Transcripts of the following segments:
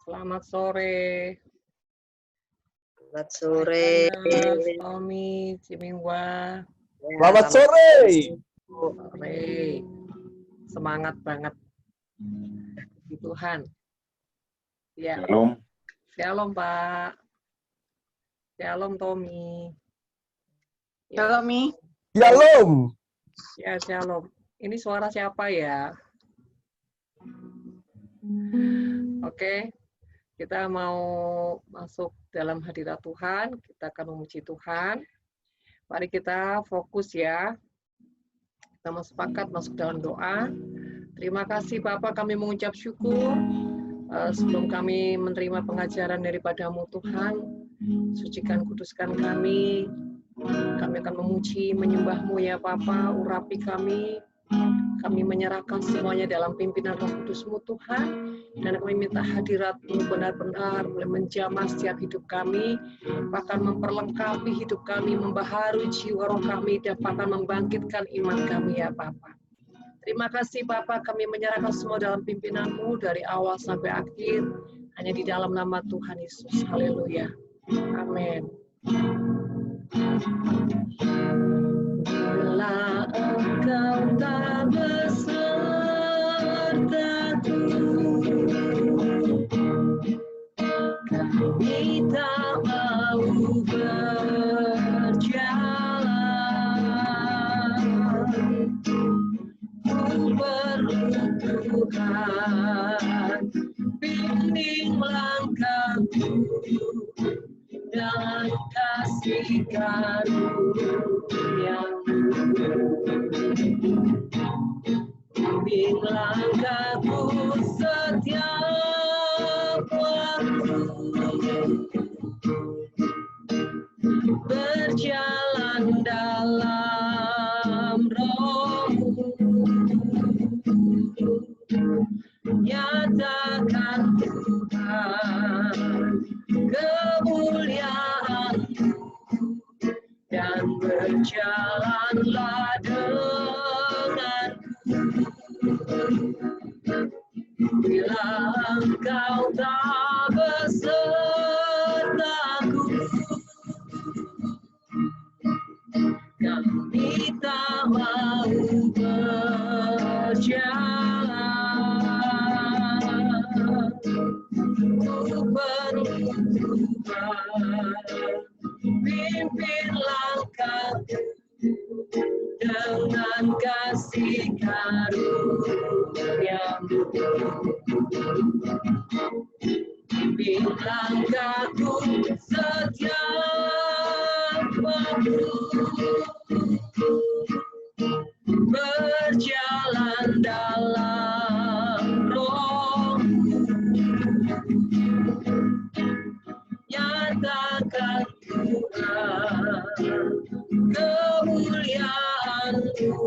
Selamat sore. Selamat sore. Tommy, Cimingwa. Selamat sore. Sore. Semangat banget. Di Tuhan. Ya. Shalom. Shalom, Pak. Shalom, Tommy. Shalom, Mi. Shalom. Ya, shalom. Ini suara siapa ya? Oke. Kita mau masuk dalam hadirat Tuhan, kita akan memuji Tuhan. Mari kita fokus ya. Kita sepakat masuk dalam doa. Terima kasih Bapak, kami mengucap syukur sebelum kami menerima pengajaran daripada-Mu Tuhan. Sucikan, kuduskan kami. Kami akan memuji, menyembah-Mu ya Bapa, urapi kami. Kami menyerahkan semuanya dalam pimpinan Roh Kudus-Mu Tuhan, dan kami minta hadirat-Mu benar-benar boleh menjamah setiap hidup kami, bahkan memperlengkapi hidup kami, membaharui jiwa roh kami, dan bahkan membangkitkan iman kami ya Bapa. Terima kasih Bapa, kami menyerahkan semua dalam pimpinan-Mu dari awal sampai akhir, hanya di dalam nama Tuhan Yesus. Haleluya. Amin. Bila Engkau tak besertaku, kami tak mau berjalan. Ku perlu Tuhan, bimbing langkahku dan kasih karunia-Mu. Bimbing langkahku setiap waktu, berjalan dalam Roh-Mu. Nyatakan Tuhan kemuliaan-Mu, dan berjalanlah denganku. Bila Engkau tak besertaku, kami tak mau berjalan. Ku perlu Tuhan, pimpin langkahku dengan kasih karunia-Mu. Pimpin langkahku setiap waktu, berjalan dalam Roh-Mu. Nyatakan Tuhan kemuliaan-Mu,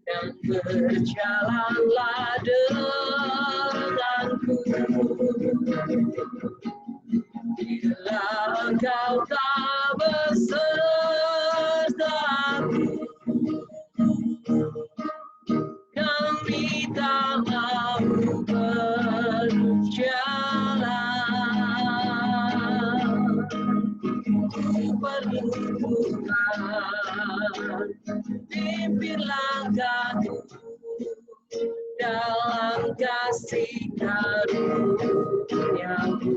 dan berjalanlah denganku. Bila Engkau tak besertaku, kami tak mau berjalan. Ku perlu Tuhan, pimpin langkahku dalam kasih karunia-Mu.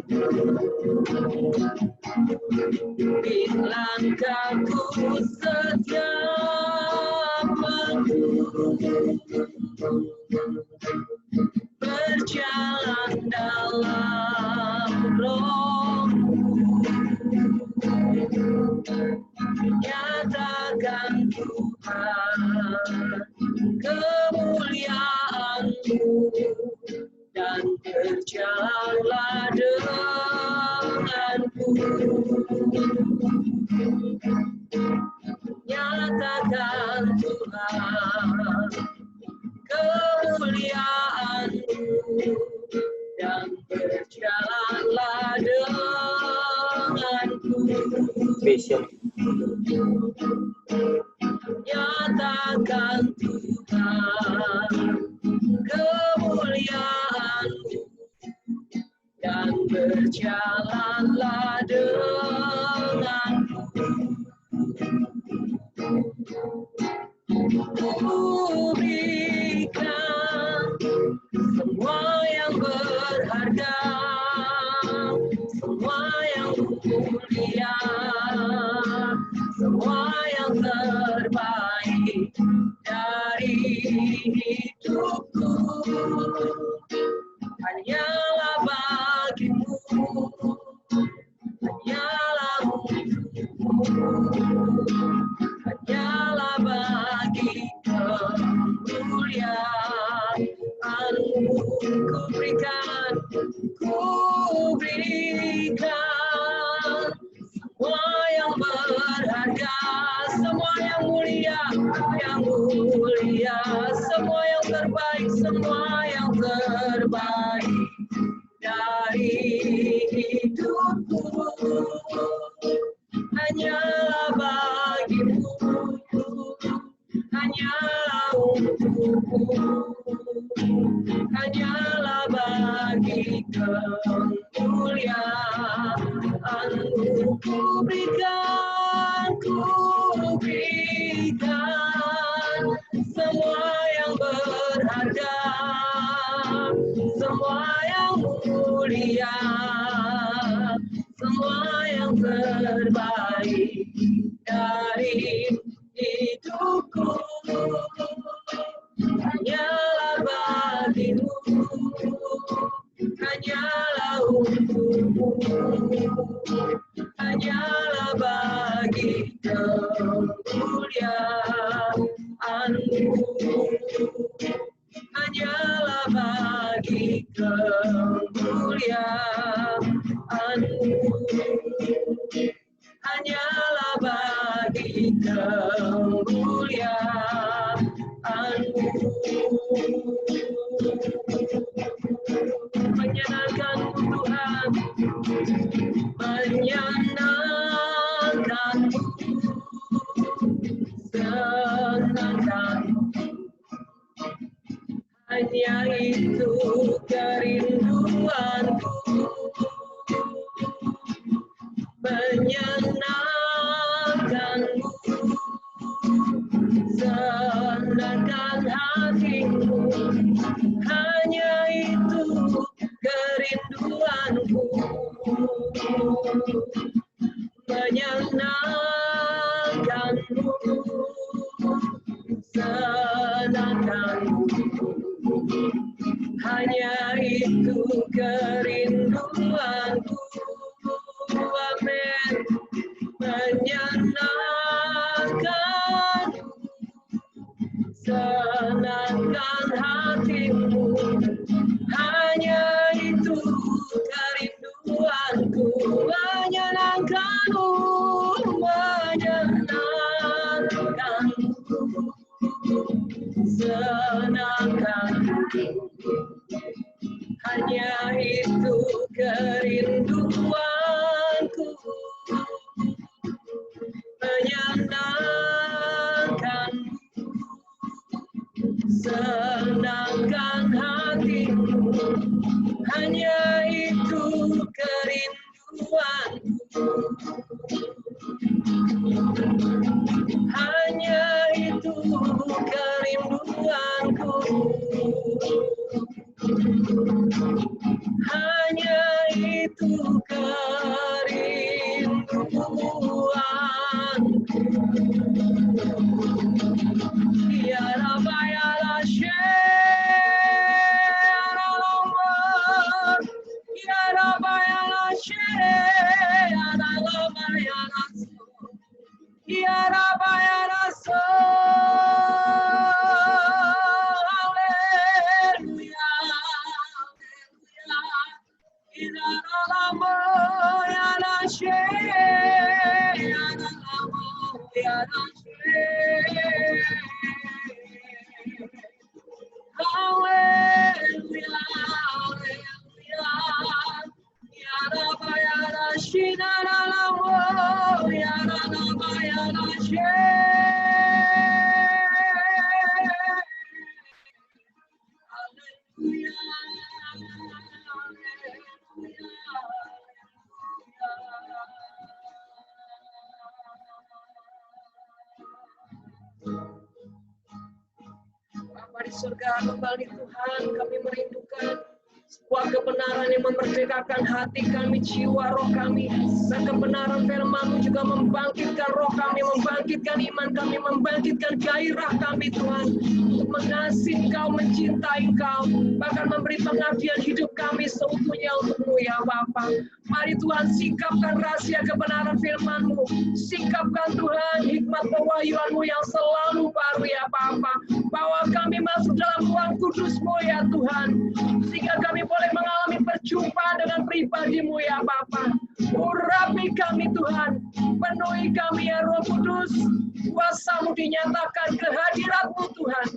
Pimpin langkahku setiap waktu, berjalan dalam Roh-Mu. Nyatakan Tuhan kemuliaan-Mu, dan berjalanlah denganku. Nyatakan Tuhan kemuliaan-Mu, dan berjalanlah denganku. Nyatakan Tuhan kemuliaan-Mu, berjalanlah denganku. Ku berikan semua yang berharga, semua yang mulia, semua yang terbaik dari hidupku. Hanyalah bagimu, hanyalah untukmu, hanyalah bagi kemuliaanmu. Ku berikan semua yang berharga, semua yang mulia, semua yang terbaik, semua yang terbaik dari hidupku. Hanyalah bagimu, hanyalah untukmu, hanyalah bagi kemuliaanmu. Ku berikan semua yang berharga, semua yang mulia, semua yang terbaik dari hidupku. Hanyalah bagimu, hanyalah untukmu, hanyalah bagi kemuliaanmu, hanyalah bagi kemuliaanmu, hanyalah bagi kemuliaanmu. Menyenangkanmu Tuhan, menyenangkanmu, senangkanmu. Hanya itu kerinduanku, menyenangkanmu, senangkan hatimu. Hanya itu kerinduanku, menyenangkanmu, senangkanmu. Hanya itu kerinduanku. Amin. Menyenangkanmu, senangkan hatimu. Hanya itu kerinduanku. Menyenangkanmu, menyenangkanmu, senangkanmu. Hanya itu kerinduanku. Menyenangkanmu, senangkan hatimu. Hanya itu kerinduanku. Hanya itu kerinduanku. Hanya itu kerinduanku. Ya Rabbi ya Rabbah, ya Rabbi ya Rasul, ya Rabbi ya Rasul. Haleluya, haleluya. Ya Rasul, ya Rasul. Hallelujah, hallelujah. Ya Rabba ya Rashida la la wo, ya Rabba ya Rashid. Hallelujah, hallelujah. Bapa di surga, kembali Tuhan, kami merindukan sebuah kebenaran yang memerdekakan hati kami, jiwa, roh kami. Dan kebenaran firman-Mu juga membangkitkan roh kami, membangkitkan iman kami, membangkitkan gairah kami Tuhan. Untuk mengasihi Engkau, mencintai Engkau, bahkan memberi pengabdian hidup kami seutuhnya untuk-Mu ya Bapa. Mari Tuhan singkapkan rahasia kebenaran firman-Mu. Singkapkan Tuhan hikmat pewahyuan-Mu yang selalu baru ya Bapa. Bawa kami masuk dalam ruang kudus-Mu ya Tuhan. Sehingga kami boleh mengalami perjumpaan dengan pribadi-Mu ya Bapa. Urapi kami Tuhan. Penuhi kami ya Roh Kudus. Kuasa-Mu dinyatakan, kehadirat-Mu Tuhan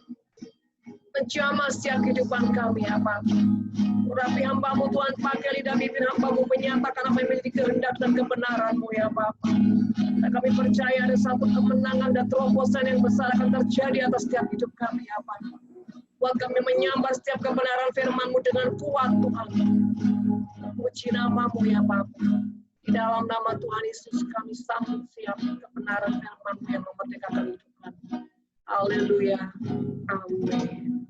menjamah setiap kehidupan kami ya Bapa. Urapi hamba-Mu Tuhan, pakai lidah bibir hamba-Mu menyatakan apa yang menjadi kehendak dan kebenaran-Mu ya Bapa. Dan kami percaya ada satu kemenangan dan terobosan yang besar akan terjadi atas setiap hidup kami ya Bapa. Buat kami menyambar setiap kebenaran firman-Mu dengan kuat Tuhan. Puji nama-Mu ya Bapa. Di dalam nama Tuhan Yesus kami sambut siap kebenaran firman-Mu yang memerdekakan hidup kami. Haleluya. Amin.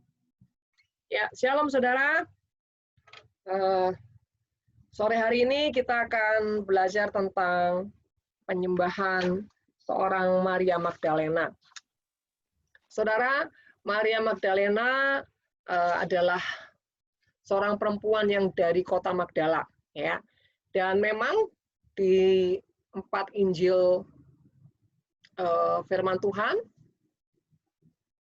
Ya, shalom saudara. Sore hari ini kita akan belajar tentang penyembahan seorang Maria Magdalena. Saudara, Maria Magdalena adalah seorang perempuan yang dari kota Magdala, ya. Dan memang di 4 Injil firman Tuhan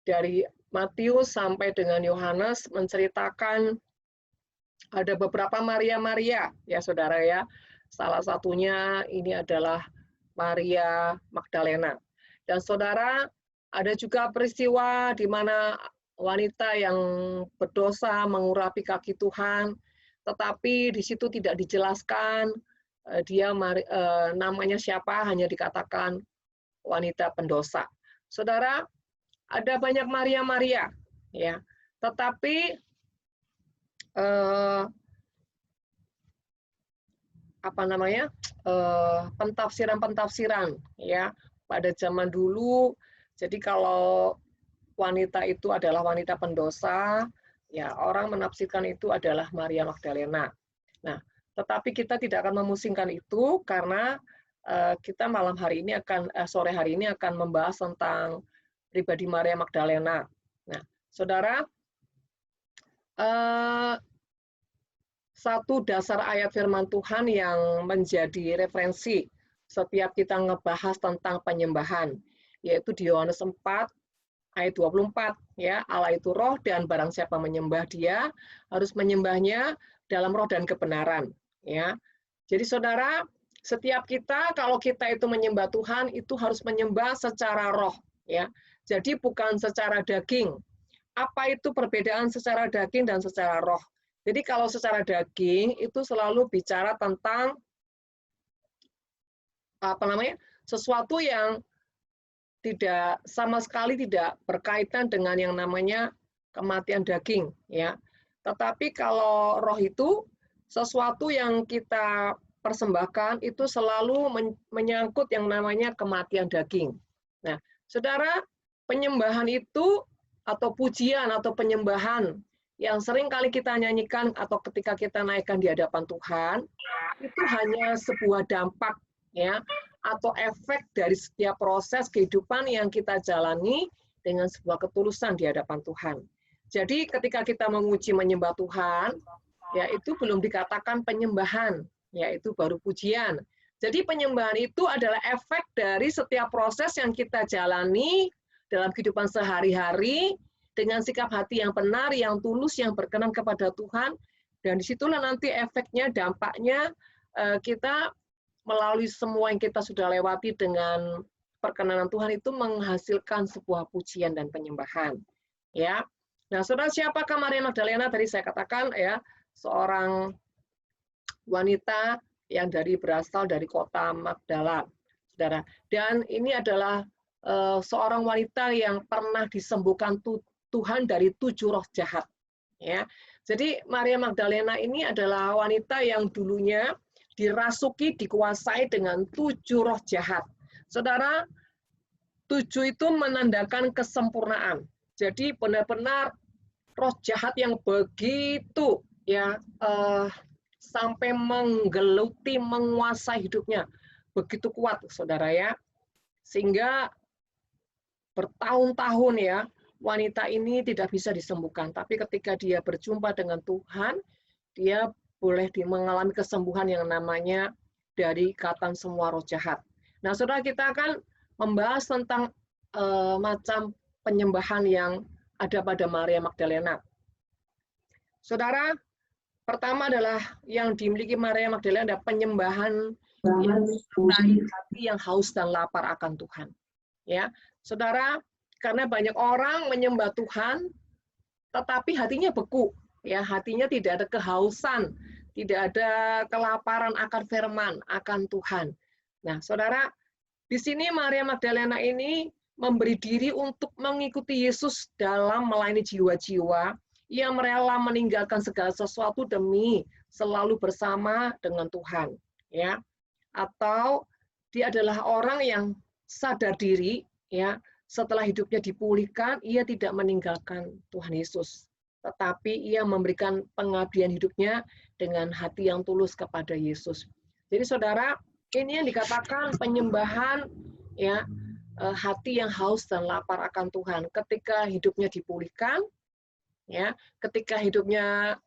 dari Matius sampai dengan Yohanes menceritakan ada beberapa Maria ya saudara ya. Salah satunya ini adalah Maria Magdalena. Dan saudara, ada juga peristiwa di mana wanita yang berdosa mengurapi kaki Tuhan, tetapi di situ tidak dijelaskan dia namanya siapa, hanya dikatakan wanita pendosa. Saudara, ada banyak Maria ya, tetapi pentafsiran ya pada zaman dulu. Jadi kalau wanita itu adalah wanita pendosa, ya orang menafsirkan itu adalah Maria Magdalena. Nah, tetapi kita tidak akan memusingkan itu karena kita sore hari ini akan membahas tentang pribadi Maria Magdalena. Nah, saudara, satu dasar ayat firman Tuhan yang menjadi referensi setiap kita ngebahas tentang penyembahan, yaitu di Yohanes 4 ayat 24 ya, Allah itu roh dan barang siapa menyembah Dia harus menyembahnya dalam roh dan kebenaran ya. Jadi saudara, setiap kita kalau kita itu menyembah Tuhan itu harus menyembah secara roh ya. Jadi bukan secara daging. Apa itu perbedaan secara daging dan secara roh? Jadi kalau secara daging itu selalu bicara tentang sesuatu yang tidak sama sekali tidak berkaitan dengan yang namanya kematian daging ya. Tetapi kalau roh itu sesuatu yang kita persembahkan itu selalu menyangkut yang namanya kematian daging. Nah, saudara, penyembahan itu atau pujian atau penyembahan yang sering kali kita nyanyikan atau ketika kita naikkan di hadapan Tuhan, itu hanya sebuah dampak ya atau efek dari setiap proses kehidupan yang kita jalani dengan sebuah ketulusan di hadapan Tuhan. Jadi ketika kita memuji menyembah Tuhan, ya itu belum dikatakan penyembahan, yaitu baru pujian. Jadi penyembahan itu adalah efek dari setiap proses yang kita jalani dalam kehidupan sehari-hari dengan sikap hati yang benar, yang tulus, yang berkenan kepada Tuhan. Dan disitulah nanti efeknya, dampaknya kita melalui semua yang kita sudah lewati dengan perkenanan Tuhan itu menghasilkan sebuah pujian dan penyembahan. Ya. Nah, saudara, siapakah Maria Magdalena? Tadi saya katakan ya, seorang wanita yang berasal dari kota Magdala, saudara. Dan ini adalah seorang wanita yang pernah disembuhkan Tuhan dari 7 roh jahat. Ya, jadi Maria Magdalena ini adalah wanita yang dulunya dirasuki, dikuasai dengan 7 roh jahat. Saudara, 7 itu menandakan kesempurnaan. Jadi benar-benar roh jahat yang begitu ya sampai menggeluti, menguasai hidupnya. Begitu kuat, saudara ya. Sehingga bertahun-tahun ya, wanita ini tidak bisa disembuhkan. Tapi ketika dia berjumpa dengan Tuhan, dia boleh mengalami kesembuhan yang namanya dari ikatan semua roh jahat. Nah, saudara, kita akan membahas tentang macam penyembahan yang ada pada Maria Magdalena. Saudara, pertama adalah yang dimiliki Maria Magdalena ada penyembahan yang dari hati yang haus dan lapar akan Tuhan. Ya, saudara, karena banyak orang menyembah Tuhan, tetapi hatinya beku. Ya, hatinya tidak ada kehausan, tidak ada kelaparan akan firman, akan Tuhan. Nah, saudara, di sini Maria Magdalena ini memberi diri untuk mengikuti Yesus dalam melayani jiwa-jiwa yang rela meninggalkan segala sesuatu demi selalu bersama dengan Tuhan. Ya, atau dia adalah orang yang sadar diri, ya, setelah hidupnya dipulihkan, ia tidak meninggalkan Tuhan Yesus, tetapi ia memberikan pengabdian hidupnya dengan hati yang tulus kepada Yesus. Jadi saudara, ini yang dikatakan penyembahan ya, hati yang haus dan lapar akan Tuhan. Ketika hidupnya dipulihkan, ya, ketika hidupnya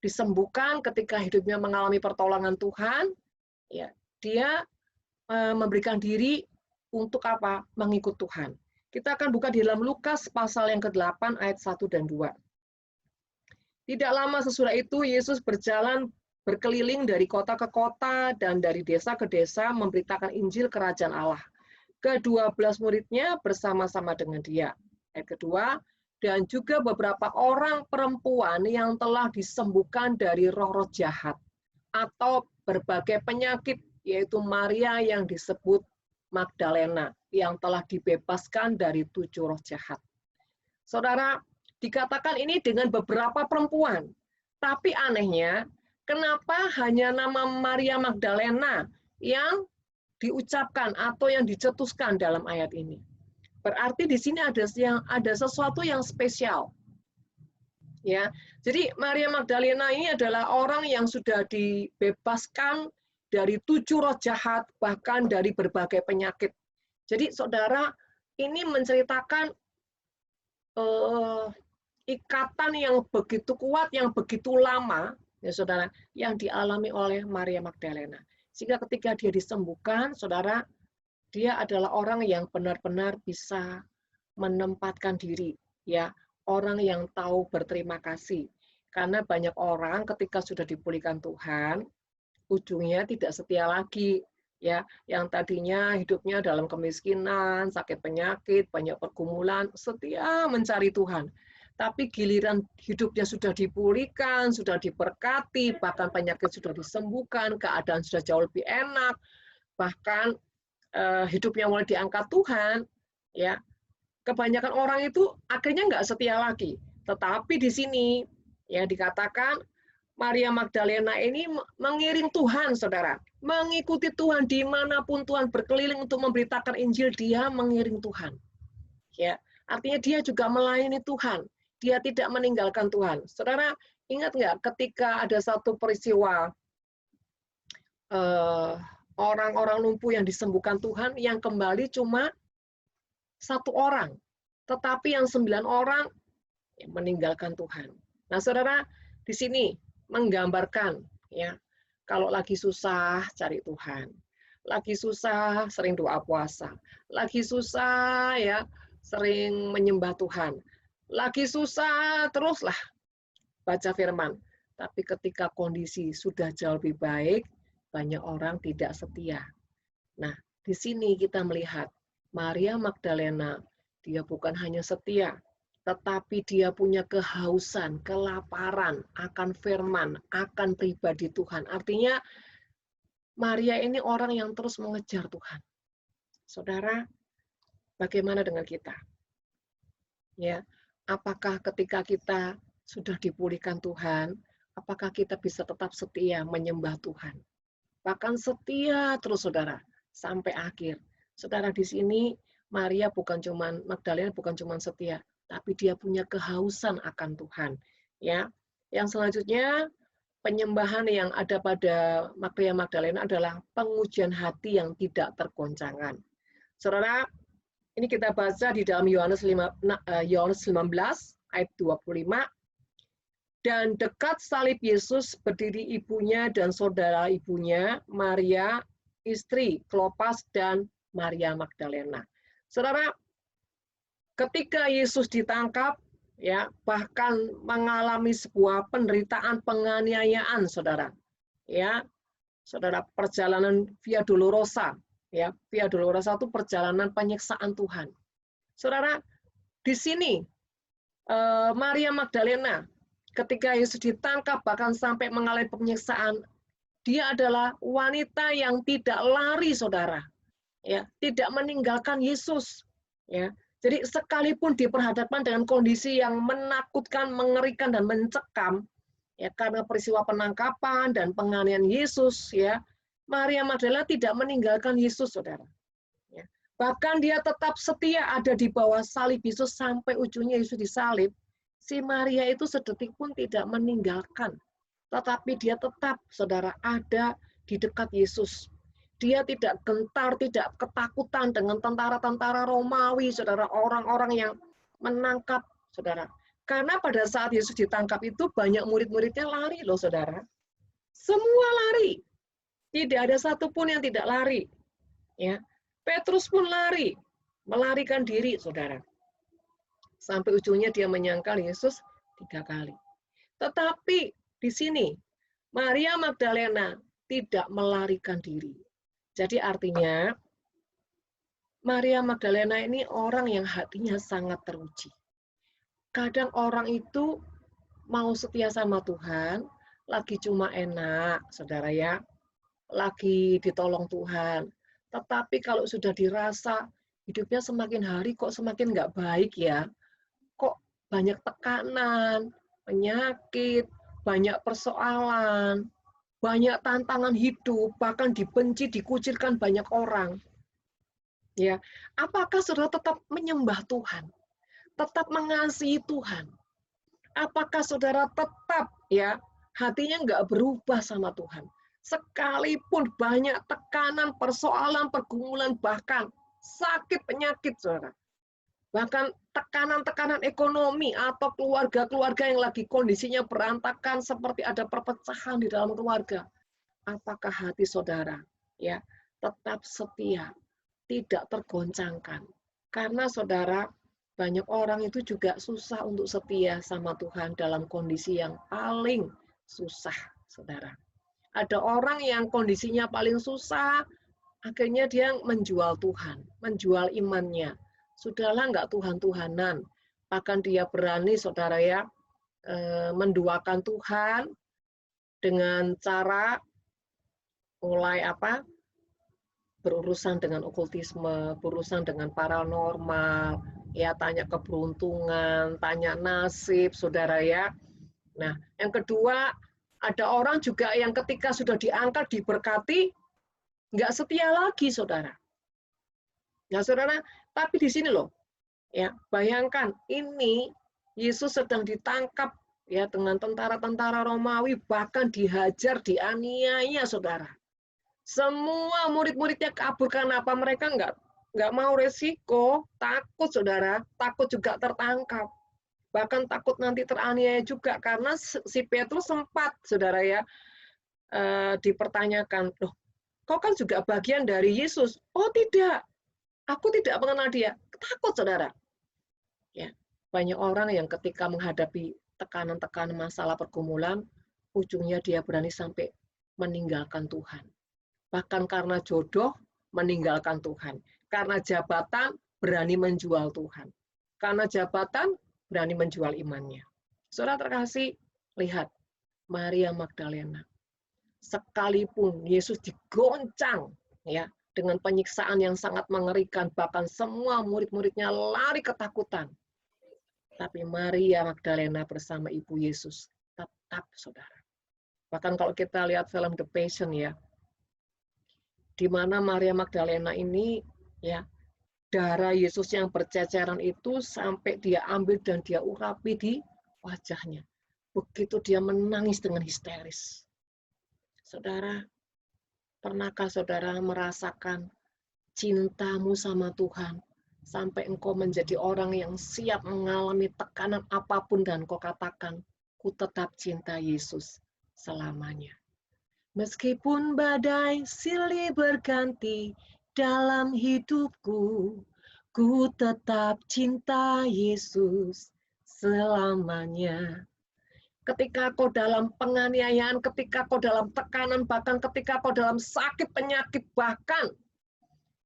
disembuhkan, ketika hidupnya mengalami pertolongan Tuhan, ya, dia memberikan diri untuk apa? Mengikut Tuhan. Kita akan buka di dalam Lukas pasal yang ke-8 ayat 1 dan 2. Tidak lama sesudah itu Yesus berjalan berkeliling dari kota ke kota dan dari desa ke desa memberitakan Injil Kerajaan Allah. Ke-12 muridnya bersama-sama dengan dia. Ayat kedua, dan juga beberapa orang perempuan yang telah disembuhkan dari roh-roh jahat atau berbagai penyakit, yaitu Maria yang disebut Magdalena, yang telah dibebaskan dari 7 roh jahat. Saudara, dikatakan ini dengan beberapa perempuan. Tapi anehnya, kenapa hanya nama Maria Magdalena yang diucapkan atau yang dicetuskan dalam ayat ini? Berarti di sini ada sesuatu yang spesial. Ya, jadi Maria Magdalena ini adalah orang yang sudah dibebaskan dari 7 roh jahat, bahkan dari berbagai penyakit. Jadi saudara, ini menceritakan ikatan yang begitu kuat, yang begitu lama, ya saudara, yang dialami oleh Maria Magdalena. Sehingga ketika dia disembuhkan, saudara, dia adalah orang yang benar-benar bisa menempatkan diri, ya, orang yang tahu berterima kasih. Karena banyak orang ketika sudah dipulihkan Tuhan, ujungnya tidak setia lagi, ya, yang tadinya hidupnya dalam kemiskinan, sakit penyakit, banyak pergumulan, setia mencari Tuhan. Tapi giliran hidupnya sudah dipulihkan, sudah diberkati, bahkan penyakit sudah disembuhkan, keadaan sudah jauh lebih enak, bahkan hidupnya mulai diangkat Tuhan, ya, kebanyakan orang itu akhirnya nggak setia lagi. Tetapi di sini ya dikatakan Maria Magdalena ini mengiring Tuhan, saudara. Mengikuti Tuhan dimanapun Tuhan berkeliling untuk memberitakan Injil, dia mengiring Tuhan. Ya, artinya dia juga melayani Tuhan. Dia tidak meninggalkan Tuhan. Saudara, ingat nggak ketika ada satu peristiwa orang-orang lumpuh yang disembuhkan Tuhan, yang kembali cuma 1 orang. Tetapi yang 9 orang meninggalkan Tuhan. Nah, saudara, di sini menggambarkan ya, kalau lagi susah cari Tuhan, lagi susah sering doa puasa, lagi susah ya sering menyembah Tuhan, lagi susah teruslah baca firman. Tapi ketika kondisi sudah jauh lebih baik, banyak orang tidak setia. Nah, di sini kita melihat Maria Magdalena, dia bukan hanya setia, tetapi dia punya kehausan, kelaparan akan firman, akan pribadi Tuhan. Artinya Maria ini orang yang terus mengejar Tuhan. Saudara, bagaimana dengan kita? Ya, apakah ketika kita sudah dipulihkan Tuhan, apakah kita bisa tetap setia menyembah Tuhan? Bahkan setia terus, saudara, sampai akhir. Saudara, di sini Maria Magdalena bukan cuman setia, tapi dia punya kehausan akan Tuhan. Ya, yang selanjutnya penyembahan yang ada pada Maria Magdalena adalah pengujian hati yang tidak tergoncangkan. Saudara, ini kita baca di dalam Yohanes 19 ayat 25. Dan dekat salib Yesus berdiri ibunya dan saudara ibunya, Maria, istri Klopas dan Maria Magdalena. Saudara, ketika Yesus ditangkap, ya, bahkan mengalami sebuah penderitaan penganiayaan, saudara. Ya, saudara, perjalanan Via Dolorosa, ya, Via Dolorosa itu perjalanan penyiksaan Tuhan. Saudara, di sini Maria Magdalena ketika Yesus ditangkap bahkan sampai mengalami penyiksaan, dia adalah wanita yang tidak lari, saudara. Ya, tidak meninggalkan Yesus. Ya, jadi sekalipun diperhadapkan dengan kondisi yang menakutkan, mengerikan dan mencekam, ya, karena peristiwa penangkapan dan penganiayaan Yesus, ya, Maria Magdalena tidak meninggalkan Yesus, saudara. Ya, bahkan dia tetap setia ada di bawah salib Yesus sampai ujungnya Yesus disalib. Si Maria itu sedetik pun tidak meninggalkan, tetapi dia tetap, saudara, ada di dekat Yesus. Dia tidak gentar, tidak ketakutan dengan tentara-tentara Romawi, saudara, orang-orang yang menangkap, saudara. Karena pada saat Yesus ditangkap itu banyak murid-muridnya lari loh, saudara. Semua lari. Tidak ada satupun yang tidak lari. Ya, Petrus pun lari, melarikan diri, saudara. Sampai ujungnya dia menyangkal Yesus 3 kali. Tetapi di sini Maria Magdalena tidak melarikan diri. Jadi artinya Maria Magdalena ini orang yang hatinya sangat teruji. Kadang orang itu mau setia sama Tuhan, lagi cuma enak, saudara ya, lagi ditolong Tuhan. Tetapi kalau sudah dirasa hidupnya semakin hari kok semakin nggak baik ya, kok banyak tekanan, penyakit, banyak persoalan, banyak tantangan hidup, bahkan dibenci, dikucilkan banyak orang. Ya, apakah saudara tetap menyembah Tuhan? Tetap mengasihi Tuhan? Apakah saudara tetap, ya, hatinya nggak berubah sama Tuhan? Sekalipun banyak tekanan, persoalan, pergumulan, bahkan sakit, penyakit, saudara. Bahkan tekanan-tekanan ekonomi atau keluarga-keluarga yang lagi kondisinya berantakan seperti ada perpecahan di dalam keluarga. Apakah hati saudara, ya, tetap setia, tidak tergoncangkan? Karena saudara, banyak orang itu juga susah untuk setia sama Tuhan dalam kondisi yang paling susah, saudara. Ada orang yang kondisinya paling susah, akhirnya dia menjual Tuhan, menjual imannya. Sudahlah, nggak Tuhan-Tuhanan. Bahkan dia berani, saudara ya, menduakan Tuhan dengan cara mulai berurusan dengan okultisme, berurusan dengan paranormal, ya, tanya keberuntungan, tanya nasib, saudara ya. Nah, yang kedua, ada orang juga yang ketika sudah diangkat, diberkati, nggak setia lagi, saudara. Nah, saudara, tapi di sini loh, ya, bayangkan ini Yesus sedang ditangkap, ya, dengan tentara-tentara Romawi, bahkan dihajar, dianiaya, saudara. Semua murid-muridnya kabur karena apa? Mereka nggak mau resiko, takut, saudara, takut juga tertangkap, bahkan takut nanti teraniaya juga karena si Petrus sempat, saudara ya, dipertanyakan, loh, kau kan juga bagian dari Yesus? Oh tidak. Aku tidak mengenal dia. Takut, saudara. Ya, banyak orang yang ketika menghadapi tekanan-tekanan masalah pergumulan, ujungnya dia berani sampai meninggalkan Tuhan. Bahkan karena jodoh, meninggalkan Tuhan. Karena jabatan, berani menjual Tuhan. Karena jabatan, berani menjual imannya. Saudara terkasih, lihat, Maria Magdalena. Sekalipun Yesus digoncang, ya, dengan penyiksaan yang sangat mengerikan, bahkan semua murid-muridnya lari ketakutan. Tapi Maria Magdalena bersama Ibu Yesus tetap, saudara. Bahkan kalau kita lihat film The Passion, ya, di mana Maria Magdalena ini, ya, darah Yesus yang berceceran itu sampai dia ambil dan dia urapi di wajahnya. Begitu dia menangis dengan histeris. Saudara, pernahkah saudara merasakan cintamu sama Tuhan sampai engkau menjadi orang yang siap mengalami tekanan apapun dan kau katakan, ku tetap cinta Yesus selamanya. Meskipun badai silih berganti dalam hidupku, ku tetap cinta Yesus selamanya. Ketika kau dalam penganiayaan, ketika kau dalam tekanan, bahkan ketika kau dalam sakit penyakit, bahkan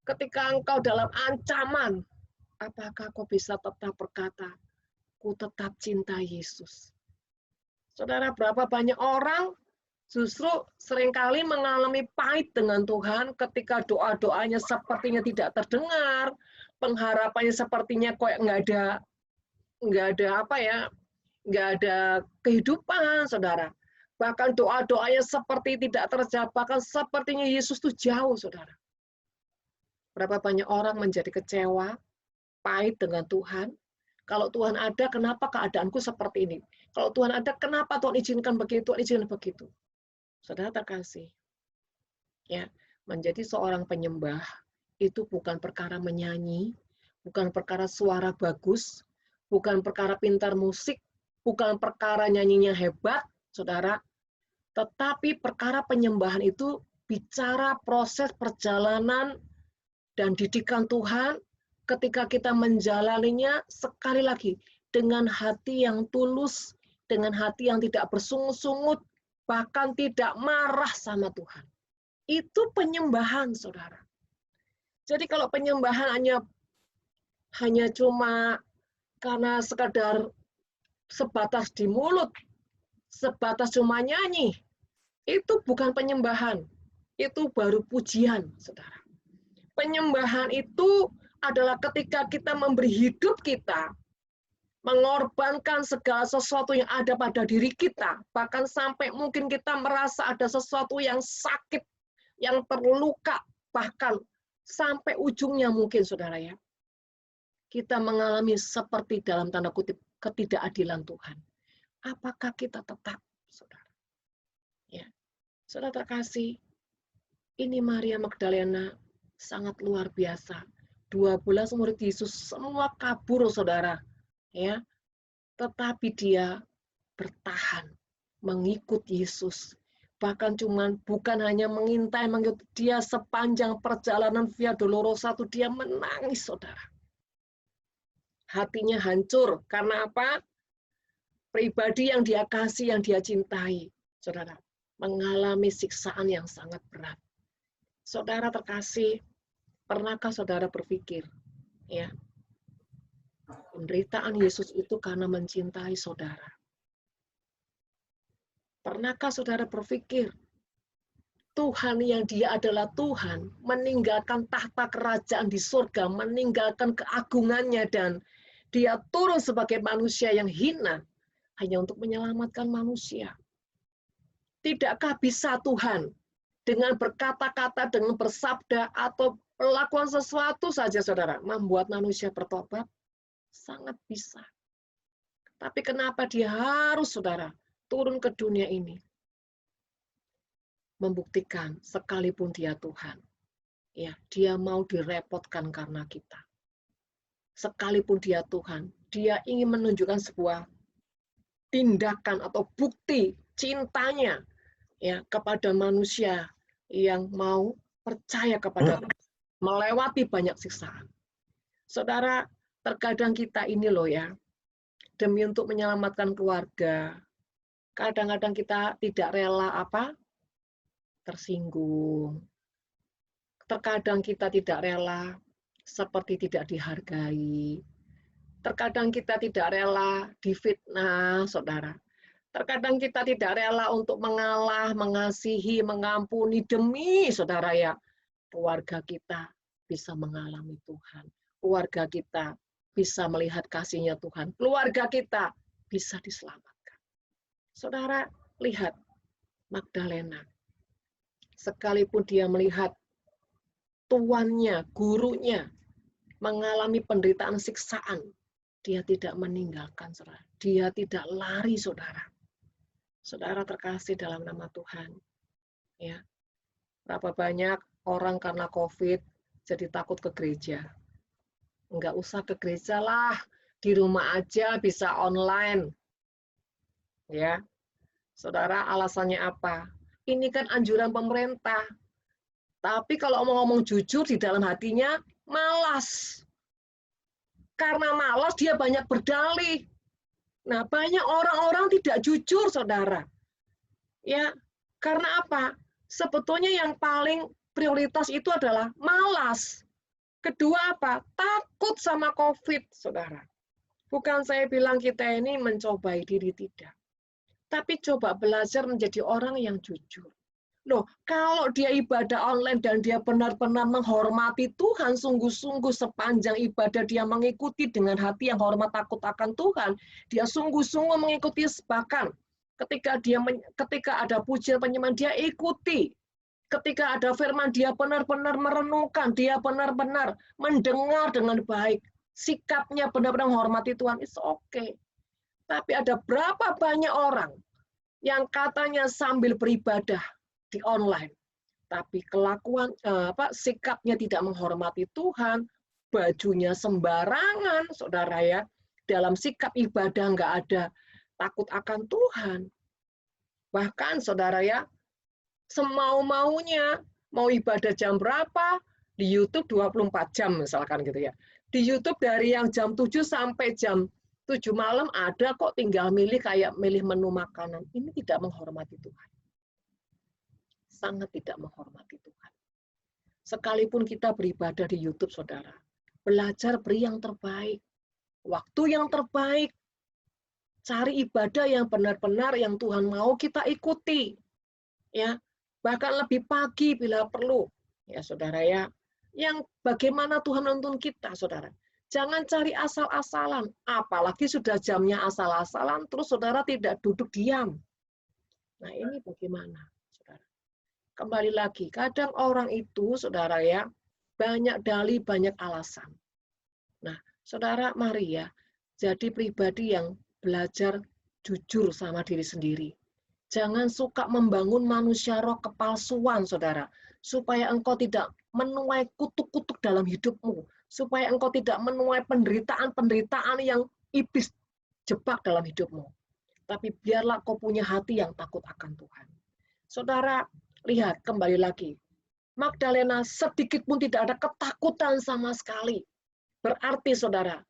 ketika engkau dalam ancaman, apakah kau bisa tetap berkata, ku tetap cinta Yesus? Saudara, berapa banyak orang justru seringkali mengalami pahit dengan Tuhan ketika doa-doanya sepertinya tidak terdengar, pengharapannya sepertinya kok nggak ada kehidupan, saudara. Bahkan doa-doanya seperti tidak terjawab, bahkan sepertinya Yesus itu jauh, saudara. Berapa banyak orang menjadi kecewa, pahit dengan Tuhan. Kalau Tuhan ada, kenapa keadaanku seperti ini? Kalau Tuhan ada, kenapa Tuhan izinkan begitu, Tuhan izinkan begitu? Saudara terkasih, ya, menjadi seorang penyembah itu bukan perkara menyanyi, bukan perkara suara bagus, bukan perkara pintar musik, bukan perkara nyanyinya hebat, saudara, tetapi perkara penyembahan itu bicara proses perjalanan dan didikan Tuhan ketika kita menjalaninya sekali lagi dengan hati yang tulus, dengan hati yang tidak bersungut-sungut, bahkan tidak marah sama Tuhan. Itu penyembahan, saudara. Jadi kalau penyembahan hanya cuma karena sekadar sebatas di mulut, sebatas cuma nyanyi, itu bukan penyembahan. Itu baru pujian, saudara. Penyembahan itu adalah ketika kita memberi hidup kita, mengorbankan segala sesuatu yang ada pada diri kita, bahkan sampai mungkin kita merasa ada sesuatu yang sakit, yang terluka, bahkan sampai ujungnya mungkin, saudara ya, kita mengalami seperti dalam tanda kutip ketidakadilan Tuhan. Apakah kita tetap, saudara? Ya, saudara terkasih, ini Maria Magdalena sangat luar biasa. 12 murid Yesus semua kabur, saudara. Ya, tetapi dia bertahan mengikut Yesus. Bahkan bukan hanya mengintai, mengikut dia sepanjang perjalanan Via Dolorosa itu dia menangis, saudara. Hatinya hancur karena apa? Pribadi yang dia kasih, yang dia cintai, saudara, mengalami siksaan yang sangat berat. Saudara terkasih, pernahkah saudara berpikir, ya, penderitaan Yesus itu karena mencintai saudara? Pernahkah saudara berpikir, Tuhan yang dia adalah Tuhan, meninggalkan tahta kerajaan di surga, meninggalkan keagungannya, dan dia turun sebagai manusia yang hina, hanya untuk menyelamatkan manusia. Tidakkah bisa Tuhan dengan berkata-kata, dengan bersabda, atau melakukan sesuatu saja, saudara, membuat manusia bertobat? Sangat bisa. Tapi kenapa dia harus, saudara, turun ke dunia ini? Membuktikan sekalipun dia Tuhan, ya, dia mau direpotkan karena kita. Sekalipun dia Tuhan, dia ingin menunjukkan sebuah tindakan atau bukti cintanya, ya, kepada manusia yang mau percaya kepada Tuhan, melewati banyak siksaan. Saudara, terkadang kita ini loh ya, demi untuk menyelamatkan keluarga, kadang-kadang kita tidak rela tersinggung. Terkadang kita tidak rela seperti tidak dihargai. Terkadang kita tidak rela difitnah, saudara. Terkadang kita tidak rela untuk mengalah, mengasihi, mengampuni demi, saudara ya, keluarga kita bisa mengalami Tuhan. Keluarga kita bisa melihat kasih-Nya Tuhan. Keluarga kita bisa diselamatkan. Saudara, lihat Magdalena. Sekalipun dia melihat tuannya, gurunya, mengalami penderitaan siksaan, dia tidak meninggalkan, saudara. Dia tidak lari, saudara. Saudara terkasih dalam nama Tuhan. Ya, berapa banyak orang karena COVID jadi takut ke gereja. Enggak usah ke gereja lah, di rumah aja bisa online. Ya, saudara, alasannya apa? Ini kan anjuran pemerintah. Tapi kalau mau ngomong jujur, di dalam hatinya malas. Karena malas, dia banyak berdalih. Nah, banyak orang-orang tidak jujur, saudara. Ya, karena apa? Sebetulnya yang paling prioritas itu adalah malas. Kedua apa? Takut sama COVID, saudara. Bukan saya bilang kita ini mencobai diri, tidak. Tapi coba belajar menjadi orang yang jujur. Loh, kalau dia ibadah online dan dia benar-benar menghormati Tuhan, sungguh-sungguh sepanjang ibadah dia mengikuti dengan hati yang hormat takut akan Tuhan, dia sungguh-sungguh mengikuti, bahkan ketika ada pujian penyembahan dia ikuti. Ketika ada firman dia benar-benar merenungkan, dia benar-benar mendengar dengan baik. Sikapnya benar-benar menghormati Tuhan, it's okay. Tapi ada berapa banyak orang yang katanya sambil beribadah di online, tapi kelakuan sikapnya tidak menghormati Tuhan, bajunya sembarangan, saudara ya, dalam sikap ibadah nggak ada takut akan Tuhan. Bahkan saudara ya, semau-maunya, mau ibadah jam berapa, di YouTube 24 jam misalkan gitu ya. Di YouTube dari yang jam 7 sampai jam 7 malam ada kok, tinggal milih kayak milih menu makanan. Ini tidak menghormati Tuhan. Sangat tidak menghormati Tuhan. Sekalipun kita beribadah di YouTube, saudara, belajar beri yang terbaik, waktu yang terbaik, cari ibadah yang benar-benar yang Tuhan mau kita ikuti, ya, bahkan lebih pagi bila perlu, ya saudara ya, yang bagaimana Tuhan menuntun kita, saudara. Jangan cari asal-asalan, apalagi sudah jamnya asal-asalan, terus saudara tidak duduk diam. Nah ini bagaimana? Kembali lagi, kadang orang itu, saudara ya, banyak dalih, banyak alasan. Nah, saudara, mari ya, jadi pribadi yang belajar jujur sama diri sendiri. Jangan suka membangun manusia roh kepalsuan, saudara, supaya engkau tidak menuai kutuk-kutuk dalam hidupmu, supaya engkau tidak menuai penderitaan-penderitaan yang iblis jebak dalam hidupmu. Tapi biarlah kau punya hati yang takut akan Tuhan. Saudara, lihat, kembali lagi. Magdalena sedikit pun tidak ada ketakutan sama sekali. Berarti, saudara,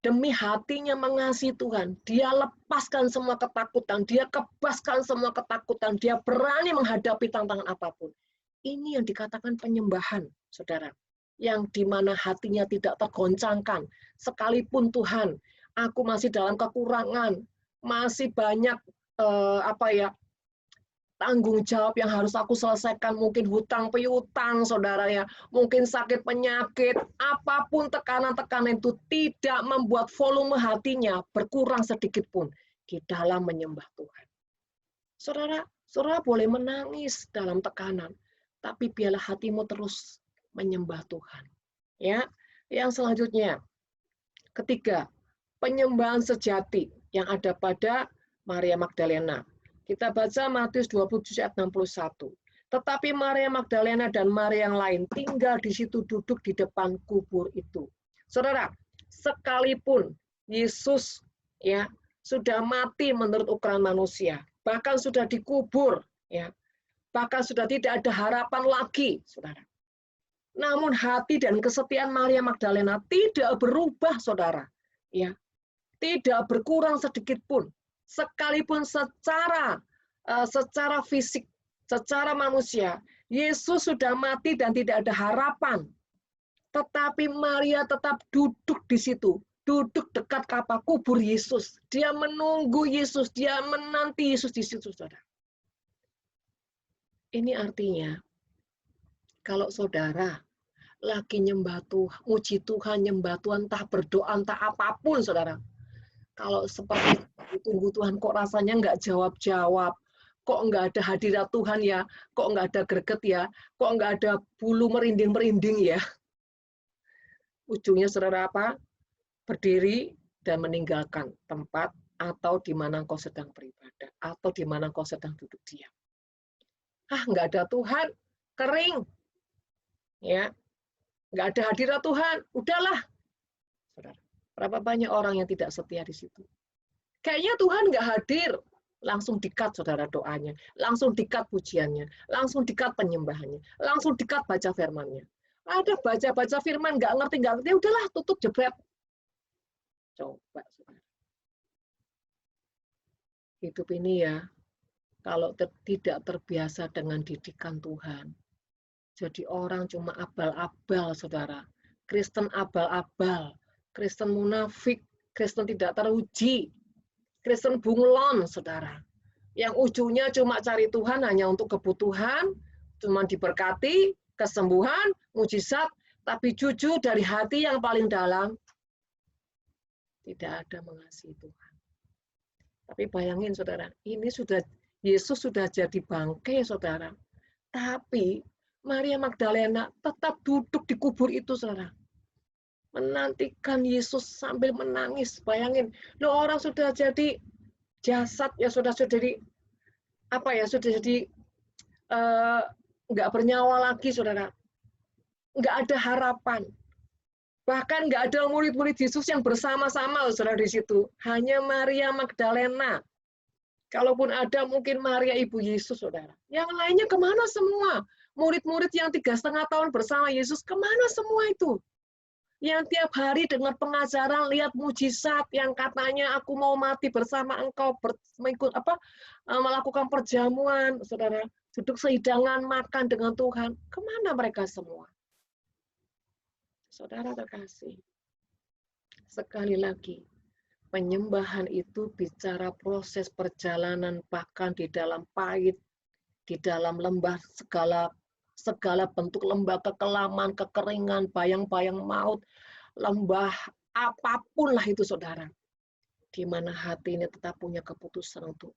demi hatinya mengasihi Tuhan, dia lepaskan semua ketakutan, dia kebaskan semua ketakutan, dia berani menghadapi tantangan apapun. Ini yang dikatakan penyembahan, saudara. Yang dimana hatinya tidak tergoncangkan. Sekalipun Tuhan, aku masih dalam kekurangan, masih banyak tanggung jawab yang harus aku selesaikan, mungkin hutang piutang, saudara ya, mungkin sakit penyakit, apapun tekanan-tekanan itu tidak membuat volume hatinya berkurang sedikit pun di dalam menyembah Tuhan. Saudara boleh menangis dalam tekanan, tapi biarlah hatimu terus menyembah Tuhan. Ya, yang selanjutnya, ketiga, penyembahan sejati yang ada pada Maria Magdalena. Kita baca Matius 27 ayat 61. Tetapi Maria Magdalena dan Maria yang lain tinggal di situ, duduk di depan kubur itu. Saudara, sekalipun Yesus ya sudah mati menurut ukuran manusia, bahkan sudah dikubur, ya, bahkan sudah tidak ada harapan lagi, saudara. Namun hati dan kesetiaan Maria Magdalena tidak berubah, saudara. Ya, tidak berkurang sedikit pun. Sekalipun secara fisik, secara manusia, Yesus sudah mati dan tidak ada harapan. Tetapi Maria tetap duduk di situ, duduk dekat kubur Yesus. Dia menunggu Yesus, dia menanti Yesus di situ, saudara. Ini artinya, kalau saudara lagi nyembah Tuhan, muji Tuhan, nyembah Tuhan, entah berdoa, entah apapun, saudara. Kalau seperti tunggu Tuhan, kok rasanya nggak jawab-jawab, kok nggak ada hadirat Tuhan ya, kok nggak ada greget ya, kok nggak ada bulu merinding-merinding ya. ujungnya saudara apa? Berdiri dan meninggalkan tempat atau di mana engkau sedang beribadah atau di mana engkau sedang duduk diam. Nggak ada Tuhan, kering, ya, nggak ada hadirat Tuhan, udahlah, saudara. Berapa banyak orang yang tidak setia di situ? Kayaknya Tuhan nggak hadir, langsung di-cut saudara doanya, langsung di-cut pujiannya, langsung di-cut penyembahannya, langsung di-cut baca firman-nya. Ada baca firman nggak ngerti, udahlah tutup jebret. Coba saudara. Hidup ini ya, kalau tidak terbiasa dengan didikan Tuhan, jadi orang cuma abal-abal, saudara. Kristen abal-abal, Kristen munafik, Kristen tidak teruji, Kristen bunglon, saudara. Yang ujungnya cuma cari Tuhan hanya untuk kebutuhan, cuma diberkati, kesembuhan, mujizat, tapi jujur dari hati yang paling dalam, tidak ada mengasihi Tuhan. Tapi bayangin, saudara, ini Yesus sudah jadi bangkai, saudara. Tapi Maria Magdalena tetap duduk di kubur itu, saudara. Menantikan Yesus sambil menangis. Bayangin, orang sudah jadi jasad, ya sudah jadi apa ya, sudah jadi nggak bernyawa lagi, saudara. Nggak ada harapan. Bahkan nggak ada murid-murid Yesus yang bersama-sama, saudara, di situ. Hanya Maria Magdalena. Kalaupun ada, mungkin Maria ibu Yesus, saudara. Yang lainnya kemana semua? Murid-murid yang 3,5 tahun bersama Yesus, kemana semua itu? Yang tiap hari dengar pengajaran, lihat mujizat, yang katanya aku mau mati bersama engkau, melakukan perjamuan, saudara. Duduk sehidangan, makan dengan Tuhan. Kemana mereka semua? Saudara terkasih, sekali lagi, penyembahan itu bicara proses perjalanan, bahkan di dalam pahit, di dalam lembah, segala bentuk lembah kekelaman, kekeringan, bayang-bayang maut, lembah apapun lah itu, saudara. Di mana hati ini tetap punya keputusan untuk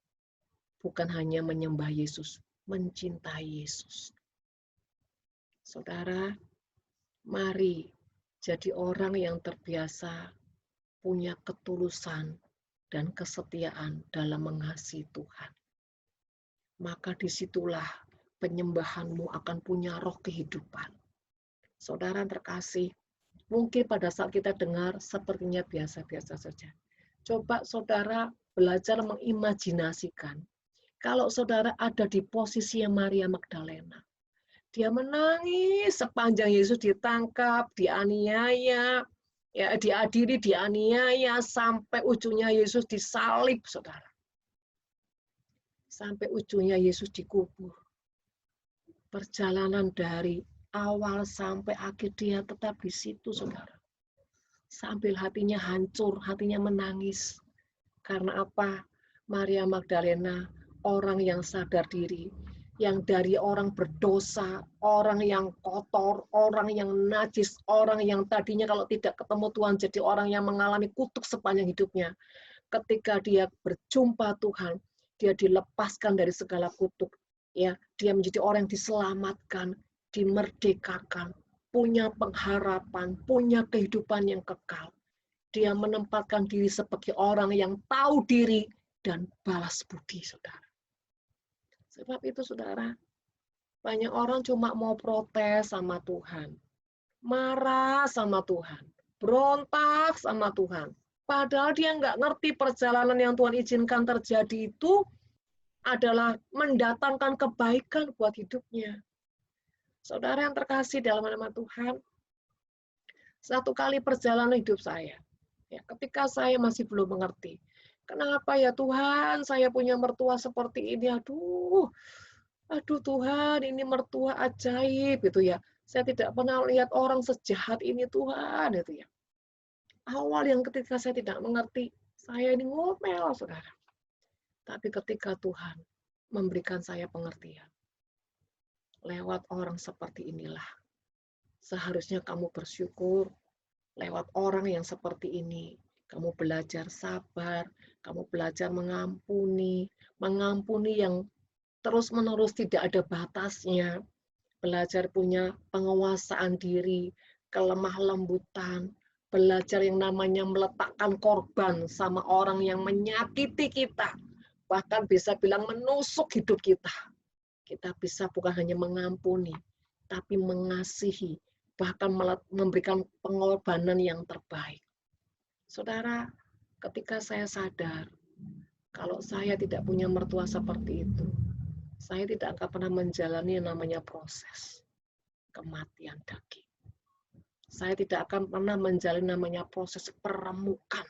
bukan hanya menyembah Yesus, mencintai Yesus. Saudara, mari jadi orang yang terbiasa punya ketulusan dan kesetiaan dalam mengasihi Tuhan. Maka disitulah penyembahanmu akan punya roh kehidupan. Saudara terkasih, mungkin pada saat kita dengar sepertinya biasa-biasa saja. Coba saudara belajar mengimajinasikan. Kalau saudara ada di posisi Maria Magdalena, dia menangis sepanjang Yesus ditangkap, dianiaya, ya, diadili, dianiaya, sampai ujungnya Yesus disalib, saudara. Sampai ujungnya Yesus dikubur. Perjalanan dari awal sampai akhir dia tetap di situ, saudara. Sambil hatinya hancur, hatinya menangis. Karena apa? Maria Magdalena, orang yang sadar diri, yang dari orang berdosa, orang yang kotor, orang yang najis, orang yang tadinya kalau tidak ketemu Tuhan jadi orang yang mengalami kutuk sepanjang hidupnya. Ketika dia berjumpa Tuhan, dia dilepaskan dari segala kutuk. Ya, dia menjadi orang yang diselamatkan, dimerdekakan, punya pengharapan, punya kehidupan yang kekal. Dia menempatkan diri sebagai orang yang tahu diri dan balas budi, saudara. Sebab itu, saudara, banyak orang cuma mau protes sama Tuhan, marah sama Tuhan, berontak sama Tuhan. Padahal dia nggak ngerti perjalanan yang Tuhan izinkan terjadi itu adalah mendatangkan kebaikan buat hidupnya. Saudara yang terkasih dalam nama Tuhan, satu kali perjalanan hidup saya, ya, ketika saya masih belum mengerti, kenapa ya Tuhan, saya punya mertua seperti ini, aduh Tuhan, ini mertua ajaib, gitu ya. Saya tidak pernah lihat orang sejahat ini, Tuhan, itu ya. Awal yang ketika saya tidak mengerti, saya ini ngomel, saudara. Tapi ketika Tuhan memberikan saya pengertian, lewat orang seperti inilah, seharusnya kamu bersyukur. Lewat orang yang seperti ini, kamu belajar sabar, kamu belajar mengampuni yang terus-menerus tidak ada batasnya, belajar punya penguasaan diri, kelemah lembutan, belajar yang namanya meletakkan korban sama orang yang menyakiti kita, bahkan bisa bilang menusuk hidup kita. Kita bisa bukan hanya mengampuni, tapi mengasihi, bahkan memberikan pengorbanan yang terbaik. Saudara, ketika saya sadar, kalau saya tidak punya mertua seperti itu, saya tidak akan pernah menjalani yang namanya proses kematian daging. Saya tidak akan pernah menjalani namanya proses peremukan,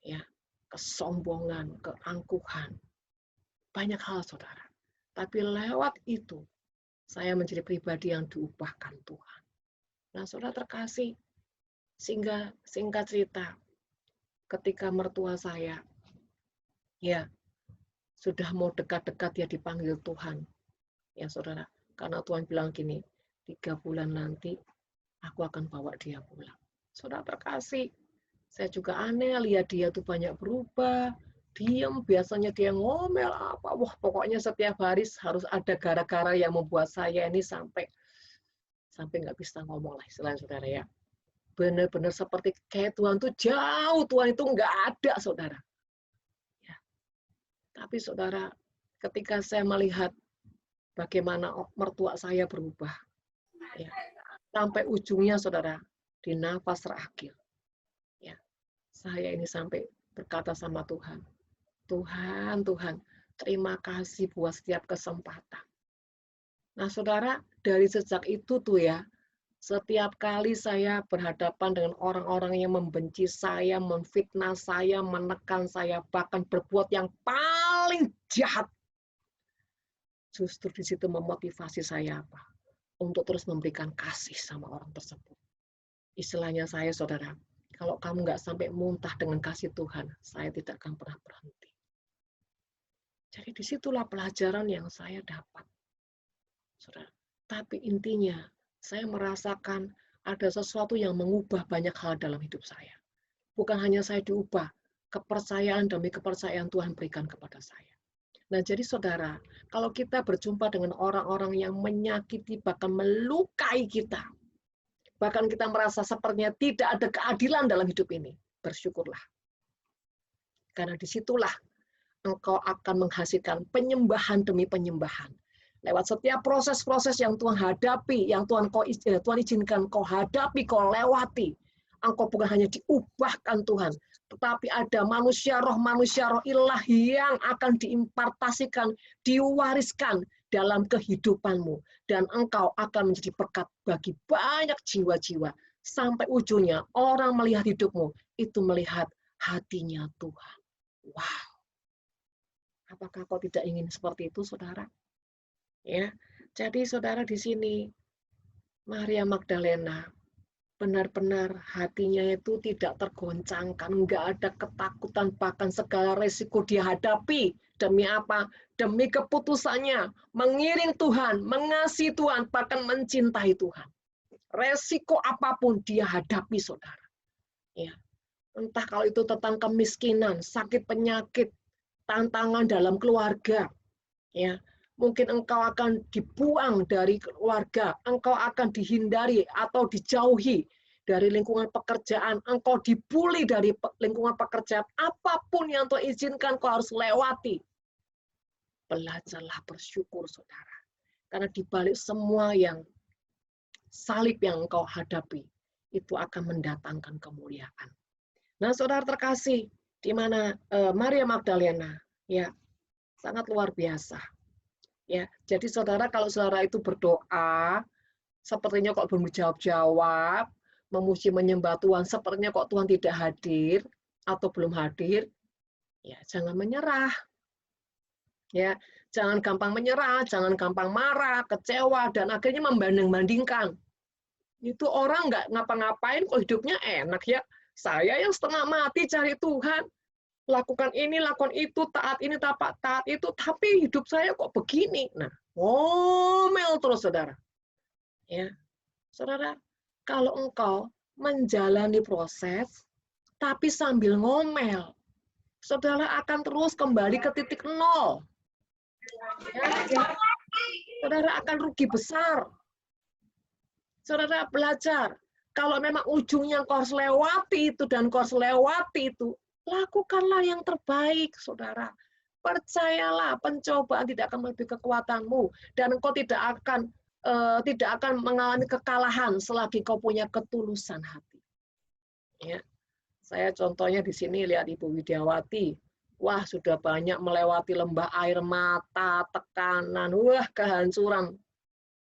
ya, kesombongan, keangkuhan, banyak hal, saudara. Tapi lewat itu, saya menjadi pribadi yang diubahkan Tuhan. Nah, saudara terkasih, sehingga singkat cerita, ketika mertua saya, ya, sudah mau dekat-dekat ya dipanggil Tuhan, ya saudara, karena Tuhan bilang gini, 3 bulan nanti aku akan bawa dia pulang. Saudara terkasih, saya juga aneh lihat dia tuh banyak berubah, diam, biasanya dia ngomel apa, wah pokoknya setiap hari harus ada gara-gara yang membuat saya ini sampai nggak bisa ngomong lah istilahnya, saudara ya. Benar-benar seperti kayak Tuhan tuh jauh, Tuhan itu nggak ada, saudara. Ya. Tapi saudara, ketika saya melihat bagaimana mertua saya berubah, ya, sampai ujungnya, saudara, di nafas terakhir, ya, saya ini sampai berkata sama Tuhan, Tuhan, terima kasih buat setiap kesempatan. Nah, saudara, dari sejak itu tuh ya, setiap kali saya berhadapan dengan orang-orang yang membenci saya, memfitnah saya, menekan saya, bahkan berbuat yang paling jahat, justru di situ memotivasi saya apa? Untuk terus memberikan kasih sama orang tersebut. Istilahnya saya, saudara, kalau kamu nggak sampai muntah dengan kasih Tuhan, saya tidak akan pernah berhenti. Jadi disitulah pelajaran yang saya dapat, saudara. Tapi intinya, saya merasakan ada sesuatu yang mengubah banyak hal dalam hidup saya. Bukan hanya saya diubah, kepercayaan demi kepercayaan Tuhan berikan kepada saya. Nah, jadi saudara, kalau kita berjumpa dengan orang-orang yang menyakiti, bahkan melukai kita, bahkan kita merasa sepertinya tidak ada keadilan dalam hidup ini, bersyukurlah. Karena disitulah engkau akan menghasilkan penyembahan demi penyembahan. Lewat setiap proses-proses yang Tuhan hadapi, yang Tuhan izinkan kau hadapi, kau lewati, engkau bukan hanya diubahkan Tuhan, tetapi ada manusia roh ilahi yang akan diimpartasikan, diwariskan dalam kehidupanmu. Dan engkau akan menjadi berkat bagi banyak jiwa-jiwa. Sampai ujungnya orang melihat hidupmu, itu melihat hatinya Tuhan. Wow. Apakah kau tidak ingin seperti itu, saudara? Ya, jadi saudara di sini, Maria Magdalena, benar-benar hatinya itu tidak tergoncangkan, nggak ada ketakutan, bahkan segala resiko dia hadapi. Demi apa? Demi keputusannya, mengiring Tuhan, mengasihi Tuhan, bahkan mencintai Tuhan. Resiko apapun dia hadapi, saudara. Ya, entah kalau itu tentang kemiskinan, sakit penyakit, tantangan dalam keluarga, ya, mungkin engkau akan dibuang dari keluarga, engkau akan dihindari atau dijauhi dari lingkungan pekerjaan, engkau dibully dari lingkungan pekerjaan, apapun yang Tuhan izinkan kau harus lewati. Belajarlah bersyukur, saudara, karena di balik semua yang salib yang engkau hadapi, itu akan mendatangkan kemuliaan. Nah, saudara terkasih, di mana Maria Magdalena, ya, sangat luar biasa. Ya, jadi saudara, kalau saudara itu berdoa, sepertinya kok belum dijawab-jawab, memuji menyembah Tuhan, sepertinya kok Tuhan tidak hadir atau belum hadir, ya jangan menyerah. Ya, jangan gampang menyerah, jangan gampang marah, kecewa, dan akhirnya membanding-bandingkan. Itu orang nggak ngapa-ngapain kok hidupnya enak ya. Saya yang setengah mati cari Tuhan, lakukan ini, lakukan itu, taat ini, taat itu, tapi hidup saya kok begini. Nah, ngomel terus, saudara. Ya, saudara, kalau engkau menjalani proses, tapi sambil ngomel, saudara akan terus kembali ke titik nol. Ya, saudara akan rugi besar. Saudara belajar, Kalau memang ujungnya engkau harus lewati itu dan engkau harus lewati itu, lakukanlah yang terbaik, saudara. Percayalah, pencobaan tidak akan melebihi kekuatanmu dan engkau tidak akan mengalami kekalahan selagi kau punya ketulusan hati. Ya. Saya contohnya di sini lihat Ibu Widiawati. Wah, sudah banyak melewati lembah air mata, tekanan, wah kehancuran.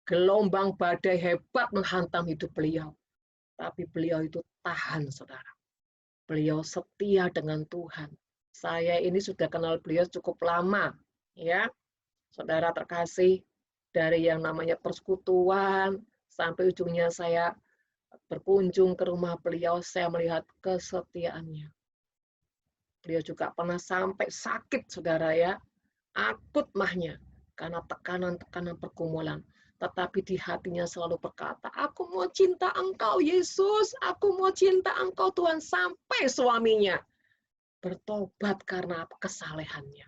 Gelombang badai hebat menghantam hidup beliau. Tapi beliau itu tahan, saudara. Beliau setia dengan Tuhan. Saya ini sudah kenal beliau cukup lama, ya, saudara terkasih, dari yang namanya persekutuan sampai ujungnya saya berkunjung ke rumah beliau, saya melihat kesetiaannya. Beliau juga pernah sampai sakit, saudara ya, akut mahnya karena tekanan-tekanan pergumulan. Tetapi di hatinya selalu berkata, aku mau cinta engkau Yesus, aku mau cinta engkau Tuhan, sampai suaminya bertobat karena kesalehannya.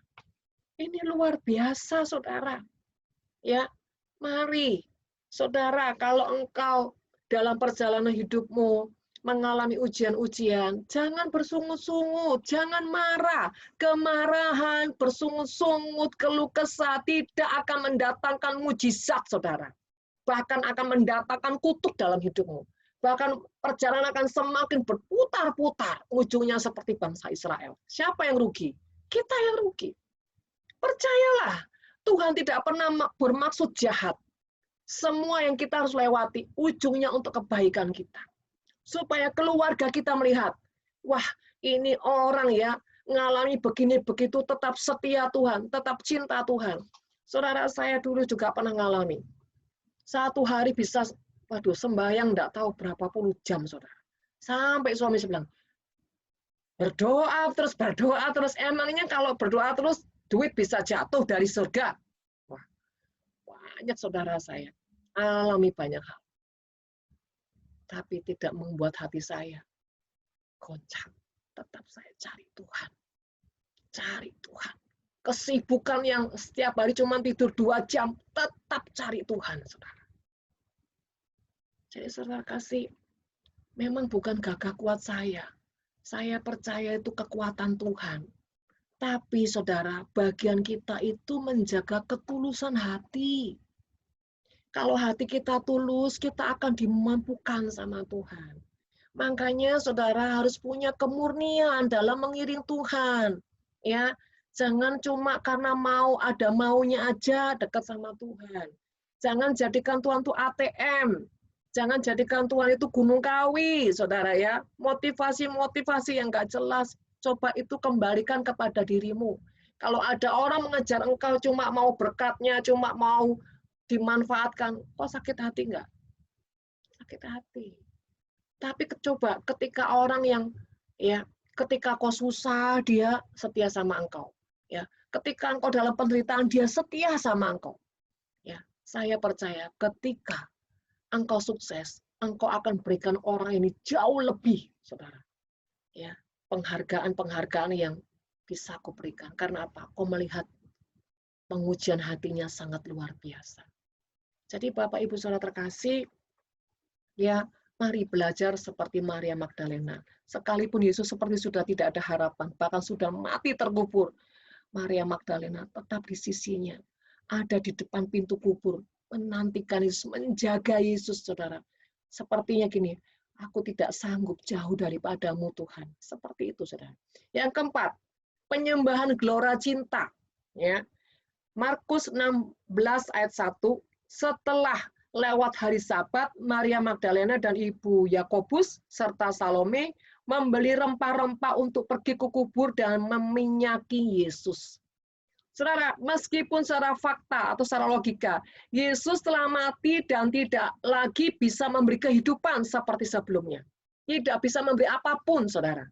Ini luar biasa, saudara. Ya, mari, saudara, kalau engkau dalam perjalanan hidupmu mengalami ujian-ujian, jangan bersungut-sungut, jangan marah. Kemarahan, bersungut-sungut, keluh kesah tidak akan mendatangkan mujizat, saudara. Bahkan akan mendatangkan kutuk dalam hidupmu. Bahkan perjalanan akan semakin berputar-putar, ujungnya seperti bangsa Israel. Siapa yang rugi? Kita yang rugi. Percayalah, Tuhan tidak pernah bermaksud jahat. Semua yang kita harus lewati, ujungnya untuk kebaikan kita. Supaya keluarga kita melihat, wah ini orang ya, ngalami begini begitu, tetap setia Tuhan, tetap cinta Tuhan. Saudara saya dulu juga pernah ngalami. Satu hari bisa, waduh, sembahyang enggak tahu berapa puluh jam, saudara. Sampai suami saya bilang, berdoa terus, emangnya kalau berdoa terus, duit bisa jatuh dari surga. Wah, banyak saudara saya alami banyak hal. Tapi tidak membuat hati saya goncang. Tetap saya cari Tuhan. Cari Tuhan. Kesibukan yang setiap hari cuma tidur 2 jam, tetap cari Tuhan, saudara. Jadi saudara kasih, memang bukan gagah kuat saya. Saya percaya itu kekuatan Tuhan. Tapi saudara, bagian kita itu menjaga ketulusan hati. Kalau hati kita tulus, kita akan dimampukan sama Tuhan. Makanya saudara harus punya kemurnian dalam mengiring Tuhan. Ya, jangan cuma karena ada maunya aja dekat sama Tuhan. Jangan jadikan Tuhan itu ATM. Jangan jadikan Tuhan itu gunung kawi, saudara ya. Motivasi-motivasi yang nggak jelas, coba itu kembalikan kepada dirimu. Kalau ada orang mengejar engkau cuma mau berkatnya, cuma mau dimanfaatkan, kok sakit hati enggak? Sakit hati. Tapi coba ketika orang yang ya, ketika kau susah dia setia sama engkau. Ya, ketika engkau dalam penderitaan dia setia sama engkau. Ya, saya percaya ketika engkau sukses, engkau akan berikan orang ini jauh lebih, saudara. Ya, penghargaan-penghargaan yang bisa kau berikan. Karena apa? Kau melihat pengujian hatinya sangat luar biasa. Jadi Bapak Ibu Saudara terkasih, ya mari belajar seperti Maria Magdalena. Sekalipun Yesus seperti sudah tidak ada harapan, bahkan sudah mati terkubur, Maria Magdalena tetap di sisinya, ada di depan pintu kubur, menantikan Yesus, menjaga Yesus, saudara. Sepertinya gini, aku tidak sanggup jauh daripadamu Tuhan. Seperti itu, saudara. Yang keempat, penyembahan gelora cinta. Ya. Markus 16 ayat 1, setelah lewat hari Sabat, Maria Magdalena dan Ibu Yakobus serta Salome membeli rempah-rempah untuk pergi ke kubur dan meminyaki Yesus. Saudara, meskipun secara fakta atau secara logika, Yesus telah mati dan tidak lagi bisa memberi kehidupan seperti sebelumnya. Tidak bisa memberi apapun, saudara.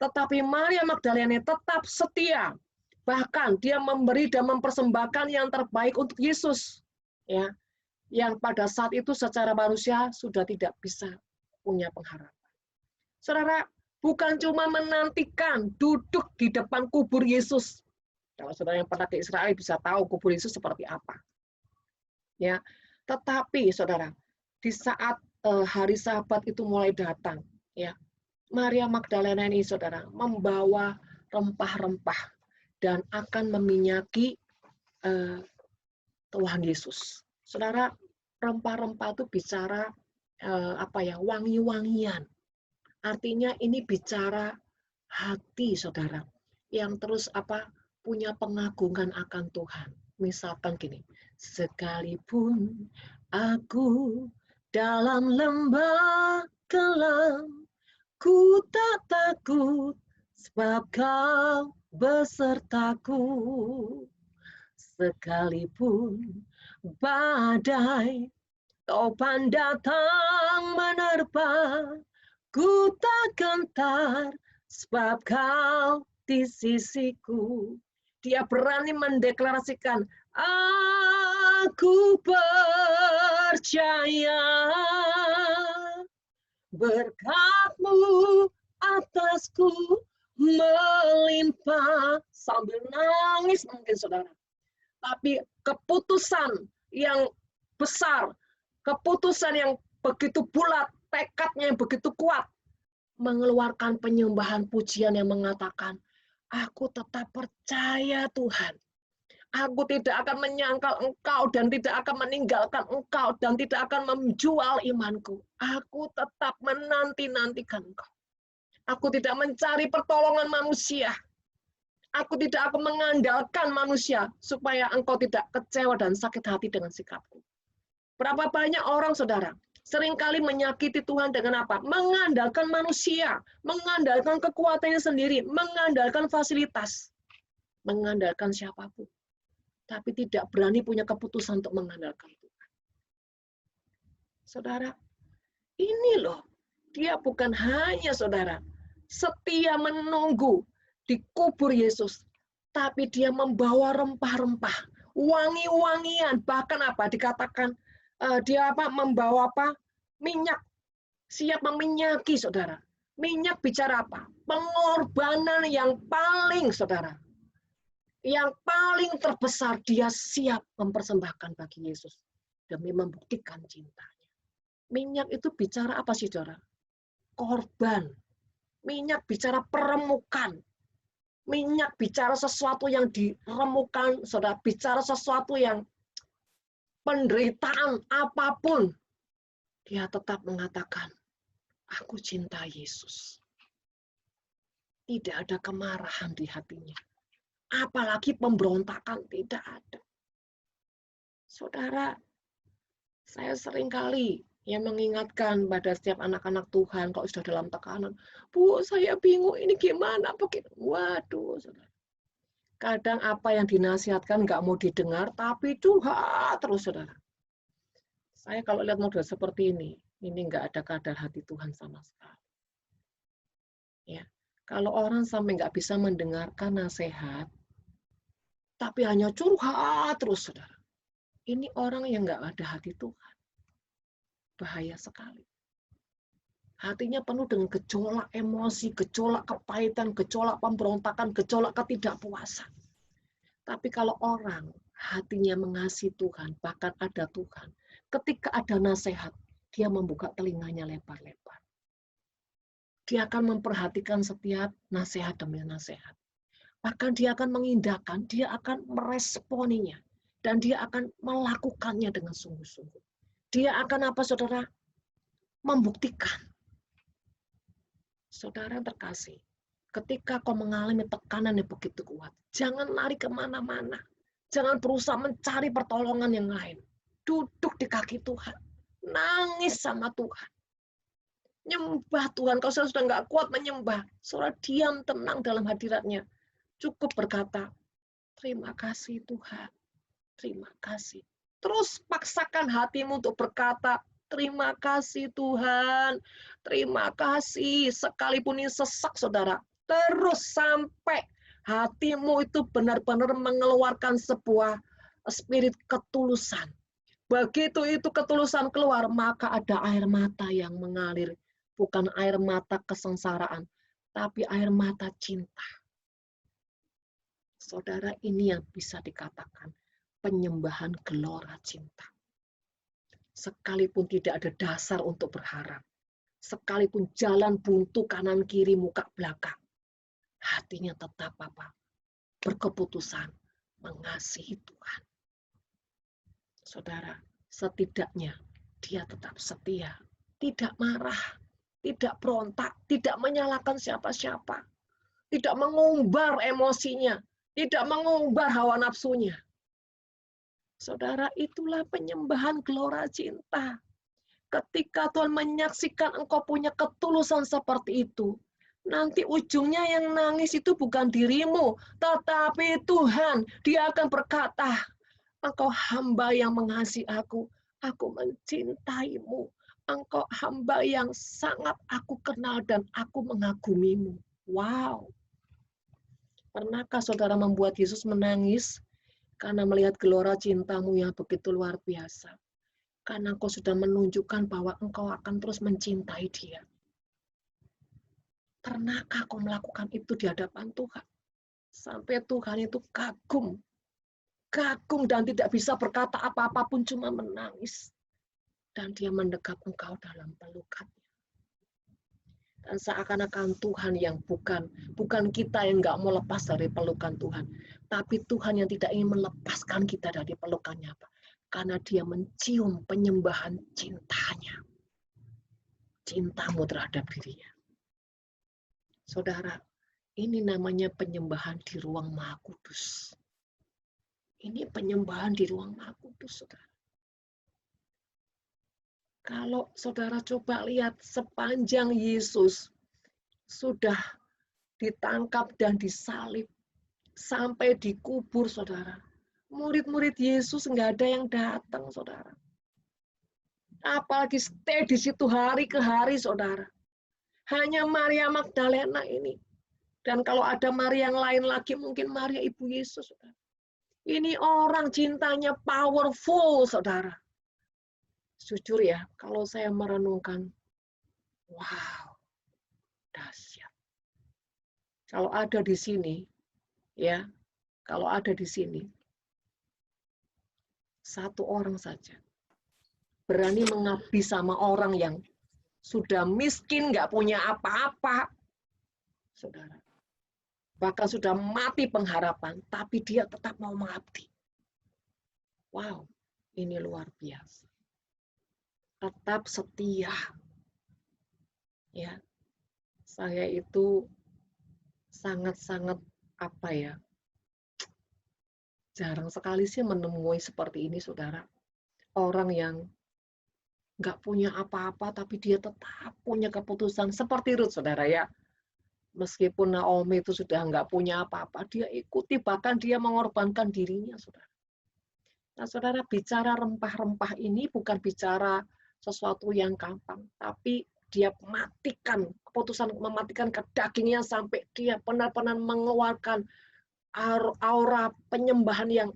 Tetapi Maria Magdalena tetap setia. Bahkan dia memberi dan mempersembahkan yang terbaik untuk Yesus. Ya, yang pada saat itu secara manusia sudah tidak bisa punya pengharapan. Saudara, bukan cuma menantikan duduk di depan kubur Yesus. Kalau saudara yang pernah ke Israel bisa tahu kubur Yesus seperti apa. Ya, tetapi saudara, di saat hari Sabat itu mulai datang, ya. Maria Magdalena ini, saudara, membawa rempah-rempah dan akan meminyaki Tuhan Yesus. Saudara, rempah-rempah itu bicara wangi-wangian. Artinya ini bicara hati, saudara, yang terus punya pengagungan akan Tuhan. Misalkan gini, sekalipun aku dalam lembah kelam, ku tak takut sebab Kau besertaku. Sekalipun badai topan datang menerpa, ku tak gentar sebab Kau di sisiku. Dia berani mendeklarasikan, aku percaya berkat-Mu atasku melimpah. Sambil nangis mungkin, saudara. Tapi keputusan yang besar, keputusan yang begitu bulat, tekadnya yang begitu kuat, mengeluarkan penyembahan pujian yang mengatakan, aku tetap percaya Tuhan. Aku tidak akan menyangkal Engkau dan tidak akan meninggalkan Engkau dan tidak akan menjual imanku. Aku tetap menanti-nantikan Engkau. Aku tidak mencari pertolongan manusia. Aku tidak akan mengandalkan manusia supaya Engkau tidak kecewa dan sakit hati dengan sikapku. Berapa banyak orang, saudara, seringkali menyakiti Tuhan dengan apa? Mengandalkan manusia, mengandalkan kekuatannya sendiri, mengandalkan fasilitas, mengandalkan siapapun. Tapi tidak berani punya keputusan untuk mengandalkan Tuhan. Saudara, ini loh, dia bukan hanya, saudara, setia menunggu di kubur Yesus, tapi dia membawa rempah-rempah, wangi-wangian, bahkan dikatakan dia membawa minyak, siap meminyaki, saudara. Minyak bicara apa? Pengorbanan yang paling, saudara, yang paling terbesar dia siap mempersembahkan bagi Yesus demi membuktikan cintanya. Minyak itu bicara apa sih, saudara? Korban. Minyak bicara peremukan. Minyak bicara sesuatu yang diremukan, saudara, bicara sesuatu yang penderitaan apapun, dia tetap mengatakan, aku cinta Yesus. Tidak ada kemarahan di hatinya. Apalagi pemberontakan, tidak ada. Saudara, saya seringkali mengingatkan pada setiap anak-anak Tuhan kalau sudah dalam tekanan, Bu, saya bingung ini gimana begitu. Waduh, saudara. Kadang apa yang dinasihatkan nggak mau didengar, tapi curhat terus, saudara. Saya kalau lihat model seperti ini nggak ada kadar hati Tuhan sama sekali. Ya, kalau orang sampai nggak bisa mendengarkan nasihat, tapi hanya curhat terus, saudara. Ini orang yang nggak ada hati Tuhan. Bahaya sekali. Hatinya penuh dengan gejolak emosi, gejolak kepahitan, gejolak pemberontakan, gejolak ketidakpuasan. Tapi kalau orang hatinya mengasihi Tuhan, bahkan ada Tuhan, ketika ada nasihat, dia membuka telinganya lebar-lebar. Dia akan memperhatikan setiap nasihat demi nasihat. Bahkan dia akan mengindahkan, dia akan meresponinya. Dan dia akan melakukannya dengan sungguh-sungguh. Dia akan apa, saudara? Membuktikan. Saudara terkasih, ketika kau mengalami tekanan yang begitu kuat, jangan lari kemana-mana. Jangan berusaha mencari pertolongan yang lain. Duduk di kaki Tuhan. Nangis sama Tuhan. Nyembah Tuhan. Kalau sudah nggak kuat menyembah, saudara diam tenang dalam hadiratnya. Cukup berkata, terima kasih Tuhan. Terima kasih. Terus paksakan hatimu untuk berkata, terima kasih Tuhan. Terima kasih. Sekalipun ini sesak, saudara. Terus sampai hatimu itu benar-benar mengeluarkan sebuah spirit ketulusan. Begitu itu ketulusan keluar, maka ada air mata yang mengalir. Bukan air mata kesengsaraan, tapi air mata cinta. Saudara, ini yang bisa dikatakan penyembahan gelora cinta. sekalipun tidak ada dasar untuk berharap, sekalipun jalan buntu kanan kiri muka belakang, hatinya tetap apa? Berkeputusan mengasihi Tuhan. Saudara, setidaknya dia tetap setia, tidak marah, tidak berontak, tidak menyalahkan siapa-siapa, tidak mengumbar emosinya, tidak mengumbar hawa nafsunya. Saudara, itulah penyembahan gelora cinta. Ketika Tuhan menyaksikan engkau punya ketulusan seperti itu, nanti ujungnya yang nangis itu bukan dirimu, tetapi Tuhan. Dia akan berkata, engkau hamba yang mengasihi aku mencintaimu. Engkau hamba yang sangat aku kenal dan aku mengagumimu. Wow. Pernahkah saudara membuat Yesus menangis karena melihat gelora cintamu yang begitu luar biasa? Karena engkau sudah menunjukkan bahwa engkau akan terus mencintai dia. Pernahkah kau melakukan itu di hadapan Tuhan? Sampai Tuhan itu kagum dan tidak bisa berkata apa-apa pun, cuma menangis. Dan dia mendekat engkau dalam pelukannya. Dan seakan-akan Tuhan yang bukan kita yang nggak mau lepas dari pelukan Tuhan. Tapi Tuhan yang tidak ingin melepaskan kita dari pelukannya. Apa? Karena dia mencium penyembahan cintanya. Cintamu terhadap dirinya. Saudara, ini namanya penyembahan di ruang Maha Kudus. Ini penyembahan di ruang Maha Kudus, saudara. Kalau saudara coba lihat sepanjang Yesus sudah ditangkap dan disalib sampai dikubur, saudara. Murid-murid Yesus nggak ada yang datang, saudara. Apalagi stay di situ hari ke hari, saudara. Hanya Maria Magdalena ini. Dan kalau ada Maria yang lain lagi, mungkin Maria Ibu Yesus, saudara. Ini orang cintanya powerful, saudara. Jujur ya, kalau saya merenungkan, wow, dahsyat. Kalau ada di sini, ya, kalau ada di sini, satu orang saja berani mengabdi sama orang yang sudah miskin, nggak punya apa-apa, saudara. Bahkan sudah mati pengharapan, tapi dia tetap mau mengabdi. Wow, ini luar biasa. Tetap setia. Ya, saya itu sangat-sangat apa ya? Jarang sekali sih menemui seperti ini, saudara. Orang yang nggak punya apa-apa, tapi dia tetap punya keputusan. Seperti Ruth, saudara ya. Meskipun Naomi itu sudah nggak punya apa-apa, dia ikuti, bahkan dia mengorbankan dirinya, saudara. Nah, saudara, bicara rempah-rempah ini bukan bicara sesuatu yang gampang, tapi dia matikan, keputusan mematikan ke dagingnya sampai dia benar-benar mengeluarkan aura penyembahan yang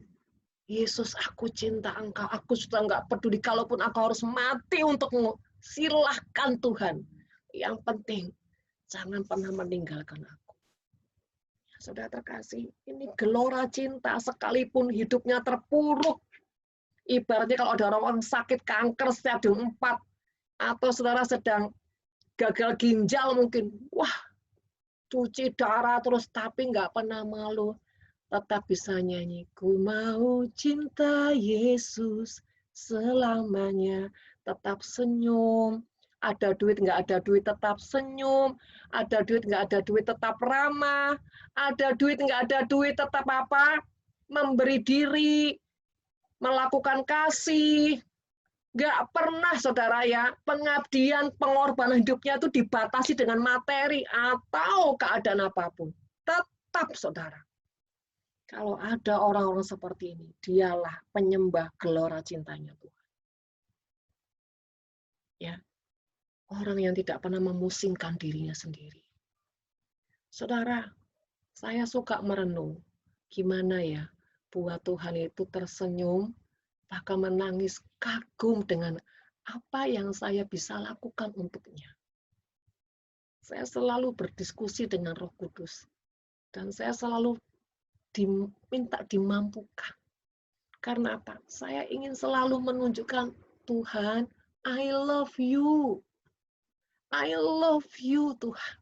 Yesus, aku cinta engkau, aku sudah nggak peduli kalaupun aku harus mati untukmu, silahkan Tuhan. Yang penting jangan pernah meninggalkan aku. Saudara terkasih, ini gelora cinta sekalipun hidupnya terpuruk. Ibaratnya kalau ada orang sakit kanker stadium 4, atau saudara sedang gagal ginjal mungkin, wah, cuci darah terus tapi nggak pernah malu. Tetap bisa nyanyi, ku mau cinta Yesus selamanya, tetap senyum. Ada duit, nggak ada duit, tetap senyum. Ada duit, nggak ada duit, tetap ramah. Ada duit, nggak ada duit, tetap apa? Memberi diri, melakukan kasih. Nggak pernah, saudara ya, pengabdian, pengorbanan hidupnya itu dibatasi dengan materi atau keadaan apapun. Tetap, saudara. Kalau ada orang-orang seperti ini, dialah penyembah gelora cintanya Tuhan. Ya, orang yang tidak pernah memusingkan dirinya sendiri. Saudara, saya suka merenung, gimana ya buat Tuhan itu tersenyum, bahkan menangis kagum dengan apa yang saya bisa lakukan untuknya. Saya selalu berdiskusi dengan Roh Kudus, dan saya selalu diminta dimampukan. Karena apa? Saya ingin selalu menunjukkan Tuhan, I love you. I love you, Tuhan.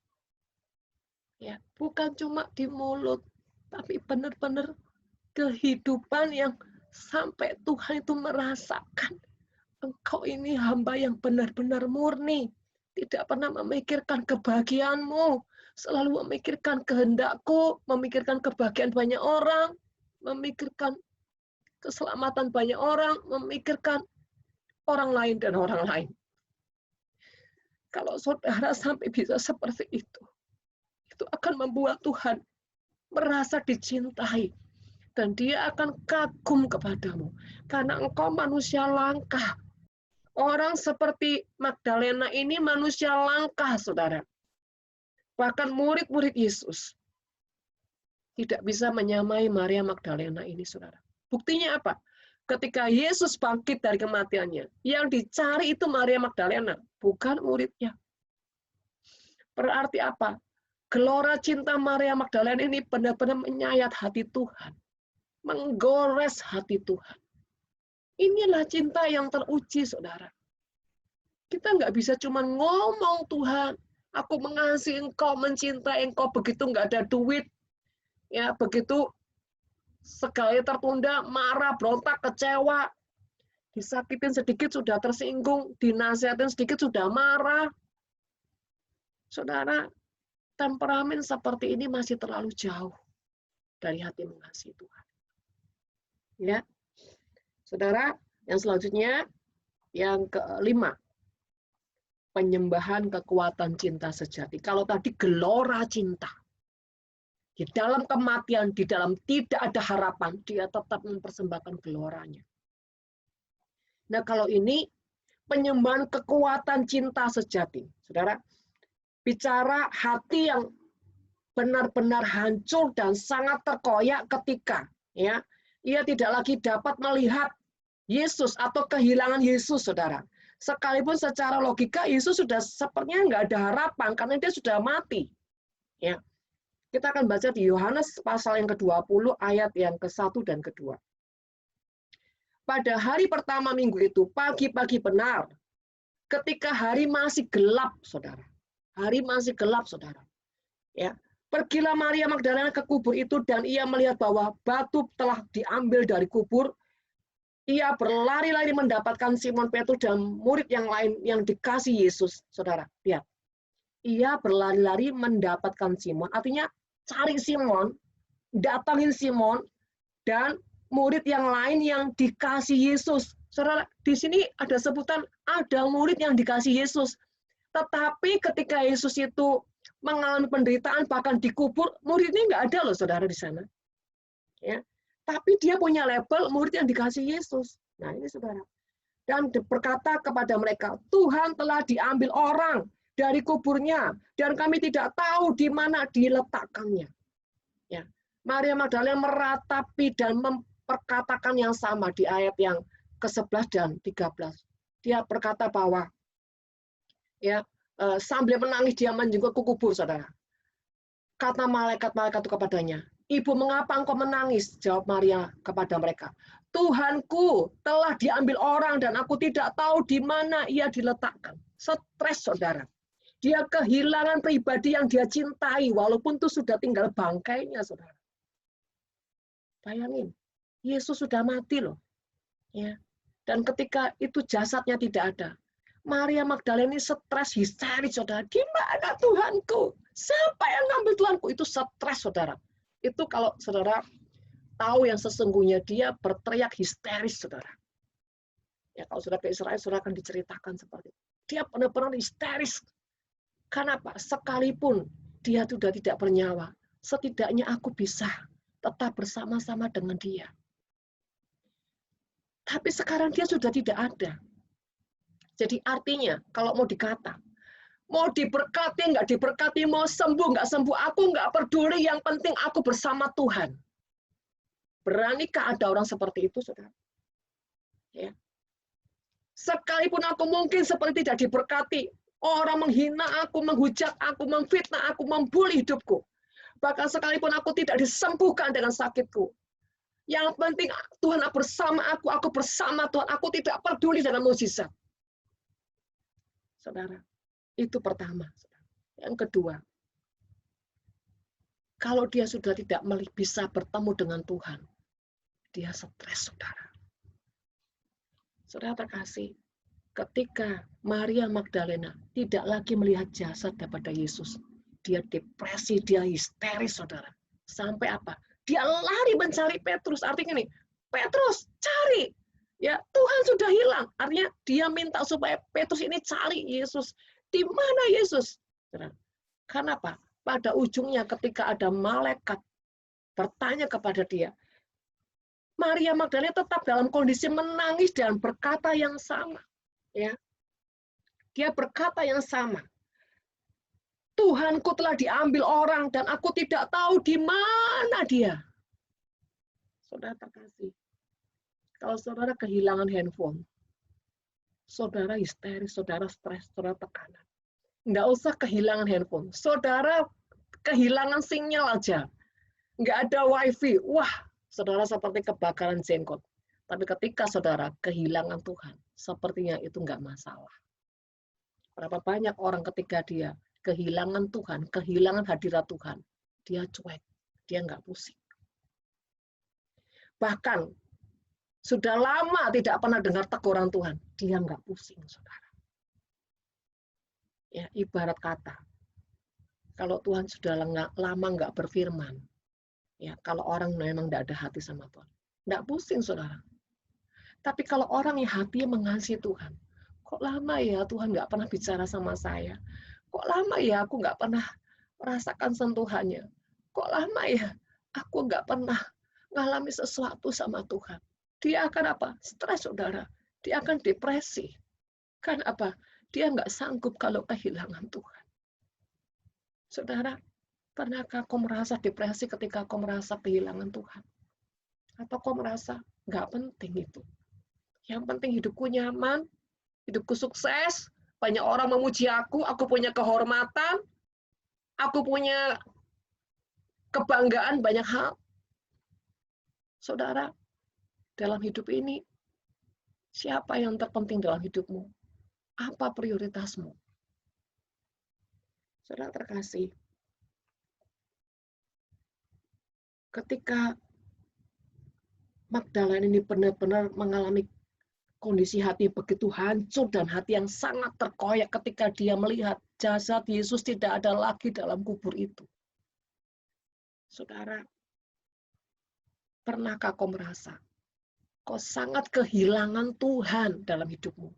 Ya, bukan cuma di mulut, tapi benar-benar kehidupan yang sampai Tuhan itu merasakan engkau ini hamba yang benar-benar murni, tidak pernah memikirkan kebahagiaanmu, selalu memikirkan kehendakku, memikirkan kebahagiaan banyak orang, memikirkan keselamatan banyak orang, memikirkan orang lain dan orang lain. Kalau saudara sampai bisa seperti itu akan membuat Tuhan merasa dicintai. Dan dia akan kagum kepadamu. Karena engkau manusia langka. Orang seperti Magdalena ini manusia langka, saudara. Bahkan murid-murid Yesus tidak bisa menyamai Maria Magdalena ini, saudara. Buktinya apa? Ketika Yesus bangkit dari kematiannya, yang dicari itu Maria Magdalena, bukan muridnya. Berarti apa? Gelora cinta Maria Magdalena ini benar-benar menyayat hati Tuhan. Menggores hati Tuhan. Inilah cinta yang teruji, saudara. Kita nggak bisa cuma ngomong, Tuhan, aku mengasihi engkau, mencintai engkau, begitu nggak ada duit, ya begitu segalanya tertunda, marah, berontak, kecewa, disakitin sedikit sudah tersinggung, dinasihatin sedikit sudah marah. Saudara, temperamen seperti ini masih terlalu jauh dari hati mengasihi Tuhan. Ya, saudara, yang selanjutnya, yang kelima, penyembahan kekuatan cinta sejati. Kalau tadi gelora cinta, di dalam kematian, di dalam tidak ada harapan, dia tetap mempersembahkan geloranya. Nah, kalau ini penyembahan kekuatan cinta sejati, saudara, bicara hati yang benar-benar hancur dan sangat terkoyak ketika ya ia tidak lagi dapat melihat Yesus atau kehilangan Yesus, saudara. Sekalipun secara logika Yesus sudah sepertinya nggak ada harapan karena dia sudah mati. Ya, kita akan baca di Yohanes pasal yang ke-20 ayat yang ke-1 dan ke-2. Pada hari pertama minggu itu, pagi-pagi benar, ketika hari masih gelap, saudara. Hari masih gelap, saudara. Ya, pergilah Maria Magdalena ke kubur itu dan ia melihat bahwa batu telah diambil dari kubur. Ia berlari-lari mendapatkan Simon Petrus dan murid yang lain yang dikasih Yesus, saudara. Lihat, ia berlari-lari mendapatkan Simon, artinya cari Simon, datangin Simon dan murid yang lain yang dikasih Yesus. Saudara, di sini ada sebutan ada murid yang dikasih Yesus. Tetapi ketika Yesus itu mengalami penderitaan, bahkan dikubur, murid ini nggak ada loh, saudara, di sana. Ya. Tapi dia punya label murid yang dikasih Yesus. Nah, ini saudara. Dan berkata kepada mereka, Tuhan telah diambil orang dari kuburnya, dan kami tidak tahu di mana diletakkannya. Ya. Maria Magdalena meratapi dan memperkatakan yang sama di ayat yang ke-11 dan 13. Dia berkata bahwa ya, sambil menangis dia menjenguk ke kubur, saudara. Kata malaikat-malaikat itu kepadanya, Ibu, mengapa engkau menangis? Jawab Maria kepada mereka, Tuhanku telah diambil orang dan aku tidak tahu di mana ia diletakkan. Stres, saudara. Dia kehilangan pribadi yang dia cintai, walaupun itu sudah tinggal bangkainya, saudara. Bayangin, Yesus sudah mati loh. Ya. Dan ketika itu jasadnya tidak ada, Maria Magdalena ini stres, histeris, saudara. Gimana Tuhanku? Siapa yang ngambil Tuhanku? Itu stres, saudara. Itu kalau saudara tahu yang sesungguhnya, dia berteriak histeris, saudara. Ya, kalau saudara ke Israel, saudara akan diceritakan seperti itu. Dia benar-benar histeris. Kenapa? Sekalipun dia sudah tidak bernyawa, setidaknya aku bisa tetap bersama-sama dengan dia. Tapi sekarang dia sudah tidak ada. Jadi artinya, kalau mau dikata, mau diberkati, nggak diberkati, mau sembuh, nggak sembuh, aku nggak peduli, yang penting aku bersama Tuhan. Beranikah ada orang seperti itu, saudara? Ya. Sekalipun aku mungkin seperti tidak diberkati, orang menghina aku, menghujat aku, memfitnah aku, membuli hidupku. Bahkan sekalipun aku tidak disembuhkan dengan sakitku, Yang penting Tuhan bersama aku bersama Tuhan, aku tidak peduli dengan mukjizat. Saudara, itu pertama. Yang kedua, kalau dia sudah tidak bisa bertemu dengan Tuhan, dia stres, saudara. Saudara terkasih, ketika Maria Magdalena tidak lagi melihat jasad daripada Yesus, dia depresi, dia histeris, saudara. Sampai apa? Dia lari mencari Petrus. Artinya nih, Petrus, cari. Ya, Tuhan sudah hilang. Artinya dia minta supaya Petrus ini cari Yesus. Di mana Yesus? Karena apa? Pada ujungnya ketika ada malaikat bertanya kepada dia, Maria Magdalena tetap dalam kondisi menangis dan berkata yang sama. Ya, dia berkata yang sama. Tuhanku telah diambil orang dan aku tidak tahu di mana dia. Saudara terkasih, kalau saudara kehilangan handphone, saudara histeris, saudara stres, saudara tekanan. Nggak usah kehilangan handphone. Saudara kehilangan sinyal aja. Nggak ada wifi. Wah, saudara seperti kebakaran jenggot. Tapi ketika saudara kehilangan Tuhan, sepertinya itu nggak masalah. Berapa banyak orang ketika dia kehilangan Tuhan, kehilangan hadirat Tuhan, dia cuek, dia nggak pusing. Bahkan sudah lama tidak pernah dengar teguran Tuhan, dia nggak pusing, saudara. Ya, ibarat kata, kalau Tuhan sudah lama nggak berfirman, ya kalau orang memang nggak ada hati sama Tuhan, nggak pusing, saudara. Tapi kalau orang yang hatinya mengasihi Tuhan, kok lama ya Tuhan nggak pernah bicara sama saya? Kok lama ya aku nggak pernah merasakan sentuhannya? Kok lama ya aku nggak pernah mengalami sesuatu sama Tuhan? Dia akan apa? Stres, saudara. Dia akan depresi. Kan apa? Dia nggak sanggup kalau kehilangan Tuhan. Saudara, pernahkah kau merasa depresi ketika kau merasa kehilangan Tuhan? Atau kau merasa nggak penting itu? Yang penting hidupku nyaman, hidupku sukses, banyak orang memuji aku punya kehormatan, aku punya kebanggaan banyak hal. Saudara, dalam hidup ini, siapa yang terpenting dalam hidupmu? Apa prioritasmu? Saudara terkasih, ketika Magdalena ini benar-benar mengalami kondisi hati begitu hancur dan hati yang sangat terkoyak ketika dia melihat jasad Yesus tidak ada lagi dalam kubur itu. Saudara, pernahkah kau merasa kau sangat kehilangan Tuhan dalam hidupmu?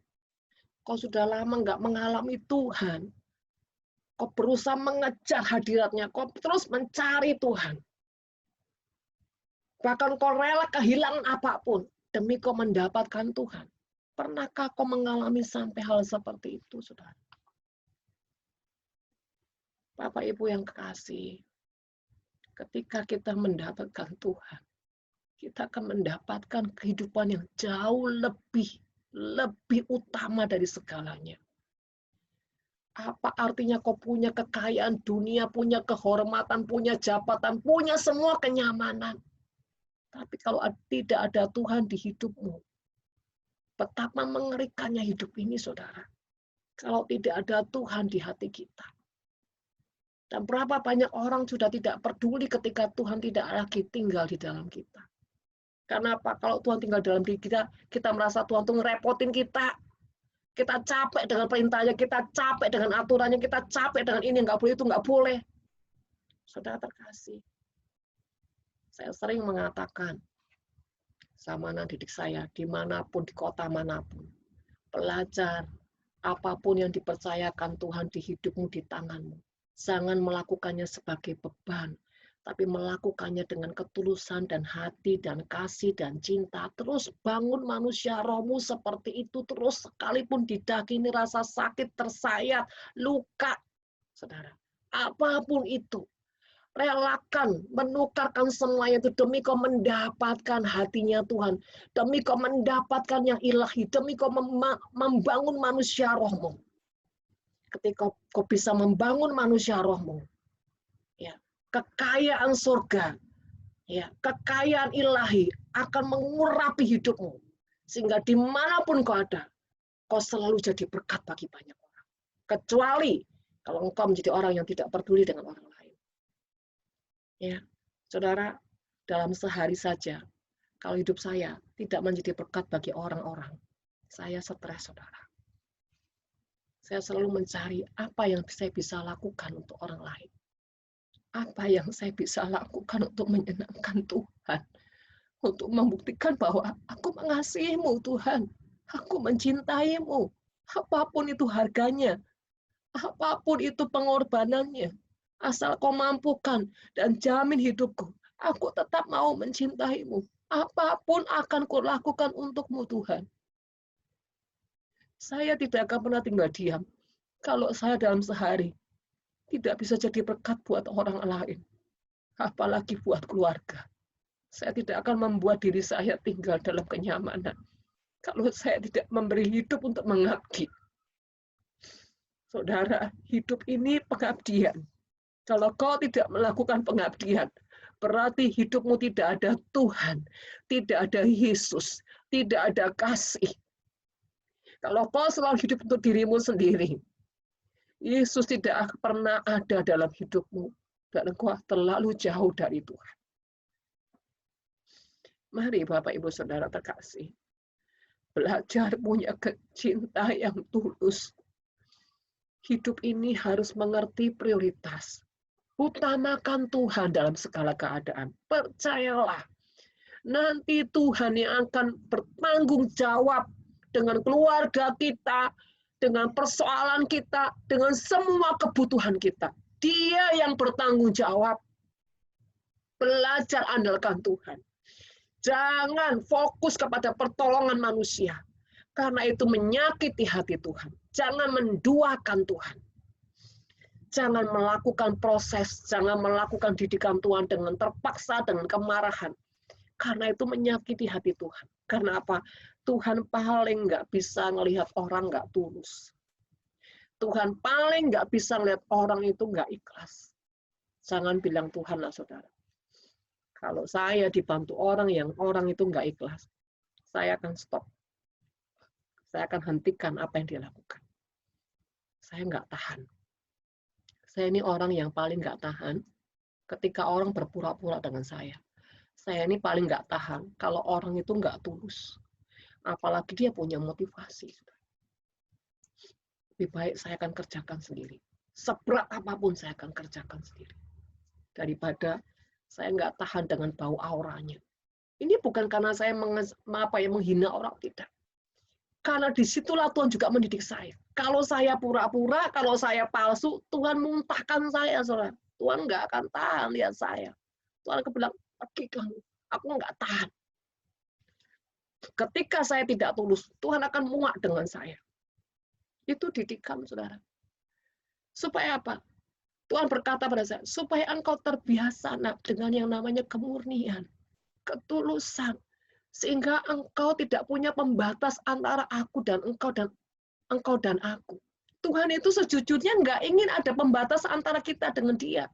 Kau sudah lama nggak mengalami Tuhan. Kau berusaha mengejar hadiratnya, kau terus mencari Tuhan. Bahkan kau rela kehilangan apapun demi kau mendapatkan Tuhan. Pernahkah kau mengalami sampai hal seperti itu, saudara? Bapak Ibu yang kekasih, ketika kita mendapatkan Tuhan, kita akan mendapatkan kehidupan yang jauh lebih utama dari segalanya. Apa artinya kau punya kekayaan dunia, punya kehormatan, punya jabatan, punya semua kenyamanan. Tapi kalau tidak ada Tuhan di hidupmu, betapa mengerikannya hidup ini, saudara. Kalau tidak ada Tuhan di hati kita. Dan berapa banyak orang sudah tidak peduli ketika Tuhan tidak lagi tinggal di dalam kita. Karena apa? Kalau Tuhan tinggal dalam diri kita, kita merasa Tuhan tuh ngerepotin kita. Kita capek dengan perintahnya, kita capek dengan aturannya, kita capek dengan ini, nggak boleh, itu nggak boleh. Saudara terkasih, saya sering mengatakan sama anak didik saya, dimanapun, di kota manapun, pelajar, apapun yang dipercayakan Tuhan di hidupmu, di tanganmu, jangan melakukannya sebagai beban, tapi melakukannya dengan ketulusan dan hati dan kasih dan cinta. Terus bangun manusia rohmu seperti itu, terus sekalipun didakini rasa sakit, tersayat, luka, saudara, apapun itu, relakan, menukarkan semuanya itu demi kau mendapatkan hatinya Tuhan, demi kau mendapatkan yang ilahi, demi kau membangun manusia rohmu. Ketika kau bisa membangun manusia rohmu, ya, kekayaan surga Ya, kekayaan ilahi akan mengurapi hidupmu. Sehingga dimanapun kau ada, kau selalu jadi berkat bagi banyak orang. Kecuali kalau engkau menjadi orang yang tidak peduli dengan orang lain. Ya, saudara, dalam sehari saja, kalau hidup saya tidak menjadi berkat bagi orang-orang, saya stres, saudara. Saya selalu mencari apa yang saya bisa lakukan untuk orang lain. Apa yang saya bisa lakukan untuk menyenangkan Tuhan. Untuk membuktikan bahwa aku mengasihimu, Tuhan. Aku mencintaimu. Apapun itu harganya. Apapun itu pengorbanannya. Asal kau mampukan dan jamin hidupku. Aku tetap mau mencintaimu. Apapun akan kulakukan untukmu, Tuhan. Saya tidak akan pernah tinggal diam. Kalau saya dalam sehari tidak bisa jadi berkat buat orang lain, apalagi buat keluarga. Saya tidak akan membuat diri saya tinggal dalam kenyamanan. Kalau saya tidak memberi hidup untuk mengabdi. Saudara, hidup ini pengabdian. Kalau kau tidak melakukan pengabdian, berarti hidupmu tidak ada Tuhan, tidak ada Yesus, tidak ada kasih. Kalau kau selalu hidup untuk dirimu sendiri, Yesus tidak pernah ada dalam hidupmu, dan engkau terlalu jauh dari Tuhan. Mari Bapak Ibu Saudara terkasih, belajar punya cinta yang tulus. Hidup ini harus mengerti prioritas. Utamakan Tuhan dalam segala keadaan. Percayalah, nanti Tuhan yang akan bertanggung jawab dengan keluarga kita, dengan persoalan kita, dengan semua kebutuhan kita. Dia yang bertanggung jawab. Belajar andalkan Tuhan. Jangan fokus kepada pertolongan manusia. Karena itu menyakiti hati Tuhan. Jangan menduakan Tuhan. Jangan melakukan proses, jangan melakukan didikan Tuhan dengan terpaksa, dengan kemarahan. Karena itu menyakiti hati Tuhan. Karena apa? Tuhan paling nggak bisa ngelihat orang nggak tulus. Tuhan paling nggak bisa ngelihat orang itu nggak ikhlas. Jangan bilang Tuhan lah, saudara. Kalau saya dibantu orang yang orang itu nggak ikhlas, saya akan stop. Saya akan hentikan apa yang dia lakukan. Saya nggak tahan. Saya ini orang yang paling nggak tahan ketika orang berpura-pura dengan saya. Saya ini paling nggak tahan kalau orang itu nggak tulus. Apalagi dia punya motivasi. Lebih baik saya akan kerjakan sendiri. Seberat apapun saya akan kerjakan sendiri. Daripada saya nggak tahan dengan bau auranya. Ini bukan karena saya menghina orang, tidak. Karena disitulah Tuhan juga mendidik saya. Kalau saya pura-pura, kalau saya palsu, Tuhan muntahkan saya, saudara. Tuhan nggak akan tahan lihat saya. Tuhan akan bilang, pergi kamu, aku nggak tahan. Ketika saya tidak tulus, Tuhan akan muak dengan saya. Itu didikan, saudara. Supaya apa? Tuhan berkata pada saya, supaya engkau terbiasa dengan yang namanya kemurnian, ketulusan, sehingga engkau tidak punya pembatas antara aku dan engkau dan aku. Tuhan itu sejujurnya nggak ingin ada pembatas antara kita dengan Dia.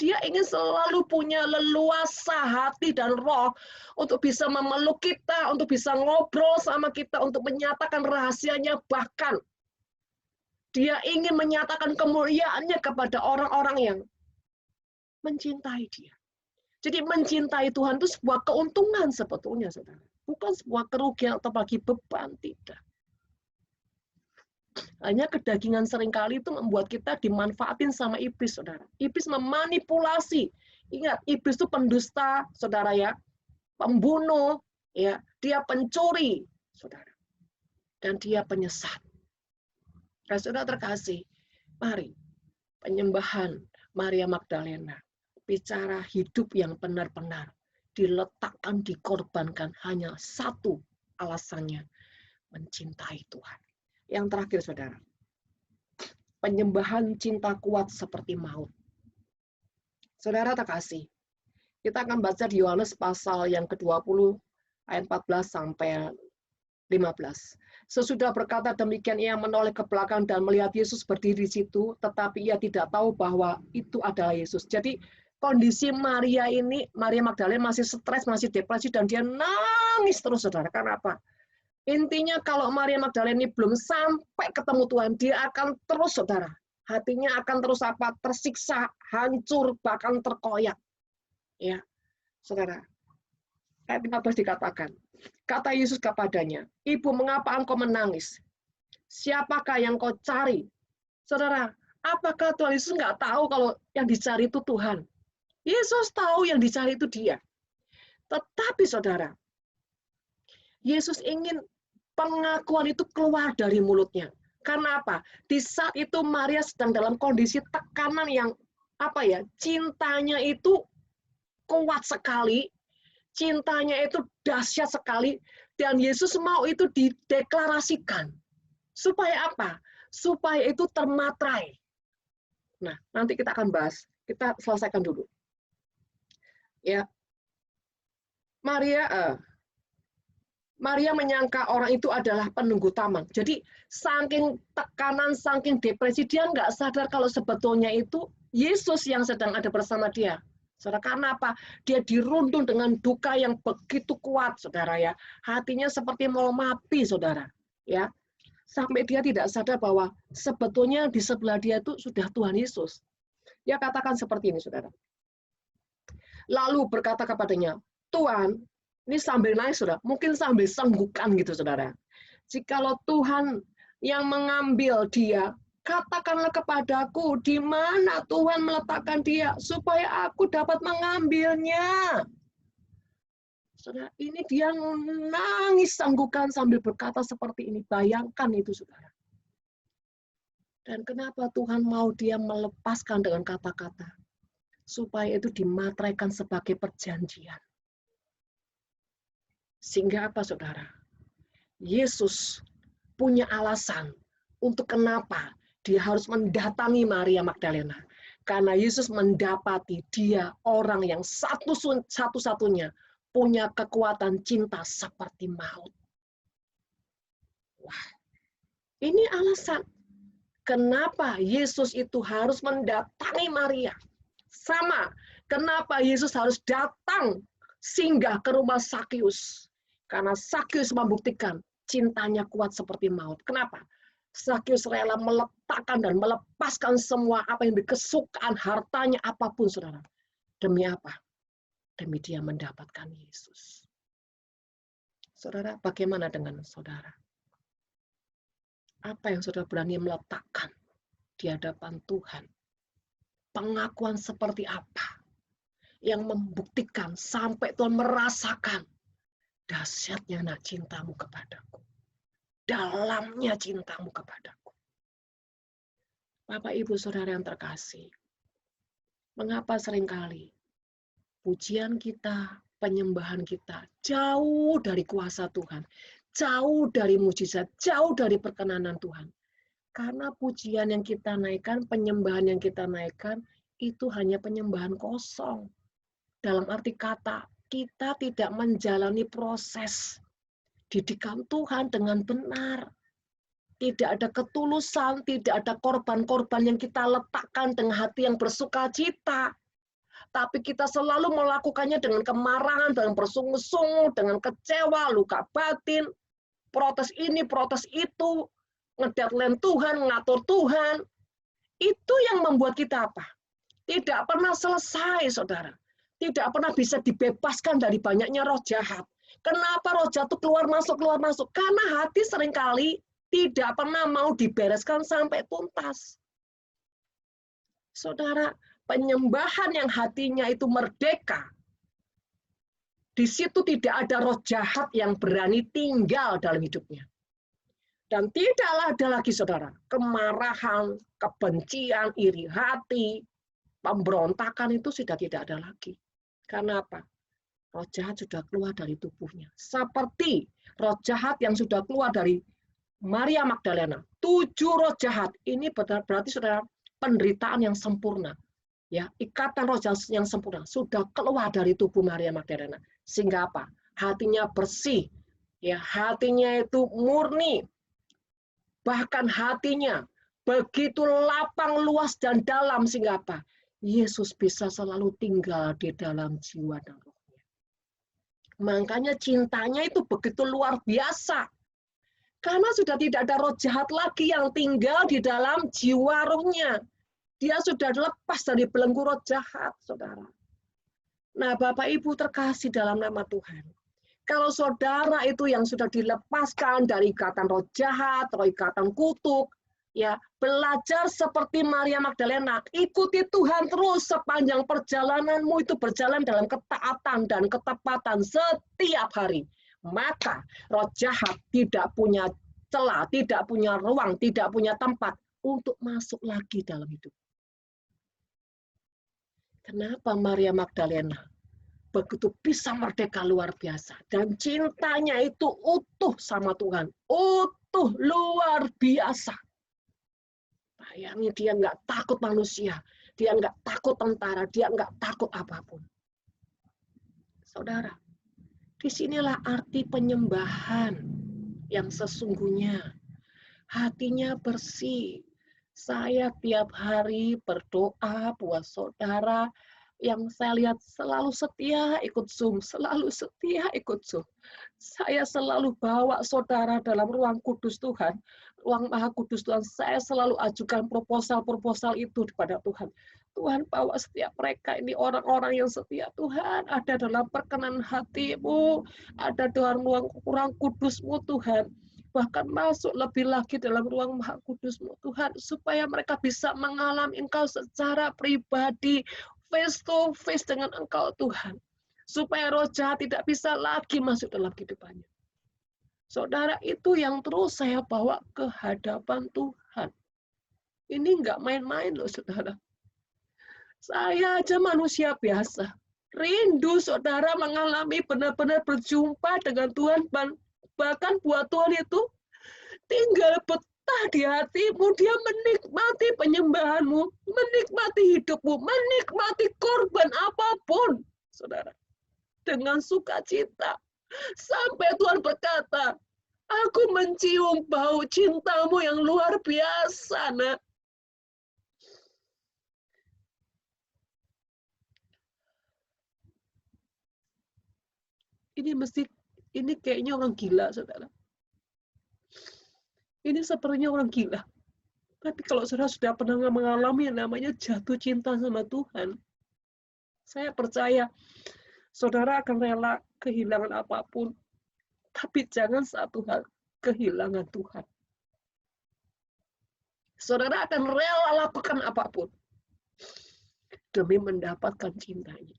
Dia ingin selalu punya leluasa hati dan roh untuk bisa memeluk kita, untuk bisa ngobrol sama kita, untuk menyatakan rahasianya, bahkan Dia ingin menyatakan kemuliaannya kepada orang-orang yang mencintai Dia. Jadi mencintai Tuhan itu sebuah keuntungan sebetulnya, saudara. Bukan sebuah kerugian atau bagi beban, tidak. Hanya kedagingan seringkali itu membuat kita dimanfaatin sama iblis, saudara. Iblis memanipulasi. Ingat, iblis itu pendusta, saudara ya. Pembunuh, ya. Dia pencuri, saudara. Dan dia penyesat. Saudara terkasih, mari penyembahan Maria Magdalena. Bicara hidup yang benar-benar diletakkan, dikorbankan hanya satu alasannya, mencintai Tuhan. Yang terakhir, saudara, penyembahan cinta kuat seperti maut. Saudara terkasih, kita akan baca di Yohanes pasal yang ke-20 ayat 14 sampai 15. Sesudah berkata demikian, ia menoleh ke belakang dan melihat Yesus berdiri di situ, tetapi ia tidak tahu bahwa itu adalah Yesus. Jadi kondisi Maria ini, Maria Magdalena masih stres, masih depresi, dan dia nangis terus, saudara. Kenapa? Intinya kalau Maria Magdalena ini belum sampai ketemu Tuhan, dia akan terus, saudara. Hatinya akan terus apa? Tersiksa, hancur, bahkan terkoyak. Ya, saudara. Ayat 15 dikatakan, kata Yesus kepadanya, "Ibu, mengapa engkau menangis? Siapakah yang kau cari?" Saudara, apakah Tuhan Yesus nggak tahu kalau yang dicari itu Tuhan? Yesus tahu yang dicari itu dia. Tetapi saudara, Yesus ingin pengakuan itu keluar dari mulutnya. Karena apa? Di saat itu Maria sedang dalam kondisi tekanan yang apa ya? Cintanya itu kuat sekali, cintanya itu dahsyat sekali, dan Yesus mau itu dideklarasikan. Supaya apa? Supaya itu termatrai. Nah, nanti kita akan bahas. Kita selesaikan dulu. Ya, Maria menyangka orang itu adalah penunggu taman. Jadi saking tekanan, saking depresi, dia nggak sadar kalau sebetulnya itu Yesus yang sedang ada bersama dia. Saudara, karena apa? Dia dirundung dengan duka yang begitu kuat, saudara ya. Hatinya seperti mau mati, saudara. Ya, sampai dia tidak sadar bahwa sebetulnya di sebelah dia itu sudah Tuhan Yesus. Dia katakan seperti ini, saudara. Lalu berkata kepadanya, "Tuhan," ini sambil nangis, saudara, mungkin sambil senggukan gitu, saudara. "Jikalau Tuhan yang mengambil dia, katakanlah kepadaku di mana Tuhan meletakkan dia, supaya aku dapat mengambilnya." Saudara, ini dia nangis sanggukan sambil berkata seperti ini. Bayangkan itu, saudara. Dan kenapa Tuhan mau dia melepaskan dengan kata-kata? Supaya itu dimateraikan sebagai perjanjian. Sehingga apa, saudara? Yesus punya alasan untuk kenapa dia harus mendatangi Maria Magdalena. Karena Yesus mendapati dia orang yang satu-satunya punya kekuatan cinta seperti maut. Wah, ini alasan kenapa Yesus itu harus mendatangi Maria. Sama, kenapa Yesus harus datang singgah ke rumah Sakius. Karena Sakius membuktikan cintanya kuat seperti maut. Kenapa? Sakius rela meletakkan dan melepaskan semua apa yang dikesukaan, hartanya, apapun, saudara. Demi apa? Demi dia mendapatkan Yesus. Saudara, bagaimana dengan saudara? Apa yang saudara berani meletakkan di hadapan Tuhan? Pengakuan seperti apa yang membuktikan sampai Tuhan merasakan dahsyatnya cintamu kepadaku, dalamnya cintamu kepadaku. Bapak, Ibu, Saudara yang terkasih, mengapa seringkali pujian kita, penyembahan kita jauh dari kuasa Tuhan, jauh dari mujizat, jauh dari perkenanan Tuhan? Karena pujian yang kita naikkan, penyembahan yang kita naikkan, itu hanya penyembahan kosong. Dalam arti kata, kita tidak menjalani proses didikan Tuhan dengan benar. Tidak ada ketulusan, tidak ada korban-korban yang kita letakkan dengan hati yang bersukacita. Tapi kita selalu melakukannya dengan kemarahan, dengan bersungut-sungut, dengan kecewa, luka batin, protes ini, protes itu, ngedeadline Tuhan, ngatur Tuhan. Itu yang membuat kita apa? Tidak pernah selesai, saudara. Tidak pernah bisa dibebaskan dari banyaknya roh jahat. Kenapa roh jahat itu keluar masuk, keluar masuk? Karena hati seringkali tidak pernah mau dibereskan sampai tuntas. Saudara, penyembahan yang hatinya itu merdeka, di situ tidak ada roh jahat yang berani tinggal dalam hidupnya. Dan tidaklah ada lagi, saudara, kemarahan, kebencian, iri hati, pemberontakan itu sudah tidak ada lagi. Karena apa? Roh jahat sudah keluar dari tubuhnya. Seperti roh jahat yang sudah keluar dari Maria Magdalena. 7 roh jahat. Ini berarti, saudara, penderitaan yang sempurna. Ya, ikatan roh jahat yang sempurna sudah keluar dari tubuh Maria Magdalena. Sehingga apa? Hatinya bersih. Ya, hatinya itu murni. Bahkan hatinya begitu lapang, luas, dan dalam, sehingga apa? Yesus bisa selalu tinggal di dalam jiwa dan rohnya. Makanya cintanya itu begitu luar biasa. Karena sudah tidak ada roh jahat lagi yang tinggal di dalam jiwa rohnya. Dia sudah lepas dari belenggu roh jahat, saudara. Nah, Bapak Ibu terkasih dalam nama Tuhan. Kalau saudara itu yang sudah dilepaskan dari ikatan roh jahat, roh ikatan kutuk, ya belajar seperti Maria Magdalena, ikuti Tuhan terus sepanjang perjalananmu itu berjalan dalam ketaatan dan ketepatan setiap hari. Maka roh jahat tidak punya celah, tidak punya ruang, tidak punya tempat untuk masuk lagi dalam hidup. Kenapa Maria Magdalena begitu bisa merdeka luar biasa? Dan cintanya itu utuh sama Tuhan. Utuh luar biasa. Bayangin, dia nggak takut manusia. Dia nggak takut tentara. Dia nggak takut apapun. Saudara, disinilah arti penyembahan yang sesungguhnya. Hatinya bersih. Saya tiap hari berdoa buat saudara yang saya lihat selalu setia ikut Zoom, selalu setia ikut Zoom. Saya selalu bawa saudara dalam ruang kudus Tuhan, ruang maha kudus Tuhan. Saya selalu ajukan proposal-proposal itu kepada Tuhan. Tuhan, bawa setiap mereka ini orang-orang yang setia. Tuhan, ada dalam perkenan hatimu, ada dalam ruang kudusmu Tuhan. Bahkan masuk lebih lagi dalam ruang maha kudusmu Tuhan, supaya mereka bisa mengalami Engkau secara pribadi, face to face dengan Engkau Tuhan. Supaya roh jahat tidak bisa lagi masuk dalam kehidupannya. Saudara, itu yang terus saya bawa ke hadapan Tuhan. Ini enggak main-main loh saudara. Saya aja manusia biasa. Rindu saudara mengalami benar-benar berjumpa dengan Tuhan. Bahkan buat Tuhan itu tinggal betah di hatimu. Dia menikmati penyembahanmu, menikmati hidupmu, menikmati korban apapun, saudara. Dengan sukacita. Sampai Tuhan berkata, aku mencium bau cintamu yang luar biasa, nak. Ini kayaknya orang gila, saudara. Ini sepertinya orang gila. Tapi kalau saudara sudah pernah mengalami yang namanya jatuh cinta sama Tuhan, saya percaya saudara akan rela kehilangan apapun. Tapi jangan satu hal, kehilangan Tuhan. Saudara akan rela lakukan apapun demi mendapatkan cintanya.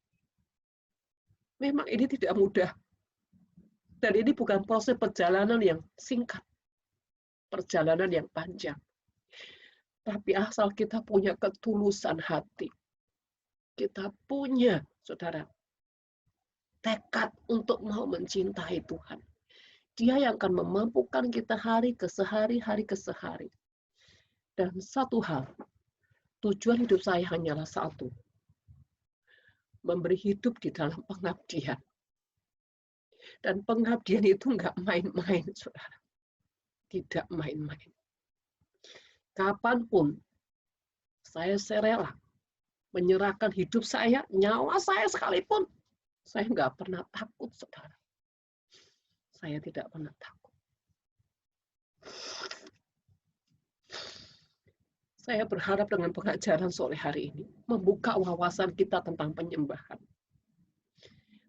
Memang ini tidak mudah. Dan ini bukan proses perjalanan yang singkat. Perjalanan yang panjang. Tapi asal kita punya ketulusan hati. Kita punya, saudara, tekad untuk mau mencintai Tuhan. Dia yang akan memampukan kita hari ke sehari, hari ke sehari. Dan satu hal, tujuan hidup saya hanyalah satu. Memberi hidup di dalam pengabdian. Dan pengabdian itu enggak main-main, saudara. Tidak main-main. Kapanpun saya rela menyerahkan hidup saya, nyawa saya sekalipun, saya enggak pernah takut, saudara. Saya tidak pernah takut. Saya berharap dengan pengajaran sore hari ini membuka wawasan kita tentang penyembahan.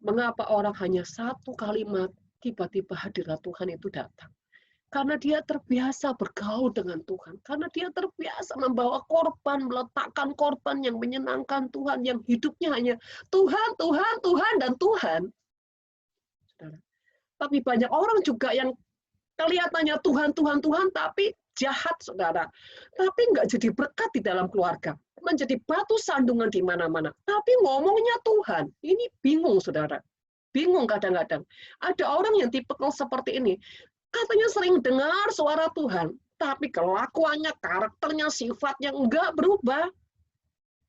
Mengapa orang hanya satu kalimat tiba-tiba hadirat Tuhan itu datang? Karena dia terbiasa bergaul dengan Tuhan. Karena dia terbiasa membawa korban, meletakkan korban yang menyenangkan Tuhan, yang hidupnya hanya Tuhan, Tuhan, Tuhan, dan Tuhan. Tapi banyak orang juga yang kelihatannya Tuhan, Tuhan, Tuhan, tapi jahat, saudara. Tapi nggak jadi berkat di dalam keluarga. Menjadi batu sandungan di mana-mana. Tapi ngomongnya Tuhan. Ini bingung, saudara. Bingung kadang-kadang. Ada orang yang tipikal seperti ini. Katanya sering dengar suara Tuhan. Tapi kelakuannya, karakternya, sifatnya nggak berubah.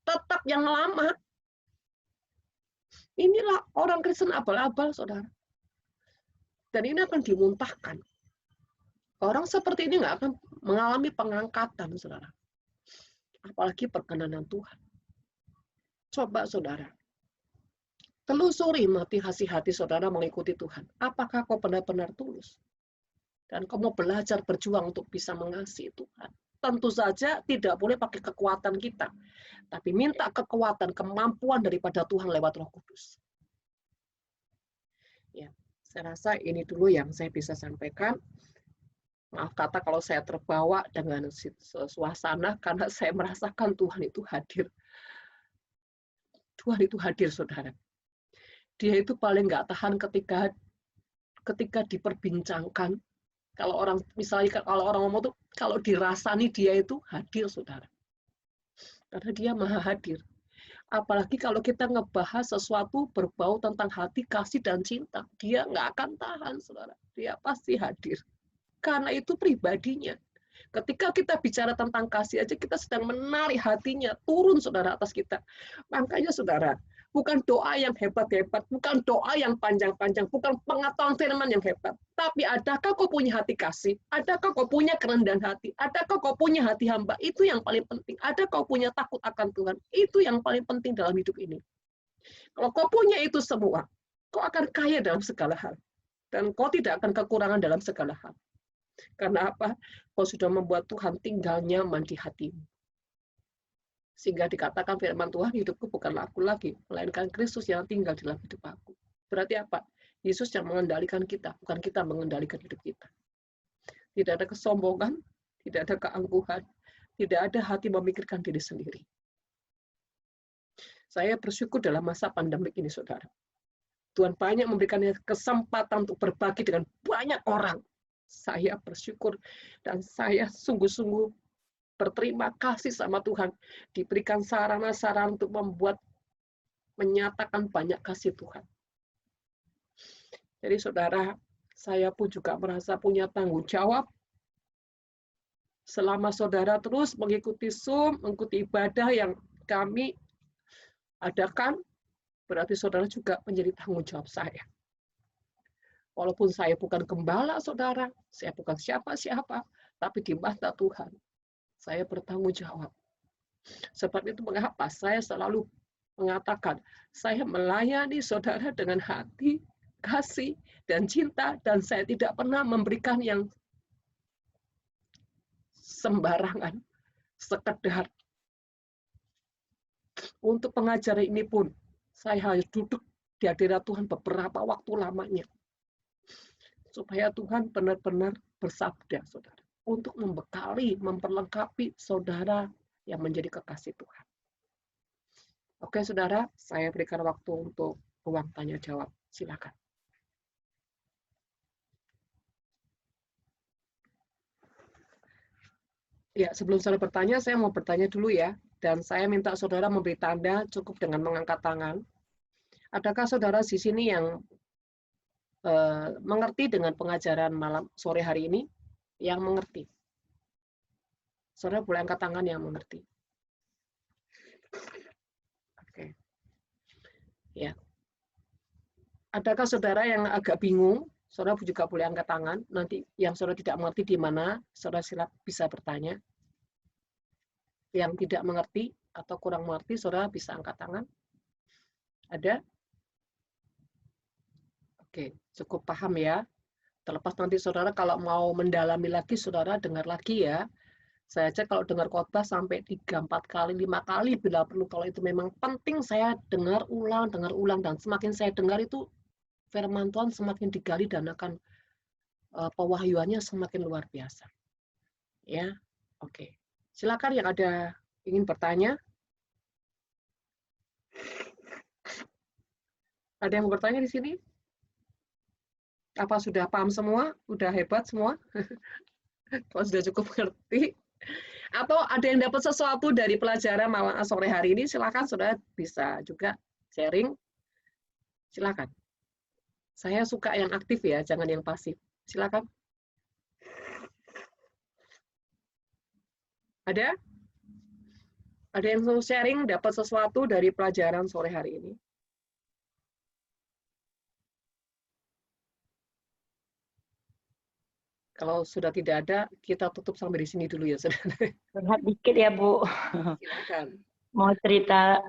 Tetap yang lama. Inilah orang Kristen abal-abal, saudara. Dan ini akan dimuntahkan. Orang seperti ini nggak akan mengalami pengangkatan, saudara. Apalagi perkenanan Tuhan. Coba saudara, telusuri motivasi hati saudara mengikuti Tuhan. Apakah kau benar-benar tulus? Dan kau mau belajar berjuang untuk bisa mengasihi Tuhan. Tentu saja tidak boleh pakai kekuatan kita. Tapi minta kekuatan, kemampuan daripada Tuhan lewat Roh Kudus. Ya, saya rasa ini dulu yang saya bisa sampaikan. Maaf kata kalau saya terbawa dengan suasana karena saya merasakan Tuhan itu hadir. Tuhan itu hadir, saudara. Dia itu paling nggak tahan ketika diperbincangkan. Kalau orang misalnya kalau orang ngomong tuh kalau dirasani dia itu hadir, saudara. Karena dia maha hadir. Apalagi kalau kita ngebahas sesuatu berbau tentang hati, kasih, dan cinta. Dia nggak akan tahan, saudara. Dia pasti hadir. Karena itu pribadinya. Ketika kita bicara tentang kasih aja, kita sedang menarik hatinya. Turun, saudara, atas kita. Makanya, saudara, bukan doa yang hebat-hebat, bukan doa yang panjang-panjang, bukan pengetahuan firman yang hebat. Tapi adakah kau punya hati kasih? Adakah kau punya kerendahan hati? Adakah kau punya hati hamba? Itu yang paling penting. Adakah kau punya takut akan Tuhan? Itu yang paling penting dalam hidup ini. Kalau kau punya itu semua, kau akan kaya dalam segala hal. Dan kau tidak akan kekurangan dalam segala hal. Karena apa? Kau sudah membuat Tuhan tinggal nyaman di hatimu. Sehingga dikatakan firman Tuhan, hidupku bukanlah aku lagi, melainkan Kristus yang tinggal dalam hidup aku. Berarti apa? Yesus yang mengendalikan kita, bukan kita mengendalikan hidup kita. Tidak ada kesombongan, tidak ada keangkuhan, tidak ada hati memikirkan diri sendiri. Saya bersyukur dalam masa pandemik ini, saudara. Tuhan banyak memberikan kesempatan untuk berbagi dengan banyak orang. Saya bersyukur dan saya sungguh-sungguh berterima kasih sama Tuhan. Diberikan sarana-sarana untuk menyatakan banyak kasih Tuhan. Jadi saudara, saya pun juga merasa punya tanggung jawab. Selama saudara terus mengikuti Zoom, mengikuti ibadah yang kami adakan, berarti saudara juga menjadi tanggung jawab saya. Walaupun saya bukan gembala, saudara, saya bukan siapa-siapa, tapi di mata Tuhan, saya bertanggung jawab. Sebab itu mengapa saya selalu mengatakan, saya melayani saudara dengan hati, kasih, dan cinta, dan saya tidak pernah memberikan yang sembarangan, sekedar. Untuk pengajaran ini pun, saya harus duduk di hadirat Tuhan beberapa waktu lamanya. Supaya Tuhan benar-benar bersabda, saudara. Untuk membekali, memperlengkapi saudara yang menjadi kekasih Tuhan. Oke, saudara, saya berikan waktu untuk ruang tanya jawab. Silakan. Ya, sebelum saudara bertanya, saya mau bertanya dulu ya. Dan saya minta saudara memberi tanda cukup dengan mengangkat tangan. Adakah saudara di sini yang mengerti dengan pengajaran malam sore hari ini? Yang mengerti. Saudara boleh angkat tangan yang mengerti. Oke. Ya. Adakah saudara yang agak bingung? Saudara juga boleh angkat tangan. Nanti yang saudara tidak mengerti di mana, saudara bisa bertanya. Yang tidak mengerti atau kurang mengerti, saudara bisa angkat tangan. Ada? Oke, cukup paham ya. Terlepas nanti saudara kalau mau mendalami lagi, saudara dengar lagi ya. Saya cek kalau dengar khotbah sampai 3, 4 kali, 5 kali bila perlu. Kalau itu memang penting, saya dengar ulang. Dan semakin saya dengar itu, firman Tuhan semakin digali dan akan pewahyuannya semakin luar biasa. Ya, oke. Silakan yang ada ingin bertanya. Ada yang mau bertanya di sini? Apa sudah paham semua? Udah hebat semua? Kalau sudah cukup ngerti? Atau ada yang dapat sesuatu dari pelajaran malam sore hari ini, silakan saudara bisa juga sharing. Silakan. Saya suka yang aktif ya, jangan yang pasif. Silakan. Ada? Ada yang mau sharing dapat sesuatu dari pelajaran sore hari ini? Kalau sudah tidak ada, kita tutup sampai di sini dulu ya, saudara. Curhat dikit ya, Bu. Silakan. mau cerita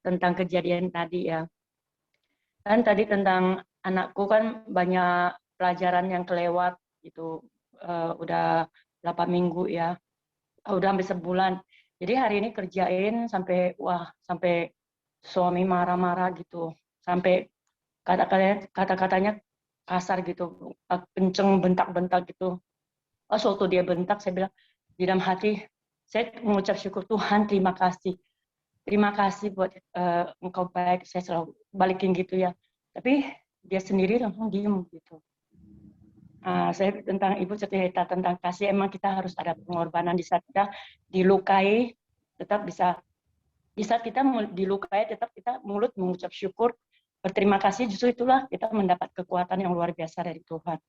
tentang kejadian tadi ya. Kan tadi tentang anakku kan banyak pelajaran yang kelewat gitu. Udah 8 minggu ya. Udah hampir sebulan. Jadi hari ini kerjain sampai suami marah-marah gitu. Sampai kata-katanya kasar gitu. Kenceng bentak-bentak gitu. Pas waktu dia bentak saya bilang di dalam hati saya mengucap syukur Tuhan, terima kasih buat engkau baik, saya selalu balikin gitu ya. Tapi dia sendiri langsung diem gitu. Saya tentang ibu cerita tentang kasih, emang kita harus ada pengorbanan di saat kita dilukai, tetap bisa di saat kita dilukai tetap kita mulut mengucap syukur, berterima kasih, justru itulah kita mendapat kekuatan yang luar biasa dari Tuhan.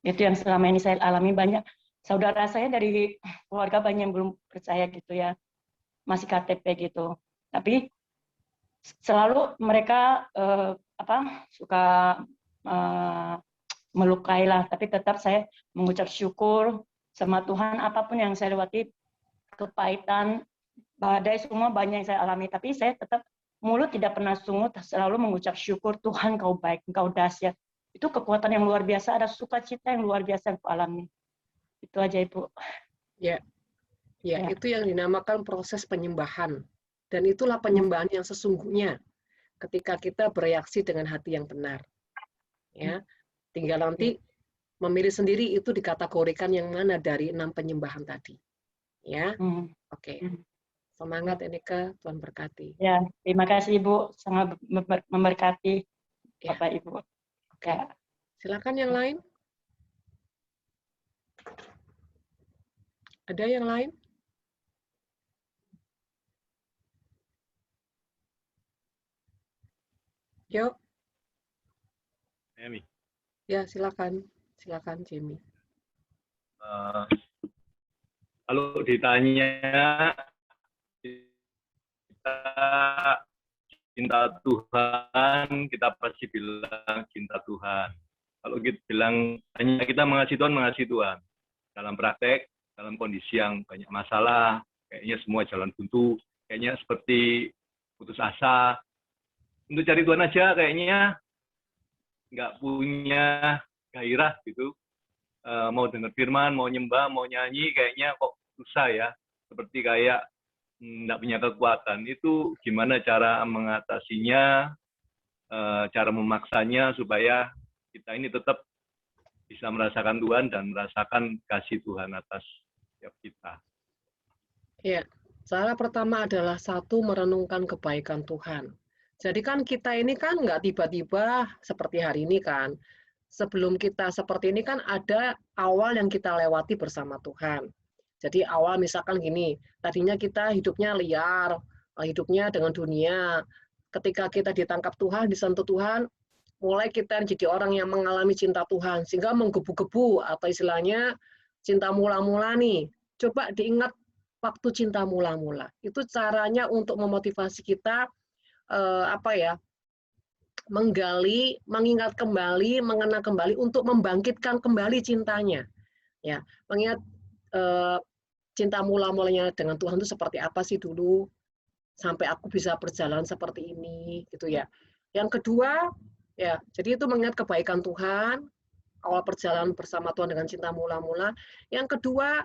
Itu yang selama ini saya alami. Banyak saudara saya dari keluarga banyak yang belum percaya gitu ya, masih KTP gitu. Tapi selalu mereka suka melukai lah. Tapi tetap saya mengucap syukur sama Tuhan, apapun yang saya lewati, kepahitan, badai, semua banyak yang saya alami. Tapi saya tetap mulut tidak pernah sungut, selalu mengucap syukur Tuhan, kau baik, kau dahsyat. Itu kekuatan yang luar biasa, ada sukacita yang luar biasa yang aku alami. Itu aja Ibu. Ya, itu yang dinamakan proses penyembahan. Dan itulah penyembahan yang sesungguhnya ketika kita bereaksi dengan hati yang benar. Ya, tinggal nanti memilih sendiri itu dikategorikan yang mana dari 6 penyembahan tadi. Ya, oke. Semangat Enika, Tuhan berkati. Ya, terima kasih Ibu, sangat memberkati Bapak Ibu. Oke. Silakan yang lain. Ada yang lain? Yuk. Jamie. Ya, silakan. Silakan, Jamie. Kalau ditanya kita cinta Tuhan, kita pasti bilang cinta Tuhan. Kalau kita bilang hanya kita mengasihi Tuhan dalam praktek, dalam kondisi yang banyak masalah, kayaknya semua jalan buntu, kayaknya seperti putus asa. Untuk cari Tuhan aja kayaknya nggak punya gairah gitu. Mau dengar firman, mau nyembah, mau nyanyi, kayaknya kok susah ya. Seperti kayak nggak punya kekuatan. Itu gimana cara mengatasinya, cara memaksanya supaya kita ini tetap bisa merasakan Tuhan dan merasakan kasih Tuhan atas setiap kita. Ya, cara pertama adalah satu, merenungkan kebaikan Tuhan. Jadi kan kita ini kan nggak tiba-tiba seperti hari ini kan. Sebelum kita seperti ini kan ada awal yang kita lewati bersama Tuhan. Jadi awal misalkan gini, tadinya kita hidupnya liar, hidupnya dengan dunia. Ketika kita ditangkap Tuhan, disentuh Tuhan, mulai kita jadi orang yang mengalami cinta Tuhan, sehingga menggebu-gebu, atau istilahnya cinta mula-mula nih. Coba diingat waktu cinta mula-mula. Itu caranya untuk memotivasi kita, menggali, mengingat kembali, mengenang kembali, untuk membangkitkan kembali cintanya. Ya, mengingat cinta mula-mulanya dengan Tuhan itu seperti apa sih dulu, sampai aku bisa berjalan seperti ini, gitu ya. Yang kedua, ya, jadi itu mengingat kebaikan Tuhan, awal perjalanan bersama Tuhan dengan cinta mula-mula. Yang kedua,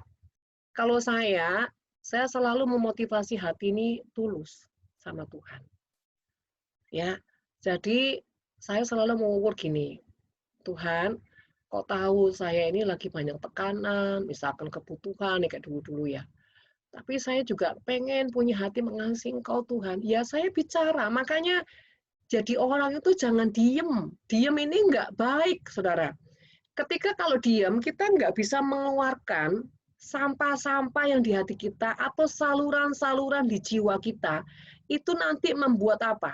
kalau saya selalu memotivasi hati ini tulus sama Tuhan. Ya, jadi saya selalu mengukur gini, Tuhan, kok tahu saya ini lagi banyak tekanan, misalkan kebutuhan, kayak dulu-dulu ya. Tapi saya juga pengen punya hati mengasihi Engkau Tuhan. Ya saya bicara, makanya jadi orang itu jangan diem. Diem ini nggak baik, saudara. Ketika kalau diem, kita nggak bisa mengeluarkan sampah-sampah yang di hati kita atau saluran-saluran di jiwa kita. Itu nanti membuat apa?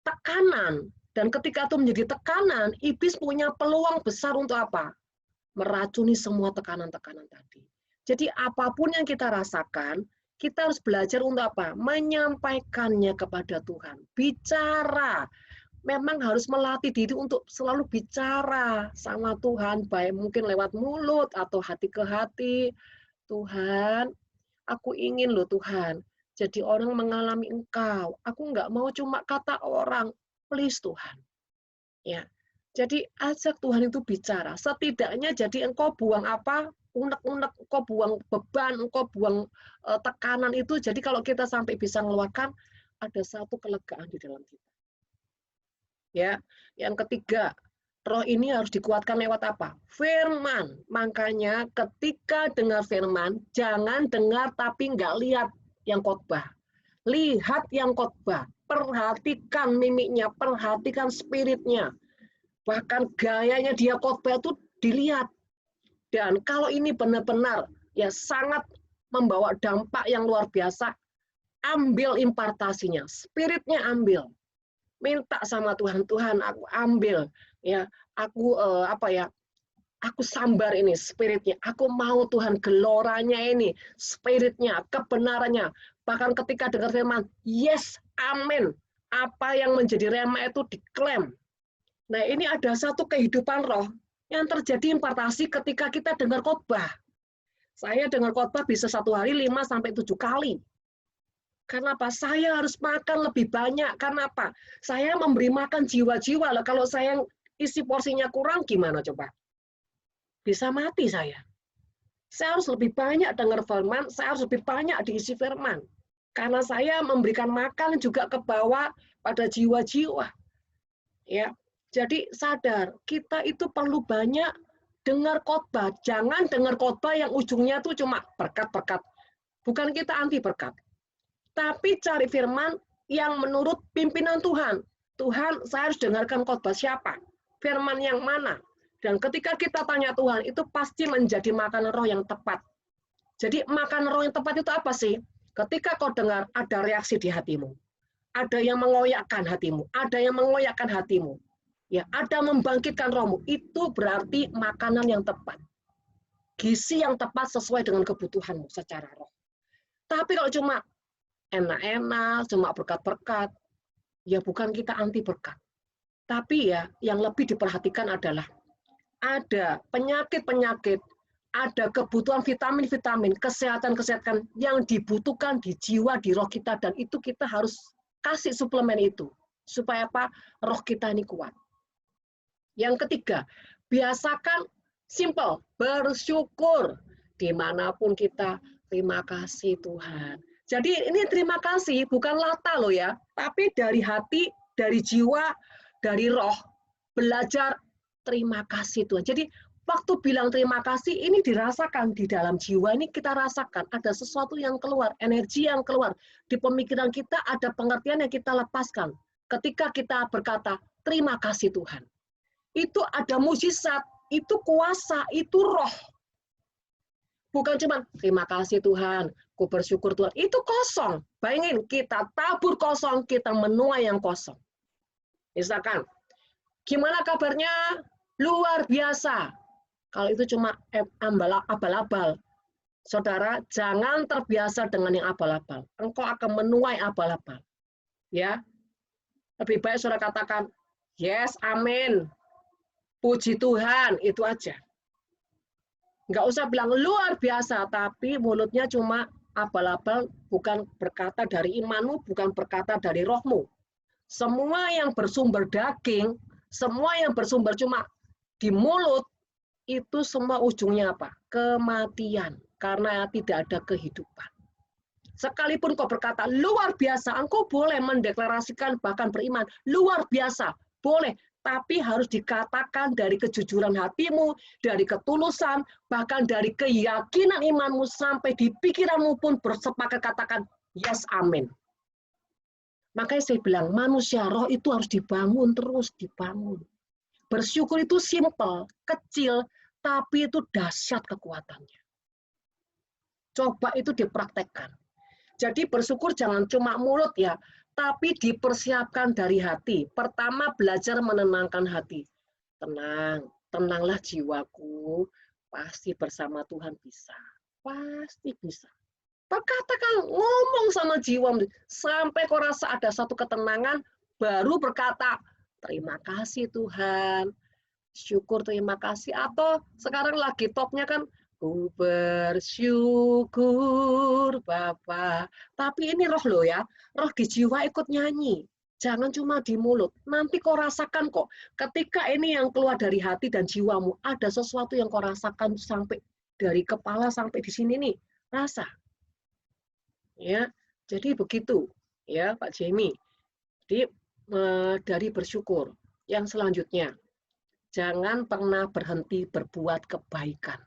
Tekanan. Dan ketika itu menjadi tekanan, iblis punya peluang besar untuk apa? Meracuni semua tekanan-tekanan tadi. Jadi apapun yang kita rasakan, kita harus belajar untuk apa? Menyampaikannya kepada Tuhan. Bicara. Memang harus melatih diri untuk selalu bicara sama Tuhan, baik mungkin lewat mulut atau hati ke hati. Tuhan, aku ingin loh Tuhan, jadi orang mengalami Engkau. Aku nggak mau cuma kata orang, please Tuhan. Ya, jadi ajak Tuhan itu bicara. Setidaknya jadi engkau buang apa? Unek-unek, engkau buang beban, engkau buang tekanan itu. Jadi kalau kita sampai bisa mengeluarkan, ada satu kelegaan di dalam kita. Ya, yang ketiga, roh ini harus dikuatkan lewat apa? Firman. Makanya ketika dengar firman, jangan dengar tapi nggak lihat yang khotbah. Lihat yang khotbah. Perhatikan mimiknya, perhatikan spiritnya. Bahkan gayanya dia khotbah itu dilihat. Dan kalau ini benar-benar ya sangat membawa dampak yang luar biasa, ambil impartasinya, spiritnya ambil. Minta sama Tuhan, Tuhan aku ambil ya, aku aku sambar ini spiritnya, aku mau Tuhan geloranya ini, spiritnya, kebenarannya. Bahkan ketika dengar firman, yes, amin. Apa yang menjadi rema itu diklaim. Nah, ini ada satu kehidupan roh yang terjadi impartasi ketika kita dengar khotbah. Saya dengar khotbah bisa 1 hari 5-7 kali. Karena apa? Saya harus makan lebih banyak. Karena apa? Saya memberi makan jiwa-jiwa. Kalau saya isi porsinya kurang, gimana coba? Bisa mati saya. Saya harus lebih banyak dengar firman, saya harus lebih banyak diisi firman. Karena saya memberikan makan juga ke bawah pada jiwa-jiwa. Ya, jadi sadar, kita itu perlu banyak dengar khotbah. Jangan dengar khotbah yang ujungnya tuh cuma berkat-berkat. Bukan kita anti berkat. Tapi cari firman yang menurut pimpinan Tuhan. Tuhan, saya harus dengarkan khotbah siapa? Firman yang mana? Dan ketika kita tanya Tuhan, itu pasti menjadi makanan roh yang tepat. Jadi makanan roh yang tepat itu apa sih? Ketika kau dengar, ada reaksi di hatimu. Ada yang mengoyakkan hatimu. Ada yang mengoyakkan hatimu. Ya, ada membangkitkan rohmu. Itu berarti makanan yang tepat. Gizi yang tepat sesuai dengan kebutuhanmu secara roh. Tapi kalau cuma enak-enak, cuma berkat-berkat, ya bukan kita anti berkat. Tapi ya, yang lebih diperhatikan adalah ada penyakit-penyakit, ada kebutuhan vitamin-vitamin, kesehatan-kesehatan yang dibutuhkan di jiwa, di roh kita, dan itu kita harus kasih suplemen itu. Supaya apa? Roh kita ini kuat. Yang ketiga, biasakan simple, bersyukur. Dimanapun kita, terima kasih Tuhan. Jadi ini terima kasih, bukan lata loh ya, tapi dari hati, dari jiwa, dari roh, belajar terima kasih Tuhan. Jadi waktu bilang terima kasih, ini dirasakan di dalam jiwa, ini kita rasakan, ada sesuatu yang keluar, energi yang keluar. Di pemikiran kita ada pengertian yang kita lepaskan. Ketika kita berkata, terima kasih Tuhan. Itu ada mujizat, itu kuasa, itu roh. Bukan cuma terima kasih Tuhan, ku bersyukur Tuhan. Itu kosong. Bayangin, kita tabur kosong, kita menuai yang kosong. Misalkan, gimana kabarnya? Luar biasa. Kalau itu cuma abal-abal. Saudara, jangan terbiasa dengan yang abal-abal. Engkau akan menuai abal-abal. Ya. Lebih baik saudara katakan, yes, amin. Puji Tuhan, itu aja. Nggak usah bilang luar biasa, tapi mulutnya cuma abal-abal, bukan berkata dari imanmu, bukan berkata dari rohmu. Semua yang bersumber daging, semua yang bersumber cuma di mulut, itu semua ujungnya apa? Kematian, karena tidak ada kehidupan. Sekalipun kau berkata luar biasa, engkau boleh mendeklarasikan bahkan beriman, luar biasa, boleh. Tapi harus dikatakan dari kejujuran hatimu, dari ketulusan, bahkan dari keyakinan imanmu, sampai di pikiranmu pun bersepakat katakan, yes, amin. Makanya saya bilang, manusia roh itu harus dibangun terus, dibangun. Bersyukur itu simple, kecil, tapi itu dahsyat kekuatannya. Coba itu dipraktekkan. Jadi bersyukur jangan cuma mulut ya, tapi dipersiapkan dari hati. Pertama, belajar menenangkan hati. Tenang, tenanglah jiwaku, pasti bersama Tuhan bisa. Pasti bisa. Katakan, ngomong sama jiwa, sampai kau rasa ada satu ketenangan, baru berkata, terima kasih Tuhan, syukur terima kasih. Atau sekarang lagi topnya kan, Ku bersyukur Bapa. Tapi ini roh loh ya, roh di jiwa ikut nyanyi. Jangan cuma di mulut. Nanti kau rasakan kok. Ketika ini yang keluar dari hati dan jiwamu, ada sesuatu yang kau rasakan sampai dari kepala sampai di sini nih. Rasa. Ya, jadi begitu. Ya, Pak Jamie. Jadi dari bersyukur. Yang selanjutnya, jangan pernah berhenti berbuat kebaikan.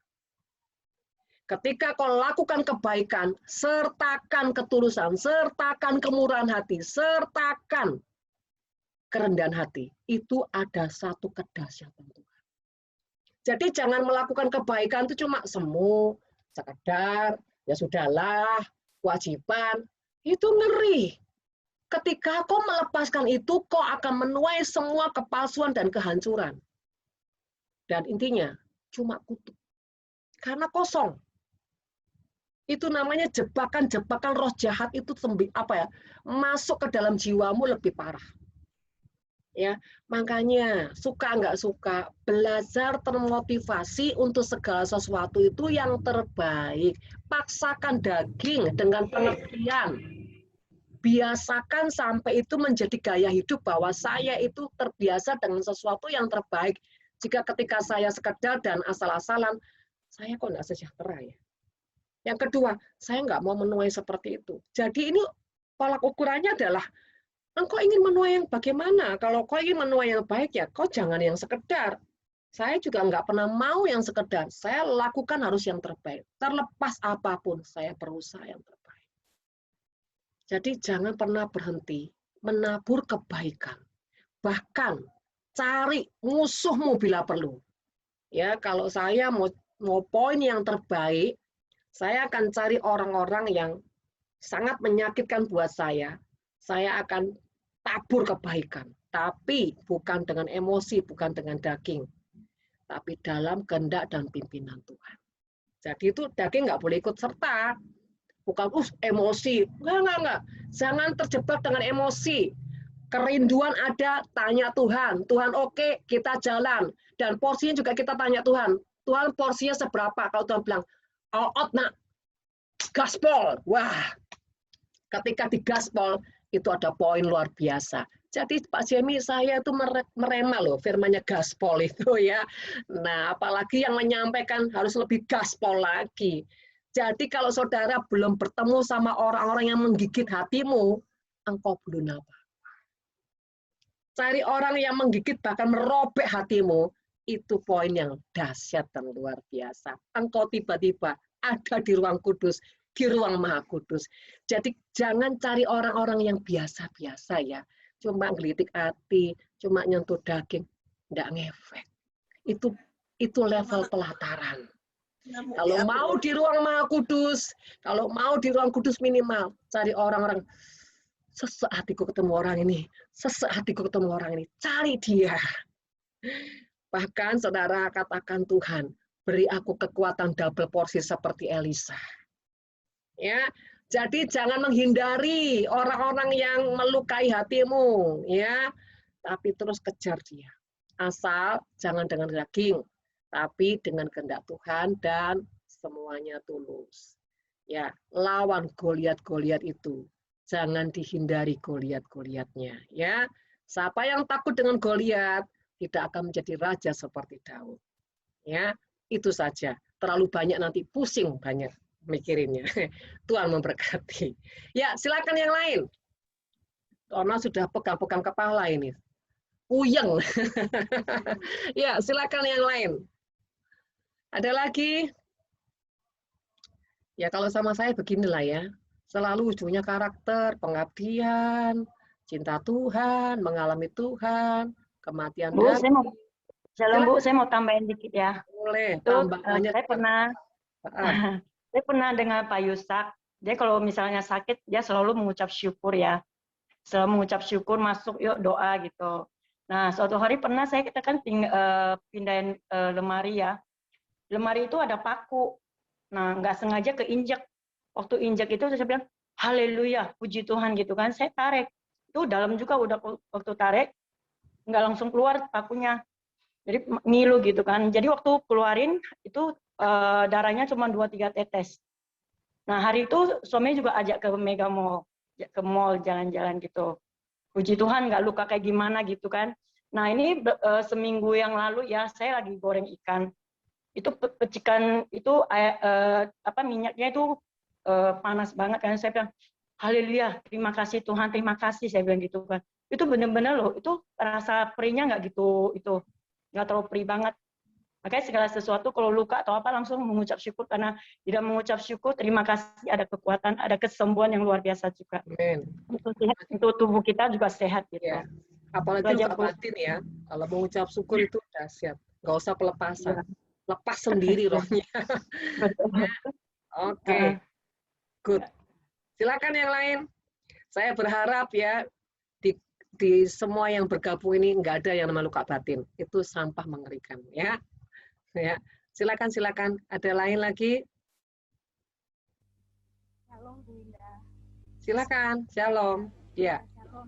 Ketika kau lakukan kebaikan, sertakan ketulusan, sertakan kemurahan hati, sertakan kerendahan hati. Itu ada satu kedahsyatan Tuhan. Jadi jangan melakukan kebaikan itu cuma semu, sekedar, ya sudahlah, kewajiban. Itu ngeri. Ketika kau melepaskan itu, kau akan menuai semua kepalsuan dan kehancuran. Dan intinya, cuma kutuk. Karena kosong. Itu namanya jebakan-jebakan roh jahat itu masuk ke dalam jiwamu lebih parah. Ya, makanya suka nggak suka, belajar termotivasi untuk segala sesuatu itu yang terbaik. Paksakan daging dengan pengertian. Biasakan sampai itu menjadi gaya hidup bahwa saya itu terbiasa dengan sesuatu yang terbaik. Jika ketika saya sekedar dan asal-asalan, saya kok nggak sejahtera ya. Yang kedua, saya nggak mau menuai seperti itu. Jadi ini tolak ukurnya adalah, engkau ingin menuai yang bagaimana? Kalau kau ingin menuai yang baik ya, kau jangan yang sekedar. Saya juga nggak pernah mau yang sekedar. Saya lakukan harus yang terbaik. Terlepas apapun, saya berusaha yang terbaik. Jadi jangan pernah berhenti menabur kebaikan. Bahkan cari musuhmu bila perlu. Ya, kalau saya mau poin yang terbaik, saya akan cari orang-orang yang sangat menyakitkan buat saya. Saya akan tabur kebaikan, tapi bukan dengan emosi, bukan dengan daging, tapi dalam kehendak dan pimpinan Tuhan. Jadi itu daging nggak boleh ikut serta. Bukan emosi, enggak. Jangan terjebak dengan emosi. Kerinduan ada, tanya Tuhan. Tuhan oke, kita jalan. Dan porsinya juga kita tanya Tuhan. Tuhan porsinya seberapa? Kalau Tuhan bilang, out nak, gaspol. Wah, ketika di gaspol, itu ada poin luar biasa. Jadi Pak Jamie, saya itu merema loh firmannya gaspol itu ya. Nah, apalagi yang menyampaikan harus lebih gaspol lagi. Jadi kalau saudara belum bertemu sama orang-orang yang menggigit hatimu, engkau belum apa. Cari orang yang menggigit bahkan merobek hatimu, itu poin yang dahsyat dan luar biasa. Engkau tiba-tiba ada di ruang kudus, di ruang maha kudus. Jadi jangan cari orang-orang yang biasa-biasa ya. Cuma gelitik hati, cuma nyentuh daging, enggak ngefek. Itu level pelataran. Kalau mau di ruang maha kudus, kalau mau di ruang kudus minimal, cari orang-orang, sesaatiku ketemu orang ini, sesaatiku ketemu orang ini, cari dia. Bahkan saudara katakan Tuhan, beri aku kekuatan double porsi seperti Elisa. Ya, jadi jangan menghindari orang-orang yang melukai hatimu, ya, tapi terus kejar dia. Asal jangan dengan daging, tapi dengan kehendak Tuhan dan semuanya tulus. Ya, lawan Goliat-Goliat itu. Jangan dihindari Goliat-Goliatnya. Ya, siapa yang takut dengan Goliat tidak akan menjadi raja seperti Daud. Ya, itu saja. Terlalu banyak nanti pusing banyak mikirinnya. Tuhan memberkati. Ya, silakan yang lain. Karena sudah pegang-pegang kepala ini. Puyeng. Ya, silakan yang lain. Ada lagi? Ya kalau sama saya beginilah ya. Selalu ujungnya karakter, pengabdian, cinta Tuhan, mengalami Tuhan, kematian Bu, daging. saya mau tambahin dikit ya. Boleh, Itu, tambah banyak. Saya pernah dengar Pak Yusak, dia kalau misalnya sakit, dia selalu mengucap syukur ya. Selalu mengucap syukur, masuk yuk doa gitu. Nah, suatu hari pernah kita kan pindahin lemari ya. Lemari itu ada paku. Nah, nggak sengaja keinjek. Waktu injek itu saya bilang, haleluya, puji Tuhan gitu kan. Saya tarik. Itu dalam juga udah waktu tarik, nggak langsung keluar pakunya. Jadi ngilu gitu kan. Jadi waktu keluarin, itu darahnya cuma 2-3 tetes. Nah, hari itu suami juga ajak ke Mega Mall, ke mall jalan-jalan gitu. Puji Tuhan nggak luka kayak gimana gitu kan. Nah, ini seminggu yang lalu ya, saya lagi goreng ikan. Itu pecikan itu minyaknya itu panas banget kan. Saya bilang, haleluya, terima kasih Tuhan, terima kasih, saya bilang gitu kan. Itu benar-benar loh, itu rasa perihnya nggak gitu, itu nggak terlalu perih banget. Makanya segala sesuatu kalau luka atau apa langsung mengucap syukur, karena tidak mengucap syukur, terima kasih, ada kekuatan, ada kesembuhan yang luar biasa juga. Amin. Untuk tubuh kita juga sehat gitu. Ya. Apalagi luka batin ya. Kalau mengucap syukur itu dahsyat. Nggak usah pelepasan. Lepas sendiri rohnya. Oke. Good. Silakan yang lain. Saya berharap ya di semua yang bergabung ini nggak ada yang namanya luka batin. Itu sampah mengerikan ya. Ya, silakan. Ada lain lagi? Shalom Bu Indah. Silakan, shalom. Ya. Shalom.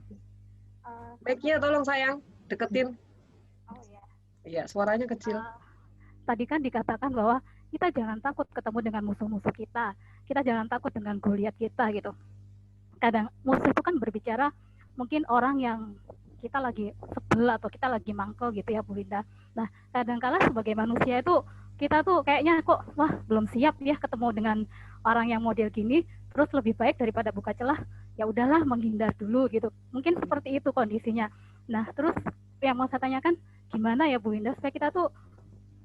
Mic-nya tolong sayang, deketin. Oh ya. Iya, suaranya kecil. Tadi kan dikatakan bahwa kita jangan takut ketemu dengan musuh-musuh kita. Kita jangan takut dengan Goliat kita gitu. Kadang musuh itu kan berbicara mungkin orang yang kita lagi sebel atau kita lagi mangkel gitu ya Bu Linda. Nah, kadang-kala sebagai manusia itu kita tuh kayaknya kok wah belum siap ya ketemu dengan orang yang model gini, terus lebih baik daripada buka celah, ya udahlah menghindar dulu gitu. Mungkin seperti itu kondisinya. Nah, terus yang mau saya tanyakan gimana ya Bu Linda supaya kita tuh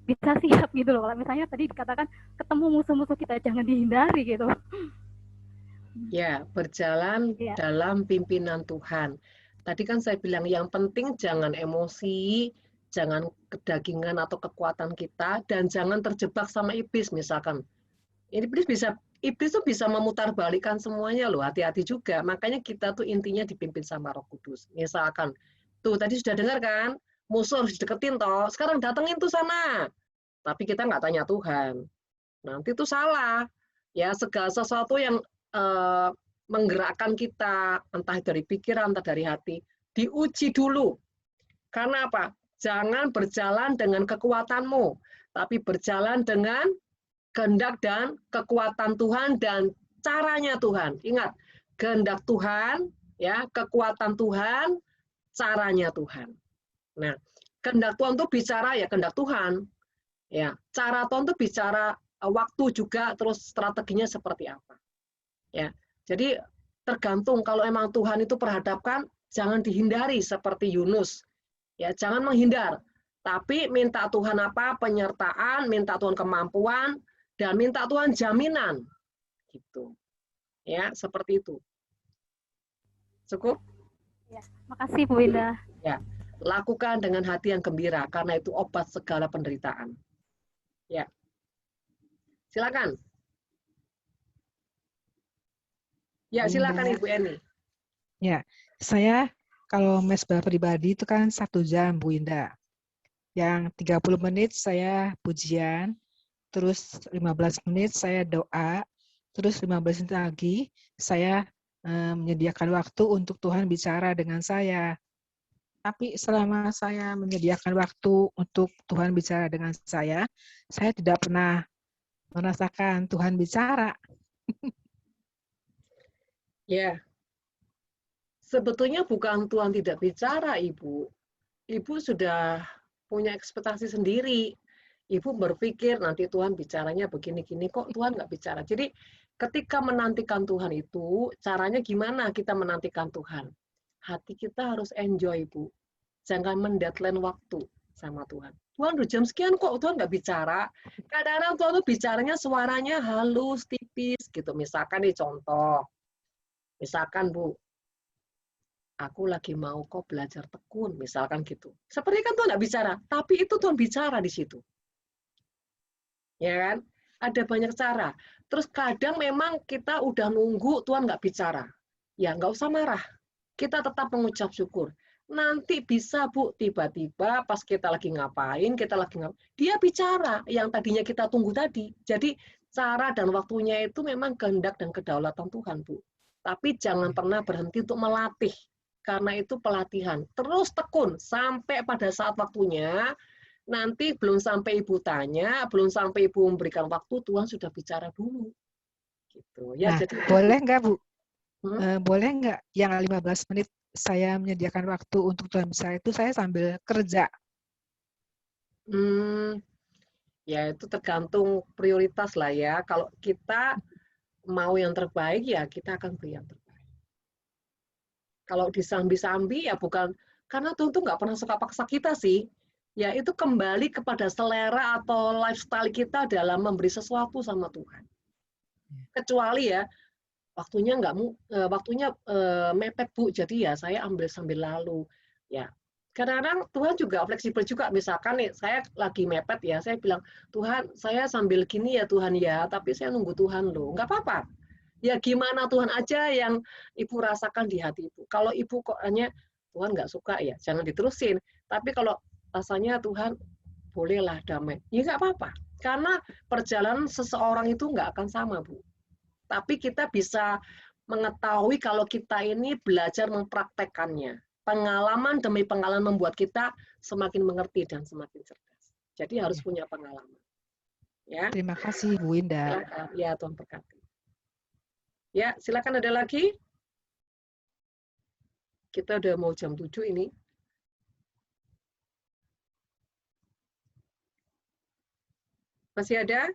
bisa siap gitu loh. Kalau misalnya tadi dikatakan ketemu musuh-musuh kita jangan dihindari gitu. Ya, berjalan dalam pimpinan Tuhan. Tadi kan saya bilang yang penting jangan emosi, jangan kedagingan atau kekuatan kita, dan jangan terjebak sama iblis misalkan. Iblis tuh bisa memutarbalikkan semuanya loh, hati-hati juga. Makanya kita tuh intinya dipimpin sama Roh Kudus. Misalkan, tuh tadi sudah dengar kan, musuh harus deketin toh, sekarang datengin tuh sana. Tapi kita nggak tanya Tuhan. Nanti tuh salah. Ya, segala sesuatu yang menggerakkan kita, entah dari pikiran, entah dari hati, diuji dulu. Karena apa? Jangan berjalan dengan kekuatanmu, tapi berjalan dengan kehendak dan kekuatan Tuhan dan caranya Tuhan. Ingat, kehendak Tuhan, ya, kekuatan Tuhan, caranya Tuhan. Nah, kehendak Tuhan itu bicara ya kehendak Tuhan. Ya, cara Tuhan itu bicara waktu juga, terus strateginya seperti apa. Ya, jadi tergantung kalau emang Tuhan itu perhadapkan, jangan dihindari seperti Yunus. Ya, jangan menghindar, tapi minta Tuhan apa? Penyertaan, minta Tuhan kemampuan, dan minta Tuhan jaminan. Gitu. Ya, seperti itu. Cukup? Ya, makasih Bu Indah. Ya, lakukan dengan hati yang gembira karena itu obat segala penderitaan. Ya. Silakan. Ya, silakan Ibu Eni. Ya, saya kalau mesbah pribadi itu kan 1 jam, Bu Indah. Yang 30 menit saya pujian, terus 15 menit saya doa, terus 15 menit lagi saya menyediakan waktu untuk Tuhan bicara dengan saya. Tapi selama saya menyediakan waktu untuk Tuhan bicara dengan saya tidak pernah merasakan Tuhan bicara. Ya, sebetulnya bukan Tuhan tidak bicara, Ibu. Ibu sudah punya ekspektasi sendiri. Ibu berpikir nanti Tuhan bicaranya begini-gini, kok Tuhan nggak bicara. Jadi ketika menantikan Tuhan itu, caranya gimana kita menantikan Tuhan? Hati kita harus enjoy, Bu. Jangan mendeadline waktu sama Tuhan. Tuhan udah jam sekian kok Tuhan nggak bicara. Kadang-kadang Tuhan tuh bicaranya suaranya halus, tipis gitu. Misalkan nih contoh. Misalkan Bu, aku lagi mau kok belajar tekun, misalkan gitu. Seperti kan Tuhan nggak bicara, tapi itu Tuhan bicara di situ. Ya kan? Ada banyak cara. Terus kadang memang kita udah nunggu Tuhan nggak bicara. Ya nggak usah marah. Kita tetap mengucap syukur. Nanti bisa Bu, tiba-tiba pas kita lagi ngapain, dia bicara yang tadinya kita tunggu tadi. Jadi cara dan waktunya itu memang kehendak dan kedaulatan Tuhan, Bu. Tapi jangan pernah berhenti untuk melatih. Karena itu pelatihan. Terus tekun sampai pada saat waktunya nanti belum sampai Ibu tanya, belum sampai Ibu memberikan waktu, Tuhan sudah bicara dulu. Gitu. Ya, Nah, jadi boleh nggak Bu? Hmm? Boleh nggak yang 15 menit saya menyediakan waktu untuk Tuhan bicara itu saya sambil kerja? Ya itu tergantung prioritas lah ya. Kalau kita mau yang terbaik ya kita akan beri yang terbaik. Kalau disambi-sambi ya bukan, karena Tuhan tuh nggak pernah suka paksa kita sih. Ya itu kembali kepada selera atau lifestyle kita dalam memberi sesuatu sama Tuhan. Kecuali ya waktunya mepet Bu, jadi ya saya ambil sambil lalu. Ya kadang-kadang Tuhan juga fleksibel juga, misalkan nih saya lagi mepet ya, saya bilang Tuhan saya sambil gini ya Tuhan ya, tapi saya nunggu Tuhan loh, nggak apa-apa. Ya gimana Tuhan aja yang Ibu rasakan di hati Ibu. Kalau Ibu kok hanya Tuhan nggak suka ya, jangan diterusin. Tapi kalau rasanya Tuhan bolehlah damai, ya nggak apa-apa. Karena perjalanan seseorang itu nggak akan sama Bu. Tapi kita bisa mengetahui kalau kita ini belajar mempraktekkannya. Pengalaman demi pengalaman membuat kita semakin mengerti dan semakin cerdas. Jadi harus punya pengalaman. Ya. Terima kasih Bu Indah. Silakan. Ya, Tuhan berkati. Ya, silakan ada lagi. Kita udah mau jam 7 ini. Masih ada?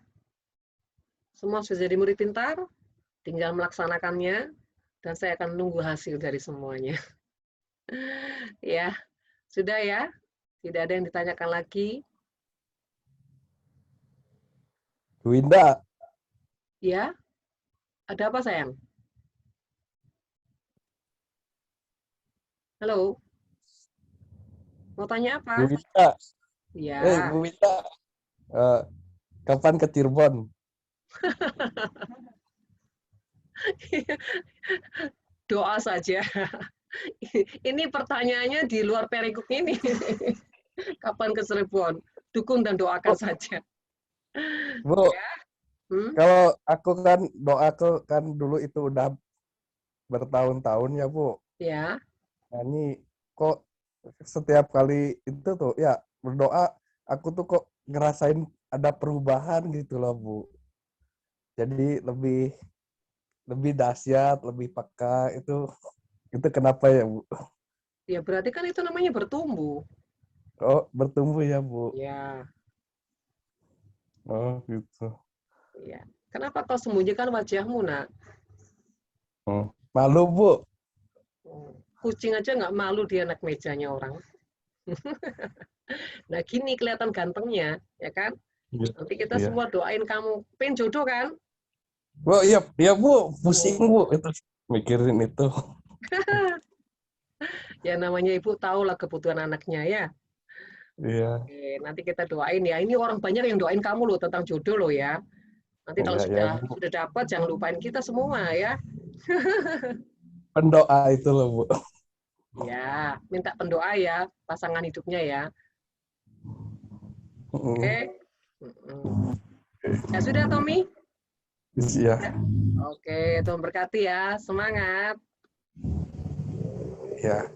Semua sudah jadi murid pintar? Tinggal melaksanakannya, dan saya akan nunggu hasil dari semuanya. Ya, sudah ya? Tidak ada yang ditanyakan lagi? Bu Indah. Ya? Ada apa sayang? Halo? Mau tanya apa? Bu Indah. Ya. Bu Indah. Kapan ke Cirebon? Doa saja. Ini pertanyaannya di luar perikop ini. Kapan ke Cirebon? Dukung dan doakan saja. Bu, Ya? kalau aku kan doaku kan dulu itu udah bertahun-tahun ya Bu. Ya. Nah, ini kok setiap kali itu tuh ya berdoa aku tuh kok ngerasain ada perubahan gitu loh Bu. Jadi lebih dahsyat, lebih peka itu kenapa ya Bu? Ya berarti kan itu namanya bertumbuh. Oh, bertumbuh ya Bu. Ya. Oh, gitu. Ya. Kenapa kau sembunyikan wajahmu, Nak? Malu Bu. Kucing aja nggak malu dia naik mejanya orang. Nah gini kelihatan gantengnya, ya kan? Nanti kita semua doain kamu. Pengen jodoh kan? Bu, iya Bu, pusing Bu itu mikirin itu. Ya namanya ibu tahu lah kebutuhan anaknya ya. Iya. Oke, nanti kita doain ya. Ini orang banyak yang doain kamu loh tentang jodoh loh ya. Nanti kalau sudah dapat jangan lupain kita semua ya. Pendoa itu loh Bu. Ya, minta pendoa ya pasangan hidupnya ya. Oke. Ya sudah Tommy? Iya. Oke, Tuhan berkati ya. Semangat. Ya.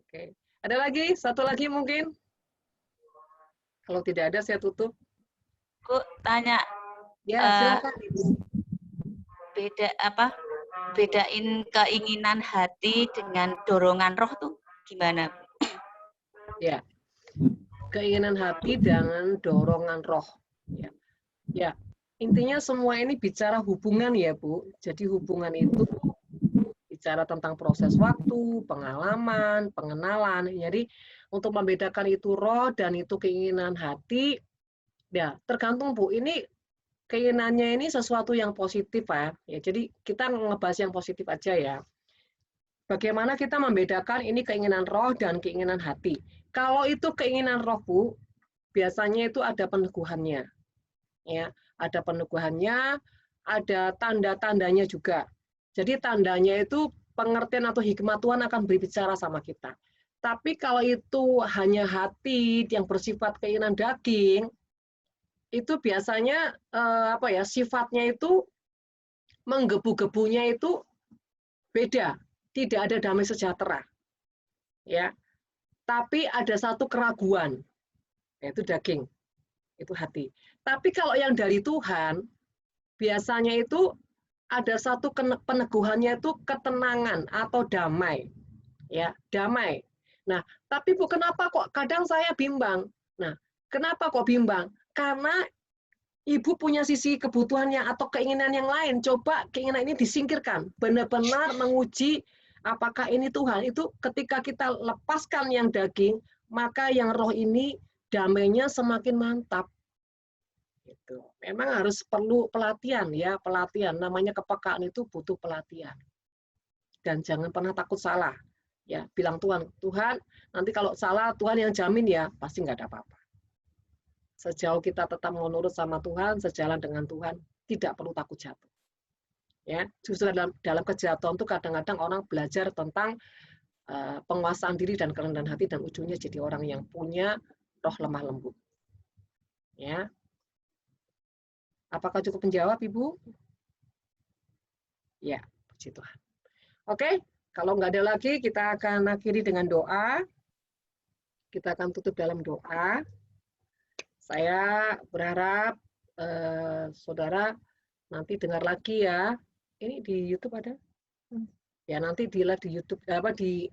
Oke. Ada lagi? Satu lagi mungkin? Kalau tidak ada saya tutup. Bu, tanya. Ya, silakan. Bedain keinginan hati dengan dorongan roh tuh gimana? Ya. Keinginan hati dengan dorongan roh. Ya. Ya. Intinya semua ini bicara hubungan ya, Bu. Jadi hubungan itu bicara tentang proses waktu, pengalaman, pengenalan. Jadi untuk membedakan itu roh dan itu keinginan hati, ya tergantung Bu. Ini keinginannya ini sesuatu yang positif ya. Jadi kita ngebahas yang positif aja ya. Bagaimana kita membedakan ini keinginan roh dan keinginan hati. Kalau itu keinginan roh Bu, biasanya itu ada peneguhannya. Ya, ada peneguhannya, ada tanda-tandanya juga. Jadi tandanya itu pengertian atau hikmat Tuhan akan berbicara sama kita. Tapi kalau itu hanya hati yang bersifat keinginan daging, itu biasanya sifatnya itu menggebu-gebunya itu beda, tidak ada damai sejahtera. Ya. Tapi ada satu keraguan. yaitu daging, itu hati. Tapi kalau yang dari Tuhan, biasanya itu ada satu peneguhannya itu ketenangan atau damai. Ya, damai. Nah, tapi Bu, kenapa kok kadang saya bimbang? Nah, kenapa kok bimbang? Karena Ibu punya sisi kebutuhannya atau keinginan yang lain. Coba keinginan ini disingkirkan. Benar-benar menguji apakah ini Tuhan. Itu ketika kita lepaskan yang daging, maka yang roh ini damainya semakin mantap. Gitu. Memang harus perlu pelatihan ya, pelatihan. Namanya kepekaan itu butuh pelatihan. Dan jangan pernah takut salah. Ya, bilang Tuhan, Tuhan, nanti kalau salah Tuhan yang jamin ya, pasti nggak ada apa-apa. Sejauh kita tetap menurut sama Tuhan, sejalan dengan Tuhan, tidak perlu takut jatuh. Ya, justru dalam kejatuhan itu kadang-kadang orang belajar tentang penguasaan diri dan kerendahan hati, dan ujungnya jadi orang yang punya roh lemah lembut. Ya, apakah cukup menjawab, Ibu? Ya, puji Tuhan. Oke, kalau nggak ada lagi, kita akan akhiri dengan doa. Kita akan tutup dalam doa. Saya berharap saudara nanti dengar lagi ya. Ini di YouTube ada? Ya, nanti di YouTube, di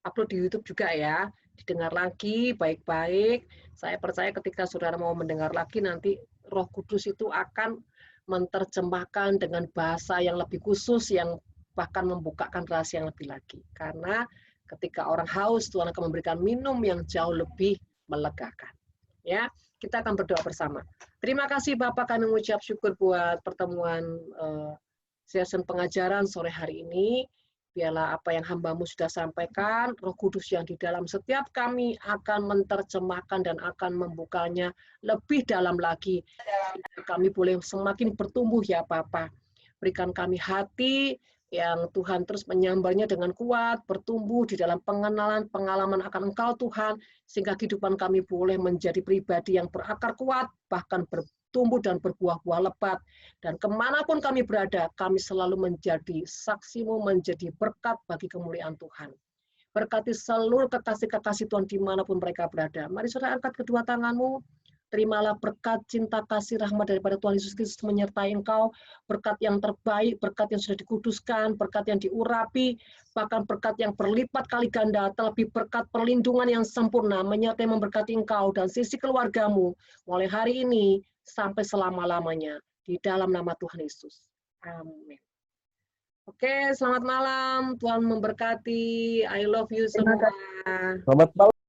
upload di YouTube juga ya. Didengar lagi baik-baik. Saya percaya ketika saudara mau mendengar lagi, nanti Roh Kudus itu akan menerjemahkan dengan bahasa yang lebih khusus, yang bahkan membukakan rahasia yang lebih lagi. Karena ketika orang haus, Tuhan akan memberikan minum yang jauh lebih melegakan. Ya, kita akan berdoa bersama. Terima kasih Bapak, kami mengucap syukur buat pertemuan sesi pengajaran sore hari ini. Biarlah apa yang hamba-Mu sudah sampaikan, Roh Kudus yang di dalam setiap kami akan menerjemahkan dan akan membukanya lebih dalam lagi. Kami boleh semakin bertumbuh ya Bapak. Berikan kami hati yang Tuhan terus menyambarnya dengan kuat, bertumbuh di dalam pengenalan, pengalaman akan Engkau Tuhan, sehingga kehidupan kami boleh menjadi pribadi yang berakar kuat, bahkan bertumbuh dan berbuah-buah lebat. Dan kemanapun kami berada, kami selalu menjadi saksi-Mu, menjadi berkat bagi kemuliaan Tuhan. Berkati seluruh kekasih-kekasih Tuhan dimanapun mereka berada. Mari saudara angkat kedua tanganmu. Terimalah berkat, cinta, kasih, rahmat daripada Tuhan Yesus Kristus menyertai engkau, berkat yang terbaik, berkat yang sudah dikuduskan, berkat yang diurapi, bahkan berkat yang berlipat kali ganda, terlebih berkat perlindungan yang sempurna, menyertai memberkati engkau dan sisi keluargamu, mulai hari ini sampai selama-lamanya, di dalam nama Tuhan Yesus. Amin. Oke, selamat malam, Tuhan memberkati, I love you semua. Selamat malam.